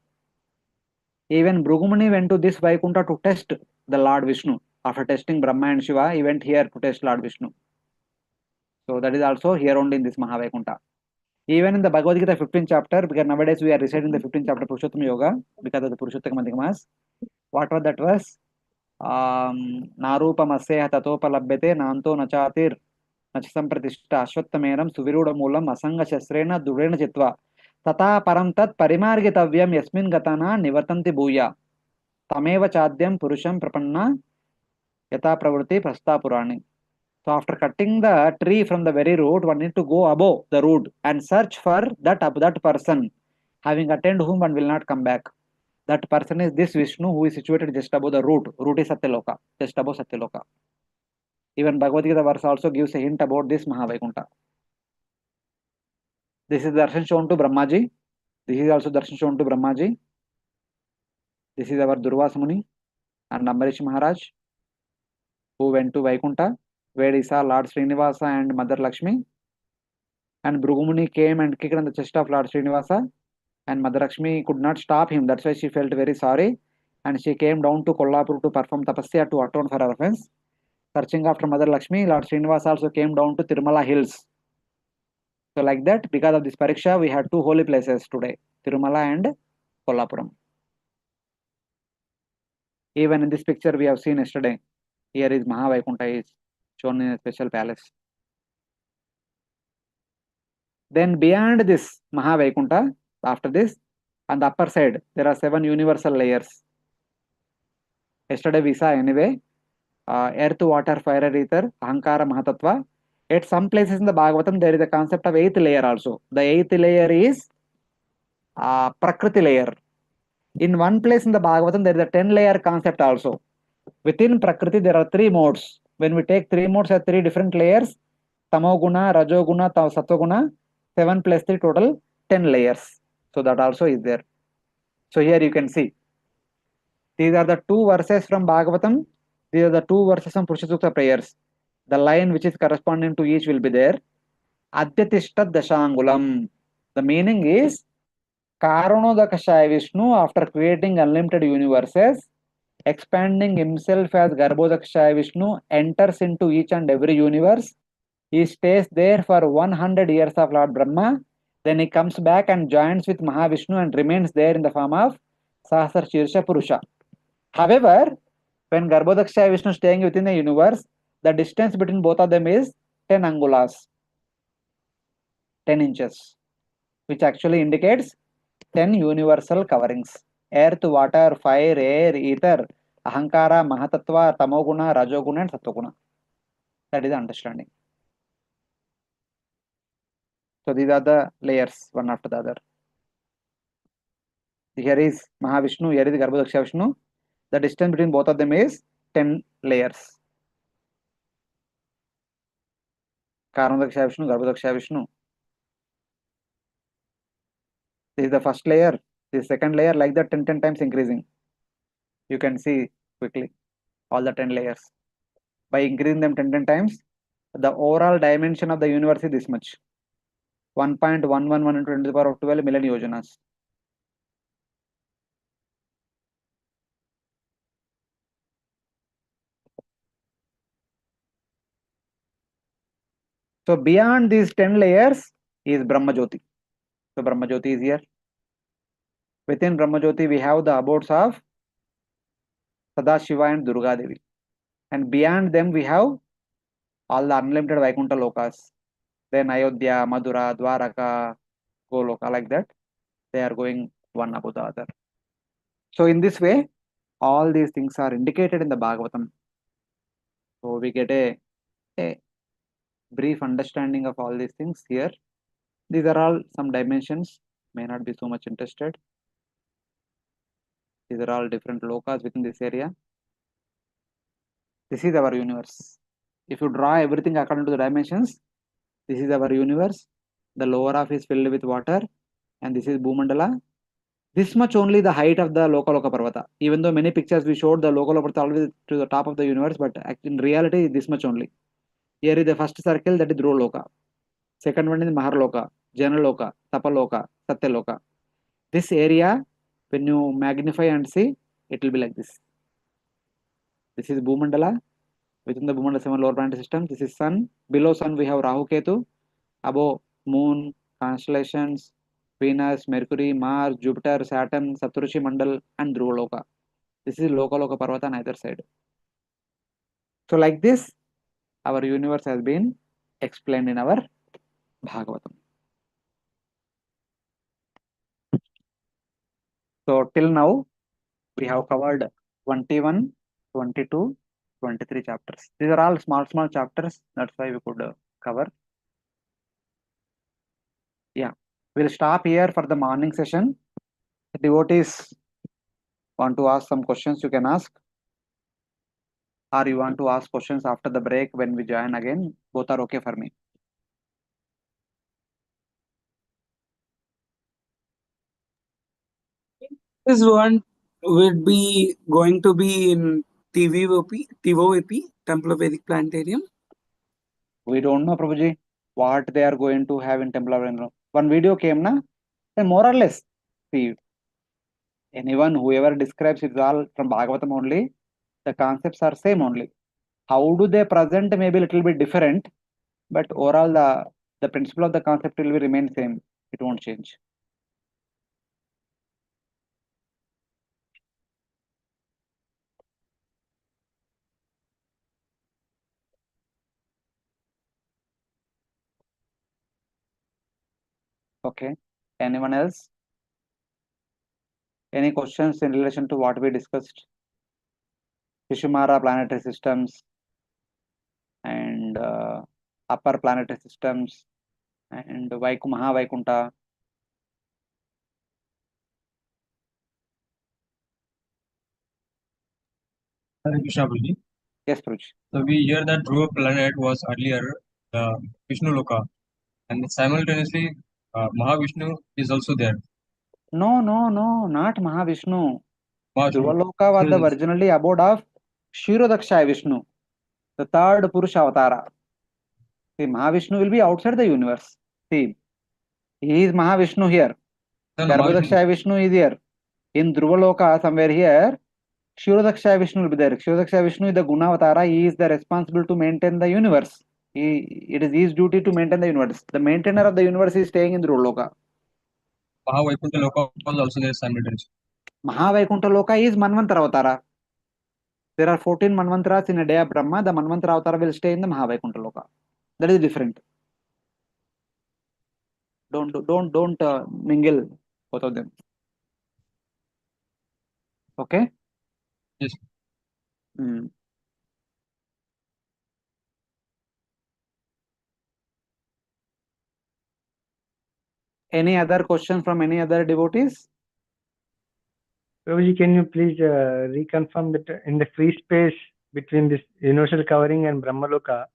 Even Bhrugumuni went to this Vaikuntha to test the Lord Vishnu. After testing Brahma and Shiva, he went here to test Lord Vishnu. So that is also here only in this Mahavaikuntha. Even in the Bhagavad Gita 15th chapter, because nowadays we are reciting the 15th chapter Purushottama Yoga because of the Purushottama Adhikamas. What was that verse? Narupa Masseha Tatopa Labbete Nanto Nachatir Nachasampratishta Ashwattamenam Suviruda Moolam Asanga Shasrena Durena Chitva Tata Param Tat Parimargitavyam Yasmin Gatana Nivatanti Bhuya Tameva Chadyam Purusham Prapanna Yata Pravruti Prastha Purani. So after cutting the tree from the very root, one need to go above the root and search for that person, having attained whom one will not come back. That person is this Vishnu who is situated just above the root. Root is Satyaloka, just above Satyaloka. Even Bhagavad Gita verse also gives a hint about this Mahavaikuntha. This is darshan shown to Brahmaji. This is also darshan shown to Brahmaji. This is our Durvasa Muni and Ambarish Maharaj, who went to Vaikuntha, where he saw Lord Srinivasa and Mother Lakshmi. And Bhrugumuni came and kicked on the chest of Lord Srinivasa, and Mother Lakshmi could not stop him. That's why she felt very sorry, and she came down to Kolhapur to perform tapasya to atone for her offense. Searching after Mother Lakshmi, Lord Srinivasa also came down to Tirumala hills. So like that, because of this pariksha, we had two holy places today, Tirumala and Kolhapuram. Even in this picture we have seen yesterday, here is Mahavaikuntha is shown in a special palace. Then beyond this Mahavaikuntha, after this, on the upper side, there are 7 universal layers. Yesterday we saw anyway, earth, water, fire, ether, ahankara, mahatattva. At some places in the Bhagavatam, there is a concept of 8th layer also. The 8th layer is Prakriti layer. In one place in the Bhagavatam, there is a 10-layer concept also. Within Prakriti, there are 3 modes. When we take 3 modes at 3 different layers, Tamoguna, Rajoguna, Sattoguna, 7 plus 3 total 10 layers. So that also is there. So here you can see. These are the 2 verses from Bhagavatam. These are the 2 verses from Purusha Sukta prayers. The line which is corresponding to each will be there. Adyatishtat Dashangulam. The meaning is Karanodakashaya Vishnu, after creating unlimited universes, expanding himself as Garbhodakashaya Vishnu, enters into each and every universe. He stays there for 100 years of Lord Brahma. Then he comes back and joins with Mahavishnu and remains there in the form of Sahasra Shirsha Purusha. However, when Garbhodakashaya Vishnu is staying within the universe, the distance between both of them is 10 angulas, 10 inches, which actually indicates 10 universal coverings. Earth, water, fire, air, ether, ahankara, mahatattva, tamoguna, rajoguna and sattoguna. That is the understanding. So these are the layers, one after the other. Here is Mahavishnu, here is Garbhodakashaya Vishnu. The distance between both of them is 10 layers. Karanodakashaya Vishnu, Garbhodakashaya Vishnu. This is the first layer. This second layer, like that 10 times increasing. You can see quickly all the 10 layers. By increasing them 10 times, the overall dimension of the universe is this much. 1.111 into 10 to the power of 12 million yojanas. So beyond these 10 layers is Brahma Jyoti. So Brahma Jyoti is here. Within Brahma Jyoti, we have the abodes of Sadashiva and Durga Devi. And beyond them, we have all the unlimited Vaikuntha lokas. Then Ayodhya, Madura, Dwaraka, Goloka, like that. They are going one above the other. So in this way, all these things are indicated in the Bhagavatam. So we get a brief understanding of all these things here. These are all some dimensions, may not be so much interested. These are all different lokas within this area. This is our universe. If you draw everything according to the dimensions, this is our universe. The lower half is filled with water, and this is Bhumandala. This much only the height of the Lokaloka Parvata. Even though many pictures we showed the Lokaloka Parvata always to the top of the universe, but in reality, this much only. Here is the first circle, that is Dhruvaloka. Second one is Maharloka, Janaloka, Tapaloka, Satyaloka. This area, when you magnify and see, it will be like this. This is Bhumandala. Within the Bhumandala 7 lower planetary system, this is Sun. Below Sun, we have Rahu Ketu. Above Moon, constellations, Venus, Mercury, Mars, Jupiter, Saturn, Saptarushi Mandal, and Dhruvaloka. This is Lokaloka Parvata on either side. So like this, our universe has been explained in our Bhagavatam. So till now, we have covered 21, 22, 23 chapters. These are all small chapters. That's why we could cover. Yeah, we'll stop here for the morning session. The devotees want to ask some questions, you can ask. Or you want to ask questions after the break when we join again. Both are okay for me. This one would be going to be in TVOP, Temple of Vedic Planetarium. We don't know, Prabhuji, what they are going to have in Temple of Vedic. One video came, na? And more or less, see, anyone, whoever describes it, all from Bhagavatam only, the concepts are same only. How do they present maybe a little bit different, but overall the principle of the concept will remain same. It won't change. Okay. Anyone else? Any questions in relation to what we discussed? Shishumara planetary systems and upper planetary systems and Mahavaikuntha. Hare Krishna, Prabhuji. Yes, Prabhuji. So we hear that Dhruva planet was earlier the Vishnu Loka, and simultaneously Mahavishnu is also there. No, not Mahavishnu. Mahavishnu. Dhruva was the originally abode of Kshirodakshaya Vishnu, the third Purusha Avatara. See, Mahavishnu will be outside the universe. See, he is Mahavishnu here. Garbhodakshaya Vishnu is here. In Dhruva somewhere here, Kshirodakshaya Vishnu will be there. Kshirodakshaya Vishnu is the Gunavatara. He is the responsible to maintain the universe. It is his duty to maintain the universe. The maintainer of the universe is staying in Dhruva. Mahavaikuntha Loka was also there simultaneously. Mahavaikuntha Loka is Manvantara Avatara. There are 14 Manvantaras in a day of Brahma. The Manvantara Avatara will stay in the Mahavaikuntha Loka. That is different. Don't mingle both of them. Okay? Yes. Any other questions from any other devotees? Prabhuji, can you please reconfirm that in the free space between this universal covering and Brahmaloka,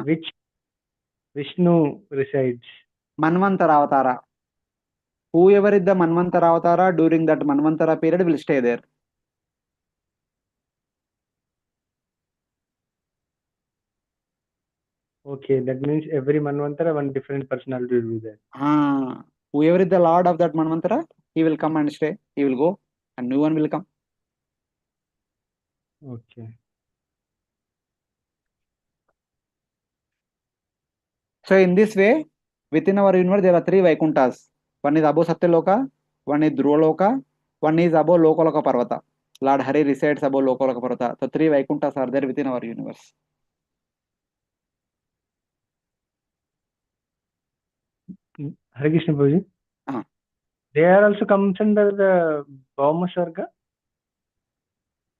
which Vishnu resides? Manvantara Avatara. Whoever is the Manvantara Avatara during that Manvantara period will stay there. Okay, that means every Manvantara, one different personality will be there. Whoever is the Lord of that Manvantara, he will come and stay. He will go, and new one will come. Okay. So in this way, within our universe, there are 3 Vaikunthas. One is above Satyaloka, one is Dhruvaloka, one is above Lokaloka Parvata. Lord Hari resides above Lokaloka Parvata. So 3 Vaikunthas are there within our universe. Hare Krishna Prabhuji. They are also comes under the Bhauma Sarga?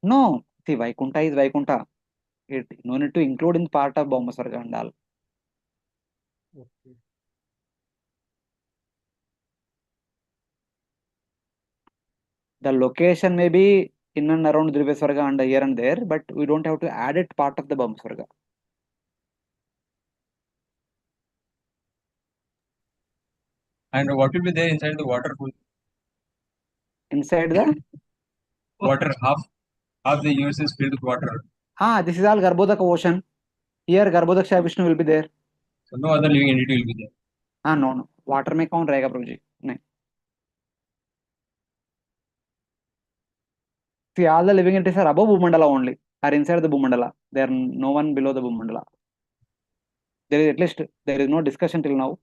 No. See, Vaikuntha is Vaikuntha. It no need to include in part of Bhauma Sarga and all. Okay. The location may be in and around Drivya Swarga and here and there, but we don't have to add it part of the Bhauma Swarga. And what will be there inside the water pool? Inside the water, half the universe is filled with water. This is all Garbhodaka ocean. Here Garbhodakshaya Vishnu will be there. So no other living entity will be there. No. Water में कौन रहेगा प्रभु जी? नहीं. See, all the living entities are above Bhumandala only, are inside the Bhumandala. There are no one below the Bhumandala. There is no discussion till now.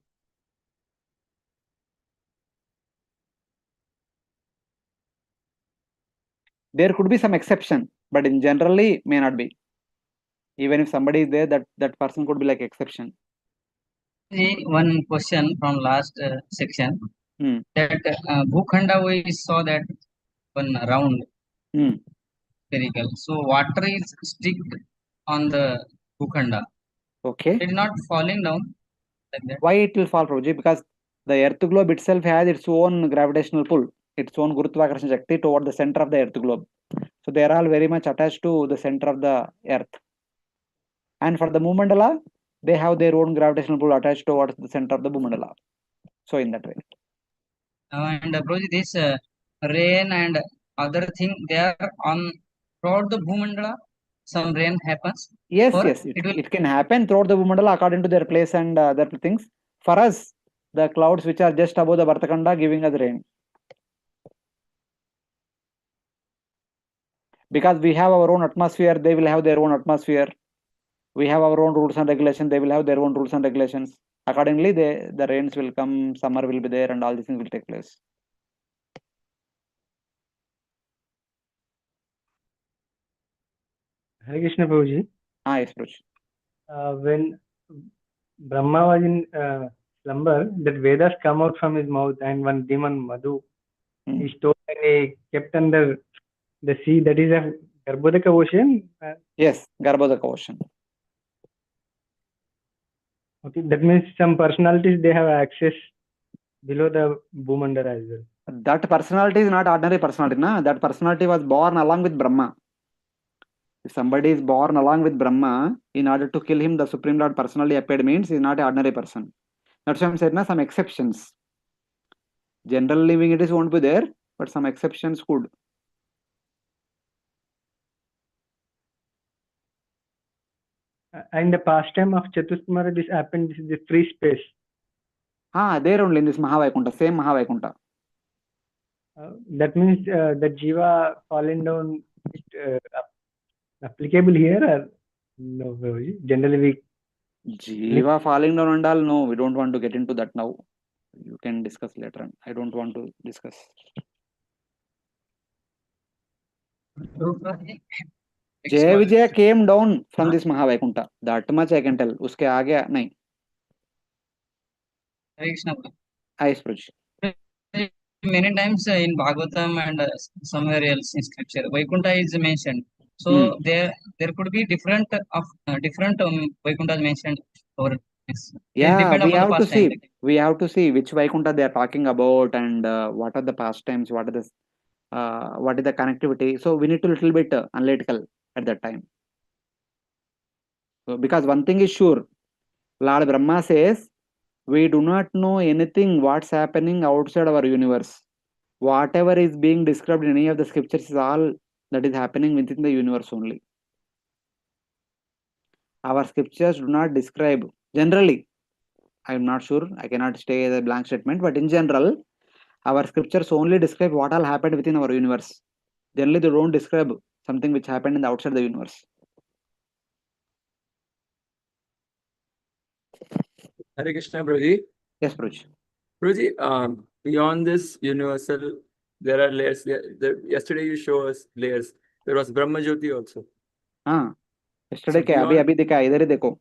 There could be some exception, but in generally may not be. Even if somebody is there, that person could be like exception. One question from last section. That Bhukhanda, we saw that one round spherical. So water is stick on the Bhukhanda. Okay. It is not falling down like that. Why it will fall, Prabhuji? Because the earth globe itself has its own gravitational pull, its own Gurutvakarshana Shakti toward the center of the earth globe. So they are all very much attached to the center of the earth. And for the Bhumandala, they have their own gravitational pull attached towards the center of the Bhumandala. So in that way. And Prabhuji, this rain and other thing, they are on throughout the Bhumandala. Some rain happens. Yes, or yes, it can happen throughout the Bhumandala according to their place and other things. For us, the clouds which are just above the Bhartakhanda giving us rain. Because we have our own atmosphere, they will have their own atmosphere. We have our own rules and regulations, they will have their own rules and regulations. Accordingly, the rains will come, summer will be there, and all these things will take place. Hare Krishna Prabhuji. Yes, Prabhuji. When Brahma was in slumber, that Vedas come out from his mouth, and one demon Madhu, he stole and he kept under the sea. That is a Garbhodaka ocean. Yes, Garbhodaka ocean. Okay, that means some personalities they have access below the Bhumandala as well. That personality is not ordinary personality, na? That personality was born along with Brahma. If somebody is born along with Brahma, in order to kill him, the Supreme Lord personally appeared means he is not an ordinary person. That's why I'm saying, na, some exceptions. General living it is won't be there, but some exceptions could. In the pastime of Chatuskumara, this happened. This is the free space. There only in this Mahavaikuntha, same Mahavaikuntha. That means the Jiva falling down applicable here or no? Generally, we Jiva falling down and all, no, we don't want to get into that now. You can discuss later on. I don't want to discuss. Jaya Vijaya came down from this Mahavaikuntha. That much I can tell. Uske aage nahi. Yes, Prabhuji. Many times in Bhagavatam and somewhere else in scripture, Vaikuntha is mentioned. So there could be different Vaikunthas mentioned. Or yeah, we have to see. We have to see which Vaikuntha they are talking about and what are the pastimes, what is the connectivity. So we need to little bit analytical at that time. So because one thing is sure, Lord Brahma says, we do not know anything what's happening outside our universe. Whatever is being described in any of the scriptures is all that is happening within the universe only. Our scriptures do not describe, generally, I am not sure, I cannot say the blank statement, but in general, our scriptures only describe what all happened within our universe. Generally, they don't describe something which happened in the outside the universe. Hare Krishna, Prabhuji. Yes, Prabhuji. Prabhuji, beyond this universal, there are layers. Yesterday you showed us layers. There was Brahma Jyoti also. Yesterday क्या अभी देखा इधर ही देखो.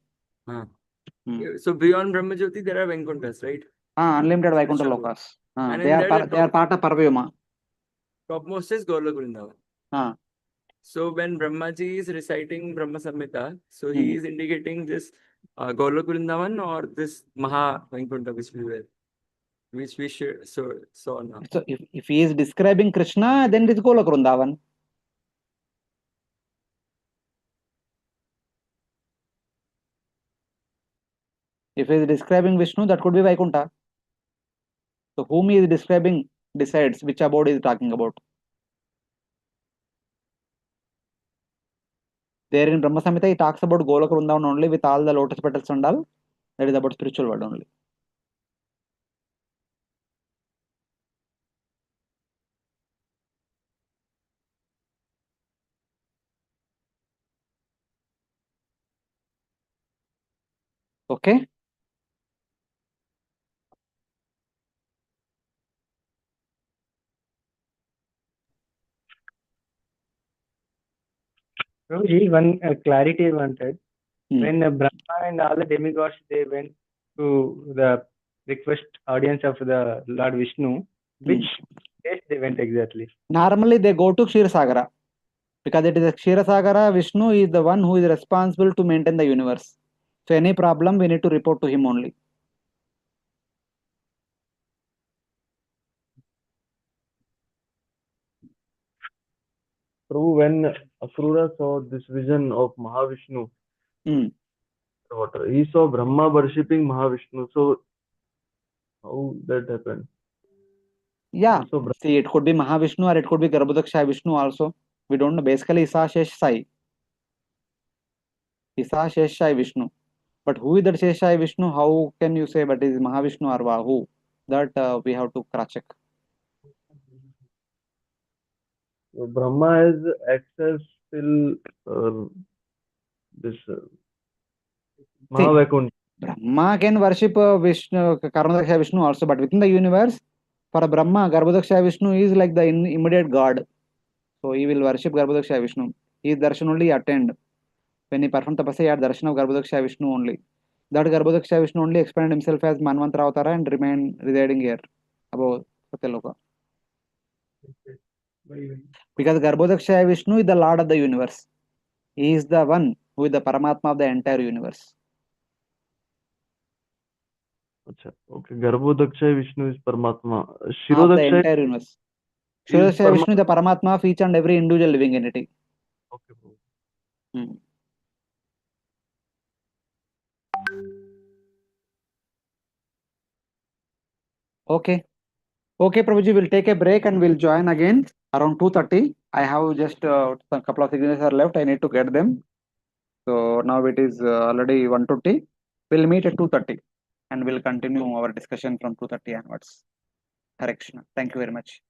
So beyond Brahma Jyoti there are Vaikunthas, right? Unlimited Vaikuntha lokas. They are part of Parvayuma. Topmost is Golok Vrindavan. So when Brahmaji is reciting Brahma Samhita, so he is indicating this Golok Vrindavan or this Maha Vaikuntha which we saw now. So if he is describing Krishna, then it is Golok Vrindavan. If he is describing Vishnu, that could be Vaikuntha. So whom he is describing decides which abode he is talking about. There in Brahma Samhita, he talks about Golok Vrindavan only with all the lotus petals and all. That is about spiritual world only. Okay. Prabhuji, one clarity I wanted. When Brahma and all the demigods they went to the request audience of the Lord Vishnu, which place they went exactly? Normally they go to Kshirsagara Because it is a Ksheerasagara, Vishnu is the one who is responsible to maintain the universe. So any problem, we need to report to him only. Prabhu, when Akrura saw this vision of Mahavishnu, he saw Brahma worshipping Mahavishnu. So how that happened? Yeah, see, it could be Mahavishnu or it could be Garbhodaksha Vishnu also. We don't know. Basically, Isa Sheshai. Isa Sheshai Vishnu. But who is that Sheshai Vishnu? How can you say but it is Mahavishnu or who? That we have to cross check. So Brahma has access till this Mahavaikuntha. Brahma can worship Vishnu, Karnadaksha Vishnu also, but within the universe, for Brahma, Garbhodaksha Vishnu is like the immediate god. So he will worship Garbhodaksha Vishnu. His darshan only attend. When he performed tapasya, he had darshan of Garbhodaksha Vishnu only. That Garbhodaksha Vishnu only expanded himself as Manvantara Avatara and remained residing here above Satyaloka. Because Garbhodaksha Vishnu is the Lord of the universe. He is the one who is the Paramatma of the entire universe. Okay, Garbhodaksha Vishnu is Paramatma. Of the Shirodaksha entire universe. Shirodaksha Vishnu is the Paramatma of each and every individual living entity. Okay, bro. Okay. Okay, Prabhuji, we'll take a break and we'll join again around 2:30. I have just a couple of signatures are left. I need to get them. So now it is already 1:20. We'll meet at 2:30 and we'll continue our discussion from 2:30 onwards. Hare Krishna. Thank you very much.